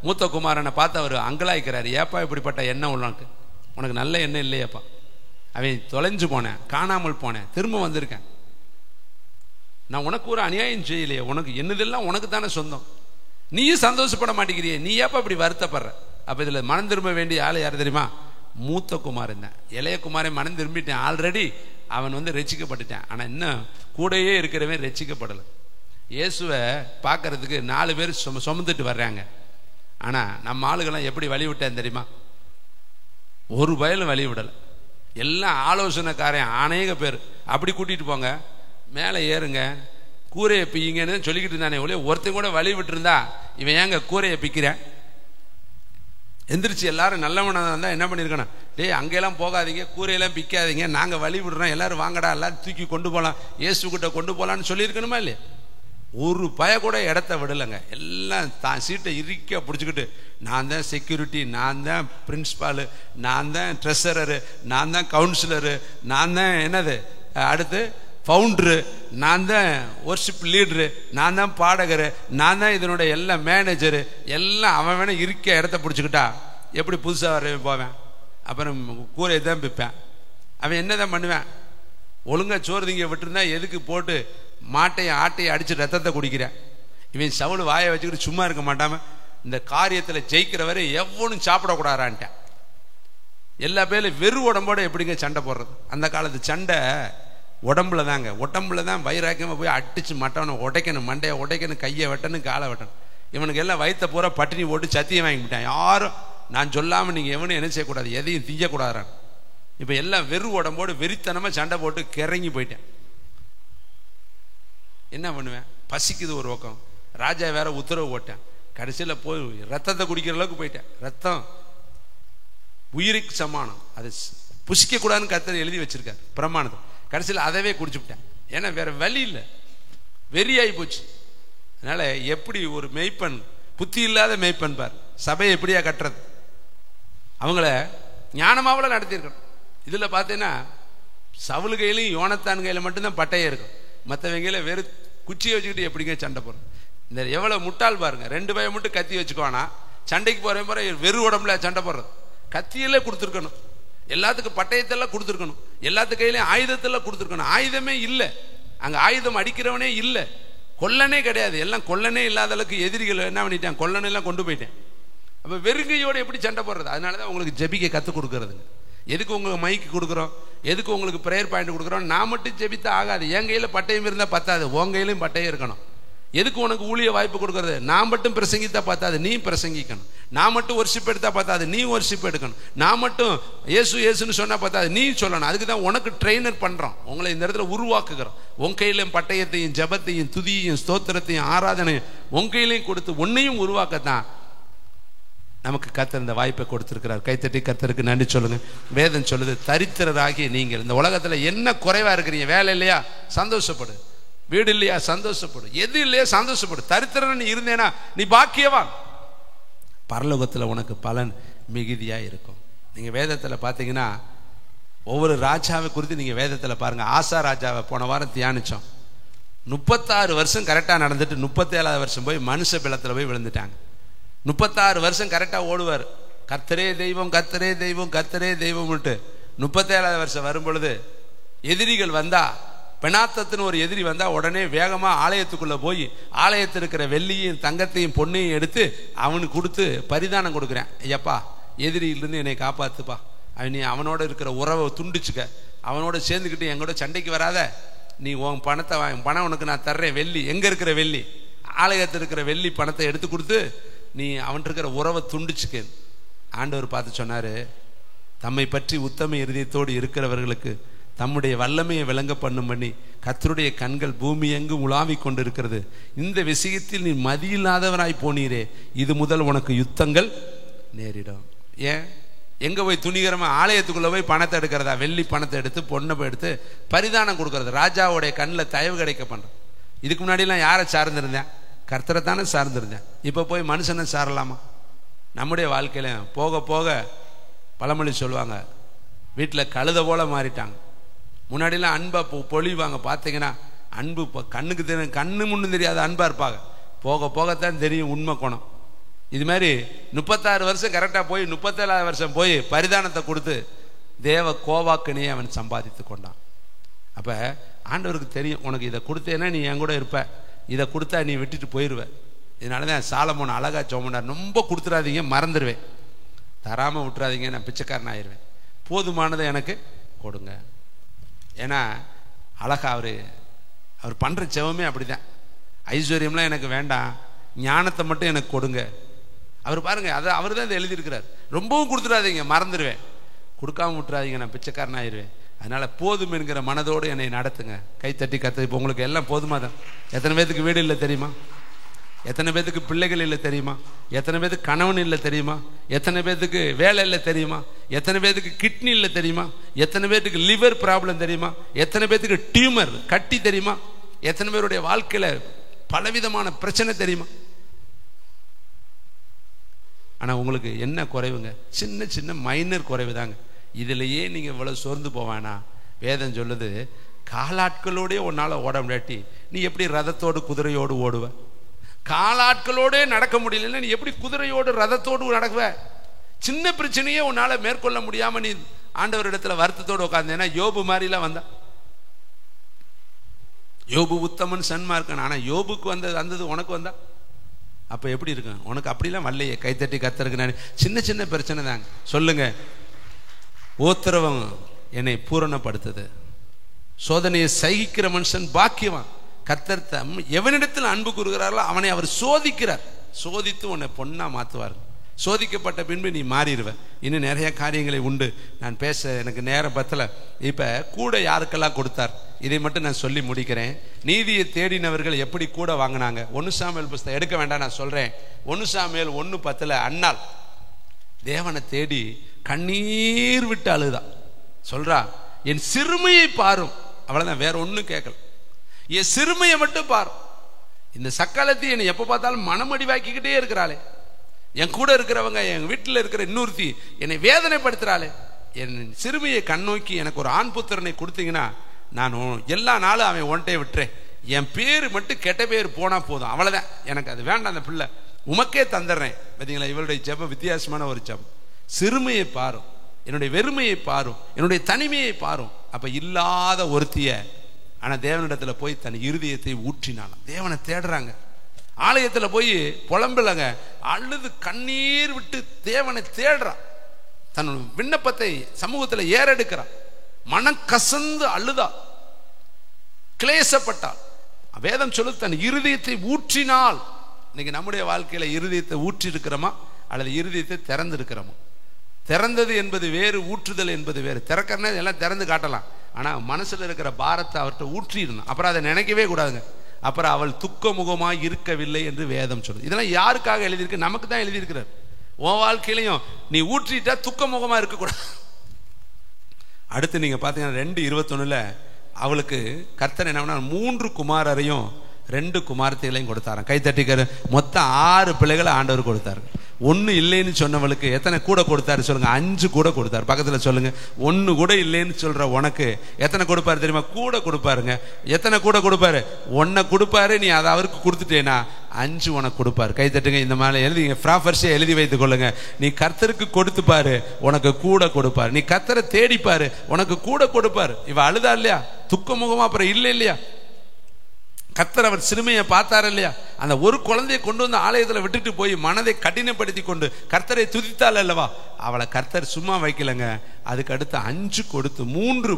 மூத்த குமாரனை பார்த்து அவர் அங்கலாய்க்கிறாரு, ஏப்பா இப்படிப்பட்ட எண்ணம் உள்ளாக்கு, உனக்கு நல்ல எண்ணம் இல்லையாப்பா, அவன் தொலைஞ்சு போனேன், காணாமல் போனேன், திரும்ப வந்திருக்கேன், நான் உனக்கு ஒரு அநியாயம் செய்யலையே, உனக்கு என்னதெல்லாம் உனக்கு தானே சொந்தம், நீயும் சந்தோஷப்பட மாட்டேங்கிறியே, நீ ஏப்பா இப்படி வருத்தப்படுற? அப்ப இதுல மனம் திரும்ப வேண்டிய ஆள் யார் தெரியுமா? மூத்த குமாரன் தான். இளைய குமாரன் மனம் திரும்பிட்டேன், ஆல்ரெடி அவன் ரட்சிக்கப்பட்டுட்டான். ஆனா இன்னும் கூடையே இருக்கிறவன் ரட்சிக்கப்படலை. இயேசுவை பார்க்கறதுக்கு 4 பேர் சுமந்துட்டு வர்றாங்க. ஆனா நம்ம ஆளுகள்லாம் எப்படி வழி விட்டேன் தெரியுமா? ஒரு பயலும் வழி விடலை. எல்லாம் ஆலோசனைக்காரன் அநேக பேர், அப்படி கூட்டிட்டு போங்க, மேலே ஏறுங்க, கூரையை பிய்ங்கன்னு சொல்லிக்கிட்டு இருந்தானே ஒழிய ஒருத்தன் கூட வழி விட்டு இருந்தா இவன் ஏங்க கூரையை பிக்கிறேன்? எந்திரிச்சு எல்லாரும் நல்லவனாக இருந்தால் என்ன பண்ணியிருக்கணும், டேய் அங்கெல்லாம் போகாதீங்க, கூரையெல்லாம் பிக்காதீங்க, நாங்கள் வழி விடுறோம், எல்லாரும் வாங்கடா, எல்லாரும் தூக்கி கொண்டு போகலாம், இயேசுக்கிட்ட கொண்டு போகலான்னு சொல்லியிருக்கணுமா இல்லையா? ஒரு பய கூட இடத்த விடலைங்க. எல்லாம் தான் சீட்டை இறுக்க பிடிச்சிக்கிட்டு, நான் தான் செக்யூரிட்டி, நான் தான் பிரின்சிபாலு, நான் தான் ட்ரெஸரரு, நான் தான் கவுன்சிலரு, நான் தான் என்னது அடுத்து ஃபவுண்டரு, நான் தான் ஒர்ஷிப் லீடரு, நான் தான் பாடகரு, நான் தான் இதனுடைய எல்லாம் மேனேஜரு, எல்லாம் அவன் வேணா இருக்க இடத்த பிடிச்சிக்கிட்டா எப்படி புதுசாக வர போவேன்? அப்புறம் கூரையை தான் பிப்பேன். அவன் என்ன தான் பண்ணுவேன்? ஒழுங்காக சோறு திங்க விட்டுருந்தா எதுக்கு போட்டு மாட்டையும் ஆட்டையும் அடித்து ரத்தத்தை குடிக்கிறேன்? இவன் சவுளு வாயை வச்சுக்கிட்டு சும்மா இருக்க மாட்டாம இந்த காரியத்தில் ஜெயிக்கிற வரை எவனும் சாப்பிடக்கூடாதான்ட்டேன். எல்லா பேரும் வெறு உடம்போட எப்படிங்க சண்டை போடுறது? அந்த காலத்து சண்டை உடம்புல தாங்க, உடம்புல தான் வைராக்கியமாக போய் அடிச்சு மட்டவனை உடைக்கணும், மண்டையை உடைக்கணும், கையை வெட்டணும், காலை வெட்டணும். இவனுக்கு எல்லாம் வயிற்ற பூரா பட்டினி போட்டு சத்தியம் வாங்கிவிட்டான். யாரும் நான் சொல்லாமல் நீங்கள் எவனும் என்ன செய்யக்கூடாது, எதையும் திங்கக்கூடாதுறான். இப்போ எல்லாம் வெறு உடம்போடு வெறித்தனமாக சண்டை போட்டு கிறங்கி போயிட்டேன். என்ன பண்ணுவேன்? பசிக்குது ஒரு பக்கம், ராஜா வேற உத்தரவு போட்டேன், கடைசியில் போய் ரத்தத்தை குடிக்கிற அளவுக்கு போயிட்டேன். ரத்தம் உயிருக்கு சமானம், அது புசிக்கக்கூடாதுன்னு கர்த்தர் எழுதி வச்சிருக்காரு பிரமாணத்தை. கடைசியில் அதவே குடிச்சுவிட்டேன். ஏன்னா வேற வழி இல்லை, வெறியாகி போச்சு. அதனால எப்படி ஒரு மெய்ப்பன், புத்தி இல்லாத மெய்ப்பன் பார், சபையை எப்படியா கட்டுறது? அவங்கள ஞானமாவில் நடத்தியிருக்கணும். இதில் பார்த்தீங்கன்னா சவுலு கையிலையும் யோனத்தான் கையில் மட்டும்தான் பட்டையே இருக்கும், மற்றவங்க கையில் வெறு குச்சியை வச்சுக்கிட்டு எப்படிங்க சண்டை போடுறது? இந்த எவ்வளோ முட்டாள் பாருங்க. 2 பையன் மட்டும் கத்தி வச்சுக்குவானா, சண்டைக்கு போகிற மாதிரி வெறு உடம்புல சண்டை போடுறது. கத்தியிலே கொடுத்துருக்கணும், எல்லாத்துக்கும் பட்டயத்தெல்லாம் கொடுத்துருக்கணும், எல்லாத்து கையிலையும் ஆயுதத்தெல்லாம் கொடுத்துருக்கணும். ஆயுதமே இல்லை அங்கே, ஆயுதம் அடிக்கிறவனே இல்லை, கொல்லனே கிடையாது. எல்லாம் கொல்லனே இல்லாத அளவுக்கு எதிரிகள் என்ன பண்ணிட்டான், கொல்லனெல்லாம் கொண்டு போயிட்டேன். அப்போ வெறுங்கையோடு எப்படி சண்டை போடுறது? அதனால தான் உங்களுக்கு ஜெபிக்க கற்றுக் கொடுக்குறதுங்க. எதுக்கு உங்களுக்கு மைக்கு கொடுக்குறோம், எதுக்கு உங்களுக்கு ப்ரேயர் பாயிண்ட் கொடுக்குறோம்? நான் மட்டும் ஜெபித்தா ஆகாது, என் கையில் பட்டயம் இருந்தால் பத்தாது, உன் கையிலையும் பட்டயம் இருக்கணும். எதுக்கு உனக்கு ஊழிய வாய்ப்பு கொடுக்கறது? நான் மட்டும் பிரசங்கித்தா பார்த்தாது, நீ பிரசங்கிக்கணும். நான் மட்டும் ஒர்ஷிப் எடுத்தா பார்த்தாது, நீ ஒர்ஷிப் எடுக்கணும். நான் மட்டும் இயேசு இயேசுன்னு சொன்னா பார்த்தாது, நீ சொல்லணும். அதுக்கு தான் உனக்கு ட்ரெயினர் பண்றோம், உங்களை இந்த இடத்துல உருவாக்குகிறோம். உன் கையிலையும் பட்டயத்தையும் ஜபத்தையும் துதியையும் ஸ்தோத்திரத்தையும் ஆராதனையும் உன் கையிலையும் கொடுத்து உன்னையும் உருவாக்கத்தான் நமக்கு கர்த்தர் இந்த வாய்ப்பை கொடுத்திருக்கிறார். கைத்தட்டி கர்த்தருக்கு நன்றி சொல்லுங்க. வேதம் சொல்லுது, தரித்திரராகி நீங்கள் இந்த உலகத்துல என்ன குறைவா இருக்கிறீங்க? வேலை இல்லையா? சந்தோஷப்படு. வீடு இல்லையா? சந்தோஷப்படு. எது இல்லையா? சந்தோஷப்படு. தரித்திரன் நீ இருந்தேனா நீ பாக்கியவான், பரலோகத்தில் உனக்கு பலன் மிகுதியா இருக்கும். நீங்க வேதத்துல பாத்தீங்கன்னா ஒவ்வொரு ராஜாவை குறித்து நீங்க வேதத்துல பாருங்க. ஆசா ராஜாவை போன வாரம் தியானிச்சோம். 36 வருஷம் கரெக்டா நடந்துட்டு 37வது வருஷம் போய் மனுஷ பிளத்துல போய் விழுந்துட்டாங்க. 36 வருஷம் கரெக்டா ஓடுவார், கர்த்தரே தெய்வம் கர்த்தரே தெய்வம் கர்த்தரே தெய்வம்ட்டு. 37வது வருஷம் வரும் பொழுது எதிரிகள் வந்தா, பெனாத்தத்துன்னு ஒரு எதிரி வந்தா உடனே வேகமா ஆலயத்துக்குள்ள போய் ஆலயத்தில் இருக்கிற வெள்ளியும் தங்கத்தையும் பொண்ணையும் எடுத்து அவனுக்கு கொடுத்து பரிதானம் கொடுக்குறேன். ஐயப்பா, எதிரியிலிருந்து என்னை காப்பாத்துப்பா, நீ அவனோட இருக்கிற உறவை துண்டிச்சுக்க, அவனோட சேர்ந்துக்கிட்டு எங்கூட சண்டைக்கு வராத, நீ உன் பணத்தை பணம் உனக்கு நான் தர்றேன். வெள்ளி எங்க இருக்கிற வெள்ளி, ஆலயத்தில் இருக்கிற வெள்ளி பணத்தை எடுத்து கொடுத்து நீ அவன் இருக்கிற உறவை துண்டிச்சுக்க. ஆண்டவர் பார்த்து சொன்னாரு, தம்மை பற்றி உத்தம இருதயத்தோடு இருக்கிறவர்களுக்கு தம்முடைய வல்லமையை விளங்க பண்ணும் பண்ணி கர்த்தருடைய கண்கள் பூமி எங்கும் உலாவிக் கொண்டிருக்கிறது. இந்த விஷயத்தில் நீ மதியில்லாதவராய் போனீரே, இது முதல் உனக்கு யுத்தங்கள் நேரிடும். ஏன் எங்க போய் துணிகரமா ஆலயத்துக்குள்ள போய் பணத்தை எடுக்கிறதா? வெள்ளி பணத்தை எடுத்து பொண்ணை எடுத்து பரிதானம் கொடுக்கறது. ராஜாவுடைய கண்ணில் தயவு கிடைக்க பண்ற. இதுக்கு முன்னாடிலாம் யாரை சார்ந்திருந்தேன்? கர்த்தரை தானே சார்ந்திருந்தேன். இப்போ போய் மனுஷனை சாரலாமா? நம்முடைய வாழ்க்கையில போக போக பழமொழி சொல்லுவாங்க, வீட்டில் கழுத போல மாறிட்டாங்க. முன்னாடிலாம் அன்பா பொழிவாங்க, பார்த்தீங்கன்னா அன்பு கண்ணுக்கு தெரியும், கண்ணு முன்னு தெரியாத அன்பா இருப்பாங்க. போக போகத்தான் தெரியும் உண்மை குணம். இது மாதிரி 36 வருஷம் கரெக்டாக போய் 37வது வருஷம் போய் பரிதானத்தை கொடுத்து தேவ கோவாக்கினையே அவன் சம்பாதித்து கொண்டான். அப்போ ஆண்டவருக்கு தெரியும், உனக்கு இதை கொடுத்தேன்னா நீ என் கூட இருப்ப, இதை கொடுத்தா நீ விட்டுட்டு போயிடுவ. இதனால தான் சாலமோன் அழகா சொன்னார், ரொம்ப கொடுத்துடாதீங்க, மறந்துடுவேன், தராமல் விட்டுறாதீங்க, நான் பிச்சைக்காரன் ஆயிடுவேன், போதுமானதை எனக்கு கொடுங்க. ஏன்னா அழகா அவர் பண்ணுற செவமே அப்படிதான். ஐஸ்வர்யம்லாம் எனக்கு வேண்டாம், ஞானத்தை மட்டும் எனக்கு கொடுங்க. அவர் பாருங்க, அதை அவர் தான் இதை எழுதியிருக்கிறார். ரொம்பவும் கொடுத்துடாதீங்க, மறந்துடுவேன், கொடுக்காம விட்டுறாதீங்க, நான் பிச்சைக்காரன் ஆயிடுவேன். அதனால போதும் என்கிற மனதோடு என்னை நடத்துங்க. கைத்தட்டி கத்து. இப்போ உங்களுக்கு எல்லாம் போதுமா தான்? எத்தனை பேத்துக்கு வீடு இல்லை தெரியுமா? எத்தனை பேத்துக்கு பிள்ளைகள் இல்லை தெரியுமா? எத்தனை பேத்துக்கு கணவன் இல்லை தெரியுமா? எத்தனை பேத்துக்கு வேலை இல்லை தெரியுமா? எத்தனை பேத்துக்கு கிட்னி இல்லை தெரியுமா? எத்தனை பேத்துக்கு லிவர் ப்ராப்ளம் தெரியுமா? எத்தனை பேத்துக்கு டியூமர் கட்டி தெரியுமா? எத்தனை பேருடைய வாழ்க்கையில பலவிதமான பிரச்சனை தெரியுமா? ஆனா உங்களுக்கு என்ன குறைவுங்க? சின்ன சின்ன மைனர் குறைவு தாங்க. இதுலயே நீங்க இவ்வளவு சோர்ந்து போவானா? வேதம் சொல்லுது, காலாட்களோடே உன்னால ஓட முடியாட்டி நீ எப்படி ரதத்தோடு குதிரையோடு ஓடுவ? காலாட்களோடே நடக்க முடியலன்னா நீ எப்படி குதிரையோடு ரதத்தோடு நடக்குவ? சின்ன பிரச்சனையே உன்னால மேற்கொள்ள முடியாம நீ ஆண்டவர் இடத்துல வருத்தத்தோடு உட்கார்ந்தேன்னா யோபு மாதிரிலாம் வந்தா. யோபு உத்தமன் சன்மார்க்கன். ஆனா யோபுக்கு வந்தது உனக்கு வந்தா அப்ப எப்படி இருக்கும்? உனக்கு அப்படிலாம் வரலையே. கைத்தட்டி கர்த்தருக்கு நான். சின்ன சின்ன பிரச்சனை தாங்க. சொல்லுங்க, ஓத்திரவம் என்னை பூரணப்படுத்துது. சோதனையை சகிக்கிற மனுஷன் பாக்கியவான். கர்த்தர் எவனிடத்தில் அன்பு கூறுகிறார்களோ அவனை அவர் சோதிக்கிறார். சோதித்து உன்னை பொண்ணா மாத்துவார். சோதிக்கப்பட்ட பின்பு நீ மாறிடுவ. இன்னும் நிறைய காரியங்களை உண்டு. நான் பேச எனக்கு நேரம் பத்தல. இப்ப கூட யாருக்கெல்லாம் கொடுத்தார் இதை மட்டும் நான் சொல்லி முடிக்கிறேன். நீதியை தேடினவர்கள் எப்படி கூட வாங்கினாங்க? 1 சாமுவேல் புஸ்தகம் எடுக்க வேண்டாம், நான் சொல்றேன். 1 சாமுவேல் 1:10 அன்னாள் தேவனை தேடி கண்ணீர் விட்டு அழுதா. சொல்றா, என் சிறுமையை பாரும். அவ்வளவுதான், வேற ஒன்னும் கேட்கல. என் சிறுமையை மட்டும் பாரு. இந்த சக்காலத்தை என்னை எப்ப பார்த்தாலும் மனமடிவாக்கிக்கிட்டே இருக்கிறாளே, என் கூட இருக்கிறவங்க, என் வீட்டில் இருக்கிற இன்னொருத்தி என்னை வேதனைப்படுத்துறாளே, என் சிறுமியை கண்ணோக்கி எனக்கு ஒரு ஆண் புத்திரனை கொடுத்தீங்கன்னா நான் எல்லா நாளும் அவன் ஒன்ட்டே விட்டுறேன். என் பேரு மட்டும் கெட்ட பேர் போனா போதும், அவ்வளவுதான், எனக்கு அது வேண்டாம், அந்த பிள்ளை உமக்கே தந்துடுறேன். பார்த்தீங்களா, இவளுடைய ஜெபம் வித்தியாசமான ஒரு ஜெபம். சிறுமையை பாரும், என்னுடைய வெறுமையை பாரும், என்னுடைய தனிமையை பாரும். அப்ப இல்லாத ஒருத்திய ஆனா தேவனிடத்துல போய் தன் இருதயத்தை ஊற்றினாலும். தேவனை தேடுறாங்க. ஆலயத்துல போய் புலம்பலங்க, அழுது கண்ணீர் விட்டு தேவனை தேடுறான். தன் விண்ணப்பத்தை சமூகத்துல ஏறெடுக்கிறான். மனம் கசந்து அழுதா, கிளேசப்பட்டாள். வேதம் சொல்லு, தன் இருதயத்தை ஊற்றினால். இன்னைக்கு நம்முடைய வாழ்க்கையில இருதயத்தை ஊற்றி இருக்கிறோமா அல்லது இருதயத்தை திறந்து இருக்கிறோமா? திறந்தது என்பது வேறு, ஊற்றுதல் என்பது வேறு. திறக்கிறனா எல்லாம் திறந்து காட்டலாம். ஆனா மனசுல இருக்கிற பாரத்தை அவர்கிட்ட ஊற்றி இருந்தான். அப்புறம் அதை நினைக்கவே கூடாதுங்க. அப்புறம் அவள் துக்க முகமாய் இருக்கவில்லை என்று வேதம் சொல்லுது. இதெல்லாம் யாருக்காக எழுதியிருக்கு? நமக்கு தான் எழுதியிருக்கிறார். உன் வாழ்க்கையிலையும் நீ ஊற்றிட்டா துக்க முகமா இருக்கக்கூடாது. அடுத்து நீங்க பாத்தீங்கன்னா 2:21 அவளுக்கு கர்த்தர் என்ன பண்ணார்? 3 குமாரரையும் 2 குமாரத்தைகளையும் கொடுத்தாராம். கை தட்டிக்காரு. மொத்தம் 6 பிள்ளைகளை ஆண்டவர் கொடுத்தாரு. 1 இல்லைன்னு சொன்னவளுக்கு எத்தனை கூட கொடுத்தாரு சொல்லுங்க? 5 கூட கொடுத்தாரு. பக்கத்துல சொல்லுங்க, 1 கூட இல்லைன்னு சொல்ற உனக்கு எத்தனை கொடுப்பாரு தெரியுமா? கூட கொடுப்பாருங்க. எத்தனை கூட கொடுப்பாரு? 1 கொடுப்பாரு. நீ அதை அவருக்கு கொடுத்துட்டேனா 5 உனக்கு கொடுப்பாரு. கை தட்டுங்க. இந்த மாதிரி எழுதிங்க, ப்ராஃபர்ஸியா எழுதி வைத்துக் கொள்ளுங்க. நீ கர்த்தருக்கு கொடுத்து பாரு, உனக்கு கூட கொடுப்பாரு. நீ கர்த்தரை தேடிப்பாரு, உனக்கு கூட கொடுப்பாரு. இவ அழுதா இல்லையா? துக்க முகமா அப்புறம் இல்லை இல்லையா? கர்த்தர் அவர் சிறுமையை பார்த்தார் இல்லையா? அந்த ஒரு குழந்தையை கொண்டு வந்து ஆலயத்தில் விட்டுட்டு போய் மனதை கடினப்படுத்தி கொண்டு கர்த்தரை துதித்தாள் அல்லவா? அவளை கர்த்தர் சும்மா வைக்கலங்க. அதுக்கு அடுத்து 5 கொடுத்து 3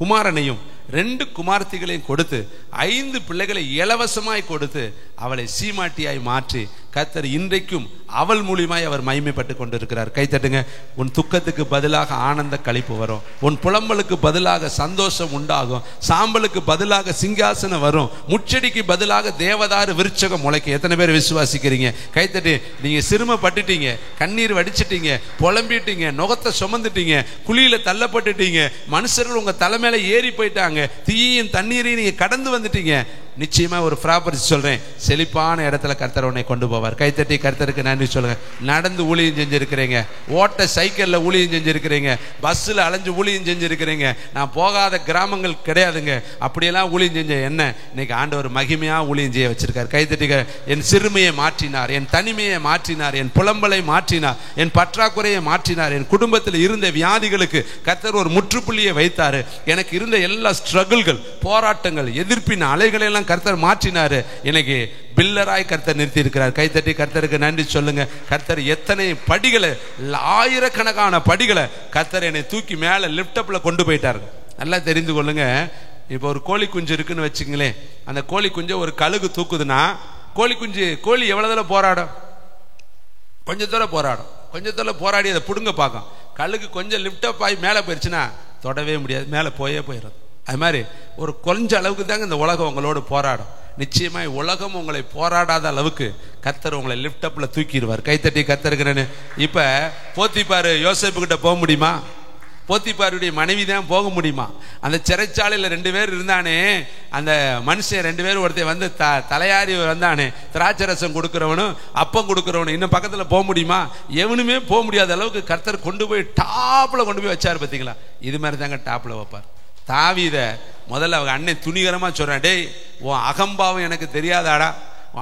குமாரனையும் 2 குமார்த்திகளையும் கொடுத்து 5 பிள்ளைகளை இலவசமாய் கொடுத்து அவளை சீமாட்டியாய் மாற்றி கர்த்தர் இன்றைக்கும் அவள் மூலியமாய் அவர் மகிமைப்பட்டு கொண்டிருக்கிறார். கை தட்டுங்க. உன் துக்கத்துக்கு பதிலாக ஆனந்த களிப்பு வரும். உன் புலம்பலுக்கு பதிலாக சந்தோஷம் உண்டாகும். சாம்பலுக்கு பதிலாக சிங்காசனம் வரும். முச்செடிக்கு பதிலாக தேவதாரு விருட்சகம் முளைக்கும். எத்தனை பேர் விசுவாசிக்கிறீங்க? கை தட்டு. நீங்க சிறுமைப்பட்டுட்டீங்க, கண்ணீர் வடிச்சிட்டீங்க, புலம்பிட்டீங்க, நுகத்தை சுமந்துட்டீங்க, குழியில தள்ளப்பட்டுட்டீங்க, மனுஷர்கள் உங்க தலைமையில ஏறி போயிட்டாங்க, தீயின் தண்ணீரையும் நீங்க கடந்து வந்துட்டீங்க. நிச்சயமா ஒரு ப்ராப்பர்ட்டி சொல்றேன், செழிப்பான இடத்துல கர்த்தர் உன்னை கொண்டு போவார். கைத்தட்டி கர்த்தருக்கு நன்றி சொல்லுங்க. நடந்து ஊழியம் செஞ்சிருக்கிறீங்க, ஓட்ட சைக்கிள்ல ஊழியம் செஞ்சிருக்கிறீங்க, பஸ்ல அலைஞ்சு ஊழியம் செஞ்சிருக்கிறீங்க. நான் போகாத கிராமங்கள் கிடையாதுங்க. அப்படியெல்லாம் ஊழியம் செஞ்ச என்ன இன்னைக்கு ஆண்டவர் மகிமையா ஊழியம் செய்ய வச்சிருக்காரு. கைத்தட்டிக்க. என் சிறுமையை மாற்றினார், என் தனிமையை மாற்றினார், என் புலம்பலை மாற்றினார், என் பற்றாக்குறையை மாற்றினார், என் குடும்பத்தில் இருந்த வியாதிகளுக்கு கர்த்தர் ஒரு முற்றுப்புள்ளியை வைத்தாரு. எனக்கு இருந்த எல்லா ஸ்ட்ரகிள்கள், போராட்டங்கள், எதிர்ப்பின் அலைகளை எல்லாம் கர்த்தர் மாற்றினாரு. இன்னைக்கு பில்லராய் கர்த்தர் நிறுத்தி இருக்கிறார். கைத்தட்டி கர்த்தருக்கு நன்றி சொல்லுங்க. கர்த்தர் எத்தனை படிகளை, ஆயிரக்கணக்கான படிகளை கர்த்தர் என்னை தூக்கி மேல லிப்டப்ல கொண்டு போயிட்டாரு. நல்லா தெரிந்து கொள்ளுங்க. இப்போ ஒரு கோழி குஞ்சு இருக்குன்னு வச்சுங்களேன். அந்த கோழி குஞ்சு ஒரு கழுகு தூக்குதுன்னா கோழி எவ்வளவு தூரம் போராடும்? கொஞ்சம் தூரம் போராடும். கொஞ்சம் தூரம் போராடி அதை புடுங்க பார்க்கும். கழுகு கொஞ்சம் லிப்டப் ஆகி மேலே போயிடுச்சுன்னா தொடவே முடியாது, மேலே போயிடும். அது மாதிரி ஒரு கொஞ்ச அளவுக்கு தாங்க இந்த உலகம் உங்களோடு போராடும். நிச்சயமாய் உலகம் உங்களை போராடாத அளவுக்கு கர்த்தர் உங்களை லிஃப்ட் அப்ல தூக்கிடுவார். கைத்தட்டி கர்த்தருக்குன்னு. இப்ப போத்திபாரு யோசேப்பு கிட்ட போக முடியுமா? போத்திபாருடைய மனைவி தான் போக முடியுமா? அந்த சிறைச்சாலையில் 2 பேர் இருந்தானே, அந்த மனுஷன் 2 பேர், ஒருத்தர் வந்து தலையாரி வந்தானே, திராட்சை ரசம் கொடுக்கிறவனும் அப்பம் கொடுக்கிறவனும், இன்னும் பக்கத்துல போக முடியுமா? எவனுமே போக முடியாத அளவுக்கு கர்த்தர் கொண்டு போய் டாப்ல கொண்டு போய் வச்சாரு. பார்த்தீங்களா? இது மாதிரி தாங்க டாப்ல வைப்பார். தாவீத முதல்ல அவங்க அண்ணன் துணிகரமா சொல்றான், டேய் உன் அகம்பாவம் எனக்கு தெரியாதாடா,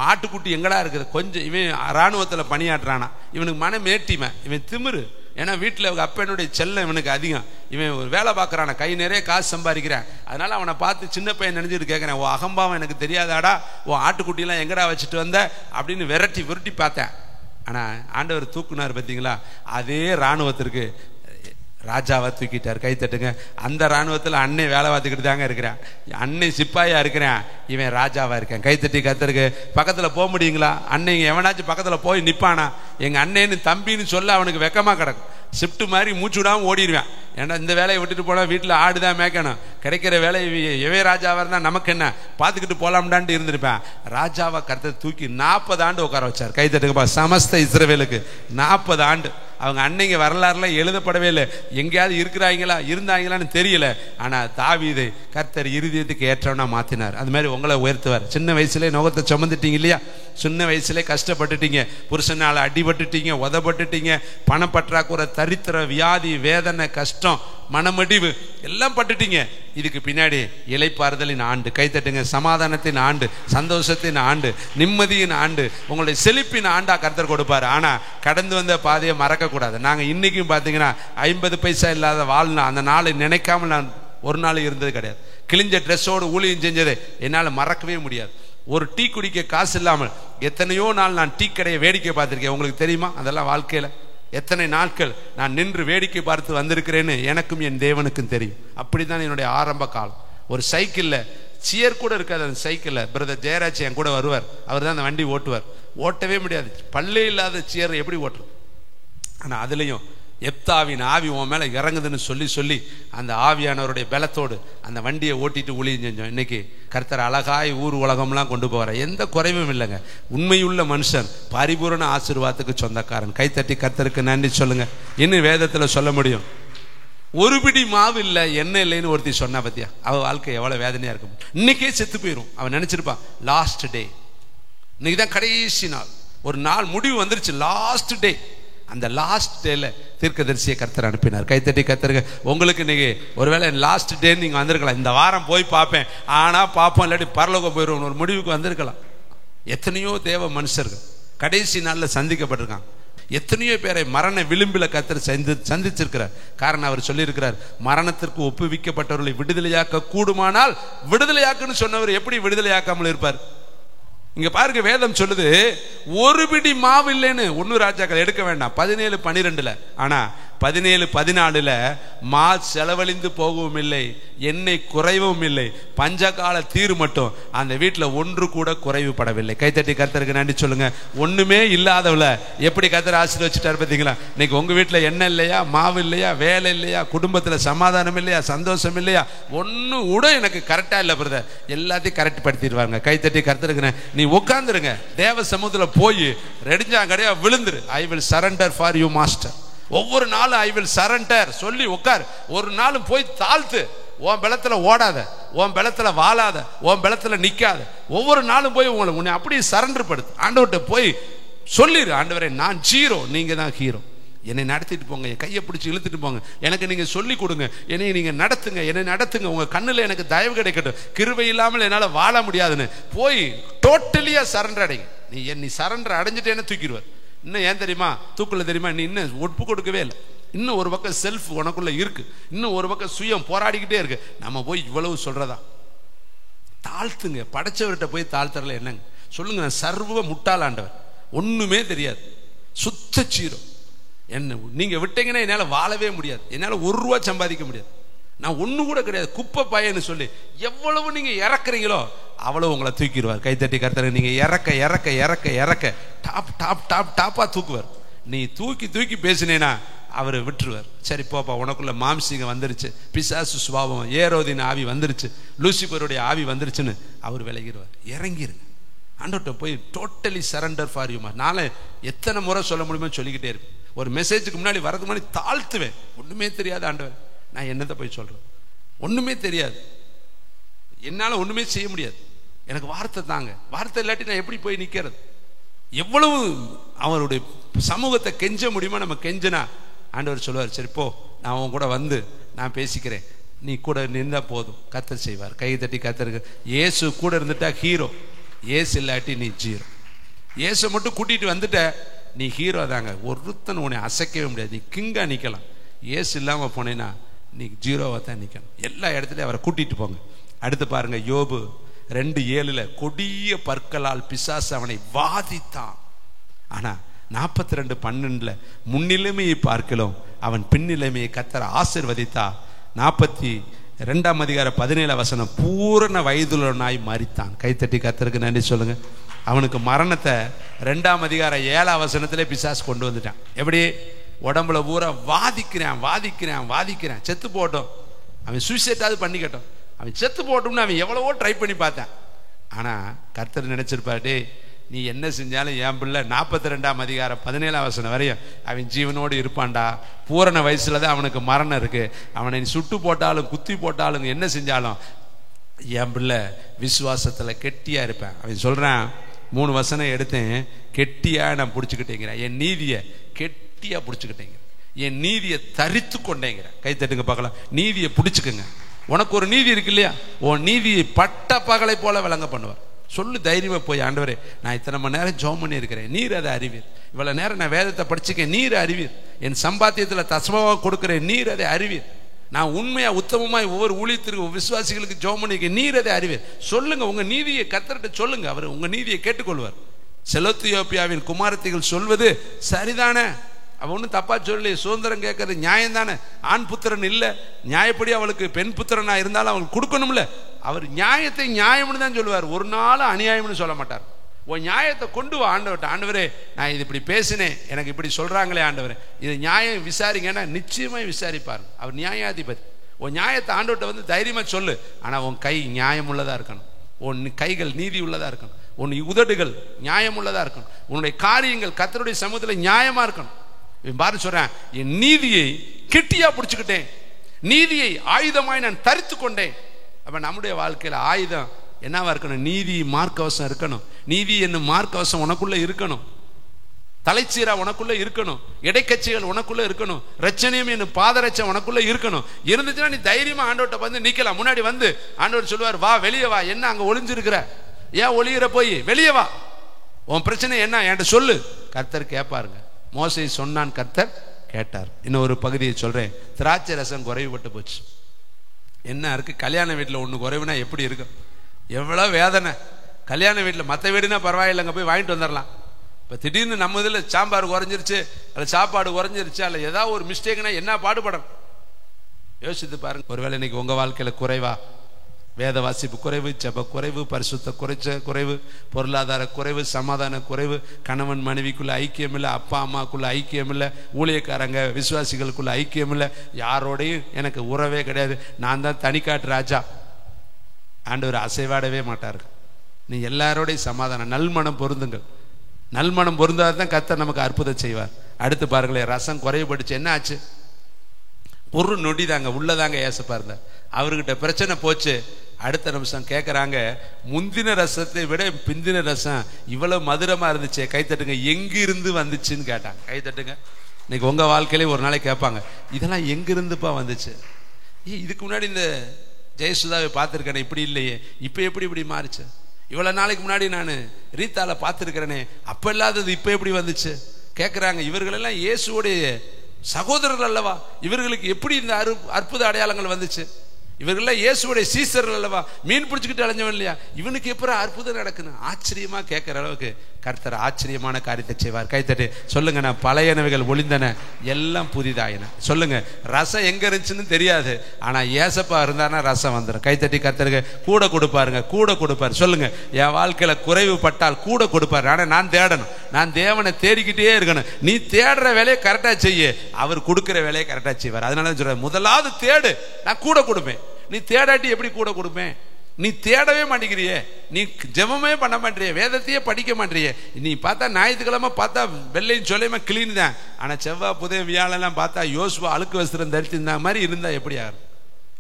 ஆட்டுக்குட்டி எங்கடா இருக்குது? கொஞ்சம் இவன் இராணுவத்தில் பணியாற்றுறானா, இவனுக்கு மனம் ஏட்டிமை, இவன் திமிரு. ஏன்னா வீட்டில் அவங்க அப்பனுடைய செல்லம் இவனுக்கு அதிகம். இவன் ஒரு வேலை பார்க்குறான, கை நிறைய காசு சம்பாதிக்கிறான். அதனால அவனை பார்த்து சின்ன பையன் நினைச்சிட்டு கேட்குறேன், ஓ அகம்பாவம் எனக்கு தெரியாதாடா, ஓ ஆட்டுக்குட்டியெல்லாம் எங்கடா வச்சுட்டு வந்த அப்படின்னு விரட்டி பார்த்தேன். ஆனால் ஆண்டவர் தூக்குனார். பார்த்தீங்களா? அதே இராணுவத்திற்கு ராஜாவை தூக்கிட்டார். கை தட்டுங்க. அந்த இராணுவத்தில் அன்னை வேலை பார்த்துக்கிட்டு தாங்க இருக்கிறான். அன்னை சிப்பாயா இருக்கிறேன், இவன் ராஜாவா இருக்கேன். கை தட்டி கர்த்தருக்கு. பக்கத்தில் போக முடியுங்களா? அன்னைங்க எவனாச்சும் பக்கத்தில் போய் நிற்பானா? எங்கள் அண்ணன்னு தம்பின்னு சொல்ல அவனுக்கு வெக்கமா கிடக்கும். ஷிஃப்ட் மாதிரி மூச்சு விடாமல் ஓடிடுவேன். ஏன்னா இந்த வேலையை விட்டுட்டு போனால் வீட்டில் ஆடுதான் மேய்க்கணும். கிடைக்கிற வேலை எவே ராஜாவாக இருந்தால் நமக்கு என்ன, பார்த்துக்கிட்டு போலாம்டான்ட்டு இருந்திருப்பேன். ராஜாவை கர்த்தர் தூக்கி 40 ஆண்டு உட்கார வச்சார். கை தட்டுங்கப்பா. சமஸ்த இஸ்ரவேலுக்கு 40 ஆண்டு. அவங்க அன்னைங்க வரலாறுல எழுதப்படவே இல்லை. எங்கேயாவது இருந்தாங்களான்னு தெரியல. ஆனா தாவீதை கர்த்தர் இருதயத்துக்கு ஏற்றவனா மாத்தினார். அது மாதிரி உங்களை உயர்த்துவார். சின்ன வயசுல நோகத்தை சுமந்துட்டீங்க இல்லையா? சின்ன வயசுல கஷ்டப்பட்டுட்டீங்க, புருஷனால அடிபட்டுட்டீங்க, உதப்பட்டுட்டீங்க, பணப்பற்றாக்குறை, தரித்திர, வியாதி, வேதனை, கஷ்டம், மனமடிவு எல்லாம் பட்டுட்டீங்க. இதுக்கு பின்னாடி இளைப்பாறுதலின் ஆண்டு. கைத்தட்டுங்க. சமாதானத்தின் ஆண்டு, சந்தோஷத்தின் ஆண்டு, நிம்மதியின் ஆண்டு, உங்களுடைய செழிப்பின் ஆண்டா கர்த்தர் கொடுப்பாரு. ஆனா கடந்து வந்த பாதையை மறக்க கூடாது. நாங்க இன்னைக்கும் பாத்தீங்கன்னா 50 பைசா இல்லாத வாழ்னா அந்த நாளை நினைக்காம நான் ஒரு நாள் இருந்தது கிடையாது. கிழிஞ்ச ட்ரெஸ்ஸோடு ஊழியம் செஞ்சதை என்னால் மறக்கவே முடியாது. ஒரு டீ குடிக்க காசு இல்லாமல் எத்தனையோ நாள் நான் டீ கடையை வேடிக்கை பார்த்திருக்கேன். உங்களுக்கு தெரியுமா? அதெல்லாம் வாழ்க்கையில எத்தனை நாட்கள் நான் நின்று வேடிக்கை பார்த்து வந்திருக்கிறேன்னு எனக்கும் என் தேவனுக்கும் தெரியும். அப்படித்தான் என்னுடைய ஆரம்ப காலம். ஒரு சைக்கிள்ல சியர் கூட இருக்காது. அந்த சைக்கிள்ல பிரதர் ஜெயராஜ் என் கூட வருவார். அவர் தான் அந்த வண்டி ஓட்டுவார். ஓட்டவே முடியாது. பல்லே இல்லாத சியர் எப்படி ஓட்டுறது? ஆனா அதுலயும் எப்தாவின் ஆவி உன் மேல இறங்குதுன்னு சொல்லி அந்த ஆவியானவருடைய பலத்தோடு அந்த வண்டியை ஓட்டிட்டு ஊழியம் செஞ்சோம். இன்னைக்கு கர்த்தர் அழகாய் ஊர் உலகம்லாம் கொண்டு போகிற எந்த குறைவும் இல்லைங்க. உண்மையுள்ள மனுஷன் பரிபூரண ஆசீர்வாதத்துக்கு சொந்தக்காரன். கைத்தட்டி கர்த்தருக்கு நன்றி சொல்லுங்க. இன்னும் வேதத்துல சொல்ல முடியும். ஒரு பிடி மாவு இல்லை எண்ணெய் இல்லைன்னு ஒருத்தி சொன்னா பத்தியா, அவ வாழ்க்கை எவ்வளவு வேதனையா இருக்கும். இன்னைக்கே செத்து போயிடும். அவன் நினைச்சிருப்பான் லாஸ்ட் டே, இன்னைக்குதான் கடைசி நாள், ஒரு நாள் முடிவு வந்துருச்சு, லாஸ்ட் டே. அந்த லாஸ்ட் டேல தீர்க்கதரிசியை கர்த்தர் அனுப்பினார். கைத்தட்டி கர்த்தருக்கு. உங்களுக்கு இன்னைக்கு ஒருவேளை லாஸ்ட் டே நீங்க வந்திருக்கலாம். இந்த வாரம் போய் பார்ப்பேன், ஆனா பார்ப்போம், இல்லாட்டி பரலோகம் போயிடுவோம் ஒரு முடிவுக்கு வந்திருக்கலாம். எத்தனையோ தேவ மனுஷர்கள் கடைசி நாள்ல சந்திக்கப்பட்டிருக்காங்க. எத்தனையோ பேரை மரண விளிம்பில கர்த்தர் சந்திச்சிருக்கிறார். காரணம் அவர் சொல்லியிருக்கிறார், மரணத்திற்கு ஒப்புவிக்கப்பட்டவர்களை விடுதலையாக்க கூடுமானால் விடுதலையாக்குன்னு சொன்னவர் எப்படி விடுதலையாக்காமல் இருப்பார்? இங்க பாருங்க, வேதம் சொல்லுது ஒரு பிடி மாவு இல்லைன்னு. 1 ராஜாக்கள் எடுக்க வேண்டாம் 17-12. ஆனா 17-14 மா செலவழிந்து போகவும் இல்லை, எண்ணெய் குறைவும் இல்லை, பஞ்சகால தீர் மட்டும் அந்த வீட்டில் ஒன்று கூட குறைவுபடவில்லை. கைத்தட்டி கர்த்தருக்கு நன்றி சொல்லுங்க. ஒண்ணுமே இல்லாதவள எப்படி கர்த்தர் ஆசீர்வதிச்சிட்டாரு பார்த்தீங்களா? இன்னைக்கு உங்க வீட்டில் எண்ணெய் இல்லையா, மாவு இல்லையா, வேலை இல்லையா, குடும்பத்தில் சமாதானம் இல்லையா, சந்தோஷம் இல்லையா, ஒன்னு கூட எனக்கு கரெக்டா இல்லை பிரதர், எல்லாத்தையும் கரெக்ட் படுத்திடுவாங்க. கைத்தட்டி கர்த்தருக்கு. நீ உட்கார்ந்துருங்க, தேவ சமூகத்தில் போய் ரெடிஞ்சாங்கடையா விழுந்துரு. I will surrender for you master. ஒவ்வொரு நாளும் ஐ வில் சரண்டர் சொல்லி உட்கார். ஒரு நாளும் போய் தாழ்த்து. உன் பலத்துல ஓடாத, உன் பலத்துல வாழாத, உன் பலத்துல நிக்காத. ஒவ்வொரு நாளும் போய் உன்னை அப்படியே சரண்டர் படுத்து. ஆண்டவர்கிட்ட போய் சொல்லிடு, ஆண்டவரே நான் ஜீரோ, நீங்க தான் ஹீரோ. என்னை நடத்திட்டு போங்க, என் கையை பிடிச்சி இழுத்துட்டு போங்க, எனக்கு நீங்க சொல்லி கொடுங்க, என்னை நீங்க நடத்துங்க, என்னை நடத்துங்க, உங்க கண்ணுல எனக்கு தயவு கிடைக்கட்டும், கிருபை இல்லாமல் என்னால வாழ முடியாதுன்னு போய் டோட்டலியா சரண்டர் அடைங்க. நீ சரண்டர் அடைஞ்சிட்டேன்னு தூக்கிடுவார். இன்னும் ஏன் தெரியுமா தூக்கல தெரியுமா? நீ இன்னும் ஒப்பு கொடுக்கவே இல்லை. இன்னும் ஒரு பக்கம் செல்ஃப் உனக்குள்ள இருக்கு, இன்னும் ஒரு பக்கம் சுயம் போராடிக்கிட்டே இருக்கு. நம்ம போய் இவ்வளவு சொல்றதா? தாழ்த்துங்க. படைச்சவர்கிட்ட போய் தாழ்த்தறல என்னங்க சொல்லுங்க. நான் சர்வ முட்டாளாண்டவர், ஒண்ணுமே தெரியாது, சுத்த சீரோ. என்ன நீங்க விட்டீங்கன்னா என்னால வாழவே முடியாது, என்னால 1 ரூபா சம்பாதிக்க முடியாது, நான் ஒண்ணு கூட கிடையாது, குப்பை பையன்னு சொல்லி எவ்வளவு நீங்க இறக்குறீங்களோ அவ்வளவு உங்களை தூக்கிடுவார். கைத்தட்டி கர்த்தரை. நீங்க இறக்க இறக்க இறக்க இறக்க டாப் டாப் டாப் டாப்பா தூக்குவார். நீ தூக்கி தூக்கி பேசினேனா அவரை விட்டுருவார். சரி போப்பா, உனக்குள்ள மாம்சீகம் வந்துருச்சு, பிசாசு சுபாவம், ஏரோதின் ஆவி வந்துருச்சு, லூசிபருடைய ஆவி வந்துருச்சுன்னு அவர் விலகிடுவார். இறங்கிருங்க. ஆண்டவர்கிட்ட போய் டோட்டலி சரண்டர் ஃபார் யூ. நாளை எத்தனை முறை சொல்ல முடியுமோ சொல்லிக்கிட்டே இருப்பேன். ஒரு மெசேஜுக்கு முன்னாடி வரதுக்கு முன்னாடி தாழ்த்துவேன். ஒன்றுமே தெரியாது ஆண்டவர், நான் என்னத்தை போய் சொல்கிறேன், ஒன்றுமே தெரியாது, என்னால் ஒன்றுமே செய்ய முடியாது, எனக்கு வார்த்தை தாங்க, வார்த்தை இல்லாட்டி நான் எப்படி போய் நிற்கிறது. எவ்வளவு அவருடைய சமூகத்தை கெஞ்ச முடியுமோ நம்ம கெஞ்சினா ஆண்டவர் சொல்லுவார், சரி போ, நான் அவன் கூட வந்து நான் பேசிக்கிறேன், நீ கூட நின்றா போதும், கர்த்தர் செய்வார். கை தட்டி கர்த்தருக்கு. இயேசு கூட இருந்துட்டா ஹீரோ, இயேசு இல்லாட்டி நீ ஜீரோ. இயேசு மட்டும் கூட்டிட்டு வந்துட்ட நீ ஹீரோ தாங்க. ஒருத்தன் உன்னை அசைக்கவே முடியாது, நீ கிங்கா நிற்கலாம். இயேசு இல்லாமல் போனேன்னா நீ ஜீரோவாக தான் நிற்கணும். எல்லா இடத்துலையும் அவரை கூட்டிட்டு போங்க. அடுத்து பாருங்க, யோபு 2:7 கொடிய பற்களால் பிசாசு அவனை வாதித்தான். ஆனா 42:12 முன்னிலைமையை பார்க்கலாம் அவன் பின்னிலைமையை கர்த்தர் ஆசீர்வதித்தா. 42:17 பூரண வயதுள்ளவனாய் மரித்தான். கைத்தட்டி கர்த்தருக்கு நன்றி சொல்லுங்க. அவனுக்கு மரணத்தை 2:7 பிசாசு கொண்டு வந்துட்டான். எப்படி? உடம்புல பூரா வாதிக்கிறான் வாதிக்கிறான் வாதிக்கிறான். செத்து போட்டோம், அவன் சூசைட்டாவது பண்ணிக்கட்டும், அவன் செத்து போட்டோம்னு அவன் எவ்வளவோ ட்ரை பண்ணி பார்த்தான். ஆனா கர்த்தர் நினைச்சிருப்பாரு, நீ என்ன செஞ்சாலும் என் பிள்ளை 42:17 வரையும் அவன் ஜீவனோடு இருப்பான்டா. பூரண வயசுல தான் அவனுக்கு மரணம் இருக்கு. அவனை சுட்டு போட்டாலும் குத்தி போட்டாலும் என்ன செஞ்சாலும் என் பிள்ளை விசுவாசத்துல கெட்டியா இருப்பேன். அவன் சொல்றான், 3 வசனம் எடுத்தேன், கெட்டியா நான் பிடிச்சுக்கிட்டேங்கிறேன், என் நீதியை கெட்டியா பிடிச்சுக்கிட்டேங்க, என் நீதியை தரித்து கொண்டேங்கிற. கை தட்டுங்க பார்க்கலாம். நீதியை பிடிச்சுக்குங்க. உனக்கு ஒரு நீதி இருக்கு இல்லையா, உன் நீதியை பட்ட பகலை போல விளங்க பண்ணுவார். சொல்லு தைரியமா போய், ஆண்டவரே நான் இத்தனை மணி நேரம் ஜெபம் பண்ணி இருக்கிறேன், நீர் அதை அறிவீர். இவ்வளவு நேரம் நான் வேதத்தை படிச்சுக்கேன், நீர் அறிவீர். என் சம்பாத்தியத்துல தசமமாக கொடுக்கிறேன், நீர் அதை அறிவீர். நான் உண்மையா உத்தமமாய் ஒவ்வொரு ஊழியத்திற்கு விசுவாசிகளுக்கு ஜெபம் பண்ணிருக்கேன், நீர் அதை அறிவீர். சொல்லுங்க, உங்க நீதியை கர்த்தர்கிட்ட சொல்லுங்க, அவர் உங்க நீதியை கேட்டுக்கொள்வார். செலோத்தியோப்பியாவின் குமாரத்திகள் சொல்வது சரிதானே, அவ ஒன்றும் தப்பா சொல்லி சுதந்திரம் கேட்கறது நியாயம் தானே. ஆண் புத்திரன் இல்லை, நியாயப்படி அவளுக்கு பெண் புத்திரனா இருந்தாலும் அவங்களுக்கு கொடுக்கணும்ல. அவர் நியாயத்தை நியாயம்னு தான் சொல்லுவார், ஒரு நாள் அநியாயம்னு சொல்ல மாட்டார். உன் நியாயத்தை கொண்டு வா ஆண்டவர்கிட்ட. ஆண்டவரே நான் இது இப்படி பேசினேன், எனக்கு இப்படி சொல்றாங்களே ஆண்டவரே, இது நியாயம் விசாரிங்கன்னா நிச்சயமா விசாரிப்பார். அவர் நியாயாதிபதி. உன் நியாயத்தை ஆண்டவர்கிட்ட வந்து தைரியமா சொல்லு. ஆனா உன் கை நியாயம் உள்ளதா இருக்கணும், உன் கைகள் நீதி உள்ளதா இருக்கணும், உன் உதடுகள் நியாயம் உள்ளதா இருக்கணும், உன்னுடைய காரியங்கள் கர்த்தருடைய சமூகத்தில் நியாயமா இருக்கணும். பாரு சொல்றேன், என் நீதியை கெட்டியா பிடிச்சுக்கிட்டேன், நீதியை ஆயுதமாய் நான் தரித்து கொண்டேன். அப்ப நம்முடைய வாழ்க்கையில ஆயுதம் என்னவா இருக்கணும்? நீதி மார்க்கவசம் இருக்கணும். நீதி என்னும் மார்க்கவசம் உனக்குள்ள இருக்கணும், தலைச்சீரா உனக்குள்ள இருக்கணும், இடைக்கட்சிகள் உனக்குள்ள இருக்கணும், ரட்சணியம் என்னும் பாதரட்சம் உனக்குள்ள இருக்கணும். இருந்துச்சுன்னா நீ தைரியமா ஆண்டவர்கிட்ட வந்து நிக்கலாம். முன்னாடி வந்து ஆண்டவர் சொல்லுவார், வா வெளியே வா, என்ன அங்க ஒளிஞ்சிருக்கிற, ஏன் ஒளியிற போய் வெளியே வா, உன் பிரச்சனை என்ன என்கிட்ட சொல்லு. கர்த்தர் கேட்பாருங்க. மோசே சொன்னான், கர்த்தர் கேட்டார். இன்னொரு பகுதியை சொல்றேன், திராட்சை ரசம் குறைவுபட்டு போச்சு. என்ன இருக்கு? கல்யாண வீட்டில் ஒன்று குறைவுனா எப்படி இருக்கும்? எவ்வளோ வேதனை. கல்யாண வீட்டில் மற்ற வீடுனா பரவாயில்லைங்க, போய் வாங்கிட்டு வந்துடலாம். இப்போ திடீர்னு நம்ம இதில் சாம்பார் குறைஞ்சிருச்சு, அல்ல சாப்பாடு குறைஞ்சிருச்சு, அல்ல ஏதாவது ஒரு மிஸ்டேக்னா என்ன பாடுபடணும் யோசித்து பாருங்க. ஒருவேளை இன்னைக்கு உங்க வாழ்க்கையில குறைவா? வேத வாசிப்பு குறைவு, ஜெப குறைவு, பரிசுத்த குறைவு, பொருளாதார குறைவு, சமாதான குறைவு, கணவன் மனைவிக்குள்ள ஐக்கியம் இல்லை, அப்பா அம்மாக்குள்ள ஐக்கியம் இல்லை, ஊழியக்காரங்க விசுவாசிகளுக்குள்ள ஐக்கியம் இல்லை, யாரோடையும் எனக்கு உறவே கிடையாது, நான் தான் தனிக்காட்டு ராஜா. ஆண்டவர் அசைவாடவே மாட்டார்கள். நீ எல்லாரோடையும் சமாதானம், நல்மனம் பொருந்துங்கள். நல்மனம் பொருந்தாதான் கர்த்தர் நமக்கு அற்புதம் செய்வார். அடுத்து பாருங்களேன், ரசம் குறைவுபடுச்சு. என்ன ஆச்சு? ஒரு நொடி தாங்க உள்ளதாங்க ஏசப்பா இருந்தார். அவர்கிட்ட பிரச்சனை போச்சு. அடுத்த நிமிஷம் கேட்கறாங்க, முந்தின ரசத்தை விட பிந்தின ரசம் இவ்வளவு மதுரமா இருந்துச்சு, கைத்தட்டுங்க, எங்கிருந்து வந்துச்சுன்னு கேட்டாங்க. கைத்தட்டுங்க. இன்னைக்கு உங்க வாழ்க்கையிலே ஒரு நாளைக்கு கேட்பாங்க, இதெல்லாம் எங்கிருந்துப்பா வந்துச்சு? இதுக்கு முன்னாடி இந்த ஜெயசுதாவை பார்த்துருக்கேனே, இப்படி இல்லையே, இப்போ எப்படி இப்படி மாறிச்சு? இவ்வளவு நாளைக்கு முன்னாடி நான் ரீத்தால பார்த்துருக்கிறேனே, அப்ப இல்லாதது இப்ப எப்படி வந்துச்சு கேட்கிறாங்க. இவர்களெல்லாம் இயேசுவோடைய சகோதரர்கள் அல்லவா, இவர்களுக்கு எப்படி இந்த அற்புத அடையாளங்கள் வந்துச்சு? இவர்களெல்லாம் இயேசுவோடைய சீசர்கள் அல்லவா, மீன் பிடிச்சிக்கிட்டு அலைஞ்சவன் இல்லையா, இவனுக்கு எப்படி அற்புதம் நடக்குன்னு ஆச்சரியமா கேட்கிற அளவுக்கு கர்த்தர் ஆச்சரியமான காரியத்தை செய்வார். கைத்தட்டு சொல்லுங்க, நான் பழையனவைகள் ஒளிந்தன, எல்லாம் புதிதாயின. சொல்லுங்க, ரசம் எங்க இருந்துச்சுன்னு தெரியாது, ஆனா ஏசப்பா இருந்தானா ரசம் வந்துடும். கைத்தட்டி கர்த்தருக்கு கூட கொடுப்பாருங்க, கூட கொடுப்பாரு. சொல்லுங்க, என் வாழ்க்கையில குறைவு பட்டால் கூட கொடுப்பாரு. ஆனா நான் தேடணும், நான் தேவனை தேடிக்கிட்டே இருக்கணும். நீ தேடுற வேலையை கரெக்டா செய்ய, அவர் கொடுக்கிற வேலையை கரெக்டா செய்வார். அதனால சொல்ற, முதலாவது தேடு, நான் கூட கொடுப்பேன். நீ தேடாட்டி எப்படி கூட கொடுப்பேன்? நீ தேடவே மாட்டேங்கிறியே, நீ ஜெபமே பண்ண மாட்டேறிய, வேதத்தையே படிக்க மாட்டேறிய. நீ பார்த்தா ஞாயிற்றுக்கிழமை பார்த்தா வெள்ளையும் சொல்லையுமா கிளீன் தான், ஆனால் செவ்வாய் புதைய வியாழெல்லாம் பார்த்தா யோசுவா அழுக்கு வஸ்திரம் தரித்திருந்த மாதிரி இருந்தா எப்படி யாரும்?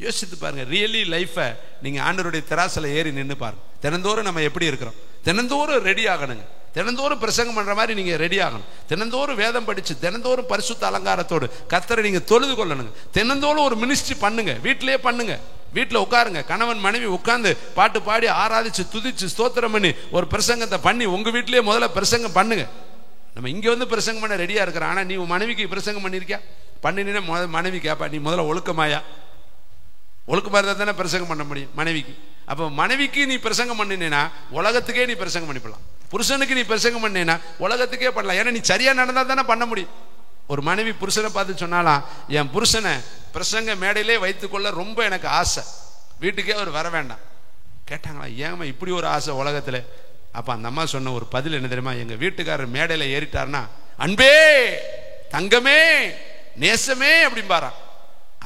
யோசித்து பாருங்க. ரியலி லைஃபை நீங்கள் ஆண்டவருடைய திராசில் ஏறி நின்று பாருங்க. தினந்தோறும் நம்ம எப்படி இருக்கிறோம்? தினந்தோறும் ரெடி ஆகணுங்க. தினந்தோறும் பிரசங்கம் பண்ற மாதிரி நீங்க ரெடி ஆகணும். தினந்தோறும் வேதம் படிச்சு, தினந்தோறும் பரிசுத்த அலங்காரத்தோடு கர்த்தரை நீங்க தொழுது கொள்ளணுங்க. தினந்தோறும் ஒரு மினிஸ்ட்ரி பண்ணுங்க, வீட்டிலேயே பண்ணுங்க. வீட்டில் உட்காருங்க, கணவன் மனைவி உட்கார்ந்து பாட்டு பாடி ஆராதிச்சு துதிச்சு ஸ்தோத்திரம் பண்ணி ஒரு பிரசங்கத்தை பண்ணி உங்க வீட்டிலேயே முதல்ல பிரசங்கம் பண்ணுங்க. நம்ம இங்க வந்து பிரசங்கம் பண்ண ரெடியா இருக்கிறோம். ஆனா நீ உன் மனைவிக்கு பிரசங்கம் பண்ணிருக்கியா? பண்ணினா மனைவி கேப்பா, நீ முதல்ல ஒழுக்கமாயா? ஒழுக்கமா இருந்தா தானே பிரசங்கம் பண்ண முடியும் மனைவிக்கு. அப்போ மனைவிக்கு நீ பிரசங்கம் பண்ணினா உலகத்துக்கே நீ பிரசங்கம் பண்ணிப்பலாம். புருஷனுக்கு நீ பிரசங்கம் பண்ணினா உலகத்துக்கே பண்ணலாம். ஏன்னா நீ சரியா நடந்தா தானே பண்ண முடியும். ஒரு மனைவி புருஷனை பார்த்து சொன்னாலாம், என் புருஷனை பிரசங்க மேடையிலே வைத்துக்கொள்ள ரொம்ப எனக்கு ஆசை, வீட்டுக்கே அவர் வர வேண்டாம். கேட்டாங்களா, ஏமா இப்படி ஒரு ஆசை உலகத்துல? அப்ப அந்த அம்மா சொன்ன ஒரு பதில் என்ன தெரியுமா? எங்க வீட்டுக்காரர் மேடையில ஏறிட்டாருன்னா அன்பே தங்கமே நேசமே அப்படின்பாரான்.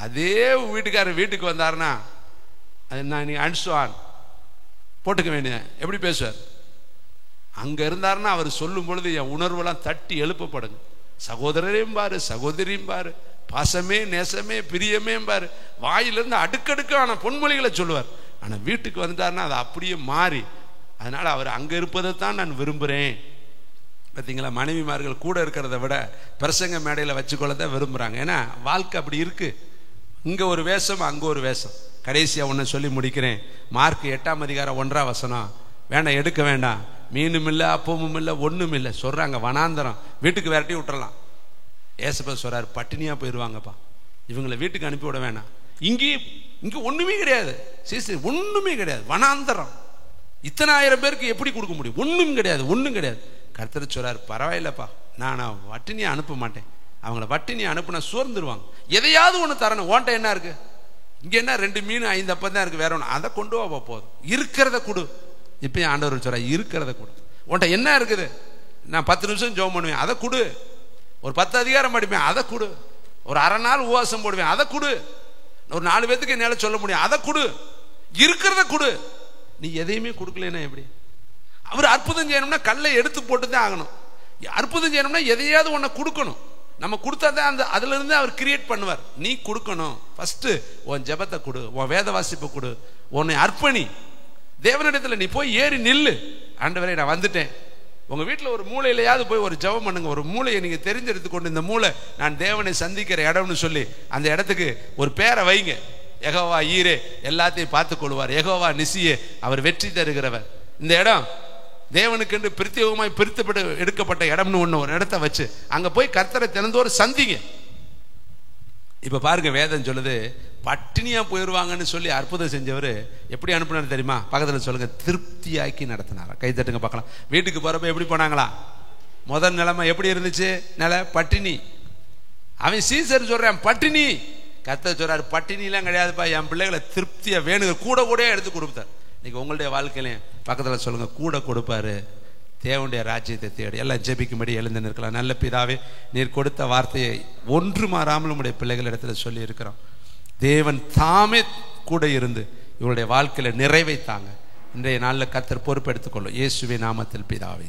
அதே வீட்டுக்காரர் வீட்டுக்கு வந்தாருன்னா அது நான் நீ அன்சுவான் போட்டுக்க வேண்டிய எப்படி பேசுவார்? அங்க இருந்தாருன்னா அவர் சொல்லும் பொழுது என் உணர்வெல்லாம் தட்டி எழுப்பப்படுங்க. சகோதரரையும் பாரு, சகோதரியும் பாரு, பாசமே நேசமே பிரியமே பாரு, வாயிலிருந்து அடுக்கடுக்கான பொன்மொழிகளை சொல்லுவார். ஆனா வீட்டுக்கு வந்துட்டாருன்னா அது அப்படியே மாறி, அதனால அவர் அங்க இருப்பதை தான் நான் விரும்புறேன். பார்த்தீங்களா, மனைவிமார்கள் கூட இருக்கிறத விட பிரசங்க மேடையில் வச்சுக்கொள்ளதான் விரும்புறாங்க. ஏன்னா வாழ்க்கை அப்படி இருக்கு. இங்க ஒரு வேஷம், அங்க ஒரு வேஷம். கடைசியா ஒன்னு சொல்லி முடிக்கிறேன். மார்க் 8ஆம் அதிகாரம் 1ஆம் வசனம். வேண்டாம், எடுக்க வேண்டாம். மீனும் இல்லை, அப்பமும் இல்லை, ஒண்ணும் இல்லை சொல்றாங்க. வனாந்தரம், வீட்டுக்கு விரட்டி விட்டுறலாம். ஏசப்பா சொல்றாரு, பட்டினியா போயிடுவாங்கப்பா, இவங்களை வீட்டுக்கு அனுப்பி விட வேணாம். இங்க ஒண்ணுமே கிடையாது, சீசி ஒண்ணுமே கிடையாது, வனாந்தரம். இத்தனை ஆயிரம் பேருக்கு எப்படி கொடுக்க முடியும்? ஒண்ணும் கிடையாது, ஒண்ணும் கிடையாது. கர்த்தர் சொல்றாரு, பரவாயில்லப்பா, நான் வட்டினியை அனுப்ப மாட்டேன். அவங்கள வட்டினியை அனுப்புனா சோர்ந்துருவாங்க. எதையாவது ஒண்ணு தரணும். ஓன்ட்ட என்ன இருக்கு? இங்க என்ன 2 மீன் 5 அப்பம் தான் இருக்கு, வேற ஒண்ணு. அதை கொண்டு வா போதும். இருக்கிறத கொடு. இப்ப ஆண்டவர் சொல்ற, இருக்கிறத கொடு. உன்ட்ட என்ன இருக்குது? நான் 10 நிமிஷம் ஜெபம் பண்ணுவேன், அதை கொடு. ஒரு 10 அதிகாரம் படிப்பேன், அதை கொடு. ஒரு அரை நாள் உபவாசம் போடுவேன், அதை கொடு. ஒரு 4 பேத்துக்கு என்னால சொல்ல முடியும், அதை கொடு. இருக்கிறத கொடு. நீ எதையுமே கொடுக்கலன்னா எப்படி? அவர் அற்புதம் செய்யணும்னா கல்லை எடுத்து போட்டு தான் ஆகணும். அற்புதம் செய்யணும்னா எதையாவது ஒன்ன கொடுக்கணும். நம்ம கொடுத்தா தான் அதுல இருந்து அவர் கிரியேட் பண்ணுவார். நீ கொடுக்கணும். ஃபர்ஸ்ட் உன் ஜெபத்தை கொடு, உன் வேத வாசிப்பை கொடு, உன்னை அர்ப்பணி. தேவனிடத்துல நீ போய் ஏறி நில்லு. ஆண்டவரே நான் வந்துட்டேன். உங்க வீட்டில் ஒரு மூலையிலையாவது போய் ஒரு ஜெபம் பண்ணுங்க. ஒரு மூலையை நீங்க தெரிஞ்செடுத்து கொண்டு, இந்த மூளை நான் தேவனை சந்திக்கிற இடம்னு சொல்லி அந்த இடத்துக்கு ஒரு பேரை வைங்க. யெகோவா ஈரே, எல்லாத்தையும் பார்த்துக் கொள்வார். யெகோவா நிசியே, அவர் வெற்றி தருகிறவர். இந்த இடம் தேவனுக்கு என்று பிரத்யேகமாய் பிரித்துப்பட்டு எடுக்கப்பட்ட இடம்னு ஒரு இடத்த வச்சு அங்க போய் கர்த்தரை தினந்தோறும் சந்திங்க. இப்ப பாருங்க, வேதம் சொல்லுது பட்டினியா போயிருவாங்கன்னு சொல்லி அற்புதம் செஞ்சவர் எப்படி அனுப்புனாரு தெரியுமா? பக்கத்துல சொல்லுங்க, திருப்தியாக்கி நடத்தினாரா? கை தட்டுங்க பார்க்கலாம். வீட்டுக்கு போறப்ப எப்படி போனாங்களா? முதல் நிலைமை எப்படி இருந்துச்சு? பட்டினி. அவன் சீசர் சொல்றான் பட்டினி. கர்த்தர் சொல்றாரு, பட்டினி எல்லாம் கிடையாதுப்பா, என் பிள்ளைகளை திருப்தியா வேணுங்க கூட கூட எடுத்து கொடுத்தார். இன்னைக்கு உங்களுடைய வாழ்க்கையிலையும் பக்கத்துல சொல்லுங்க, கூட கொடுப்பாரு. தேவனுடைய ராஜ்யத்தை தேடி எல்லாம் ஜெபிக்கும்படி எழுந்து நிற்கலாம். நல்ல பிதாவே, நீர் கொடுத்த வார்த்தையை ஒன்று மாறாமல் உங்களுடைய பிள்ளைகள் இடத்துல சொல்லி இருக்கிறோம். தேவன் தாமே கூட இருந்து இவருடைய வாழ்க்கையில நிறைவைத்தாங்க. இன்றைய நாளில் கர்த்தர் பொறுப்பெடுத்துக் கொள்ளும். இயேசுவின் நாமத்தில் பிதாவே.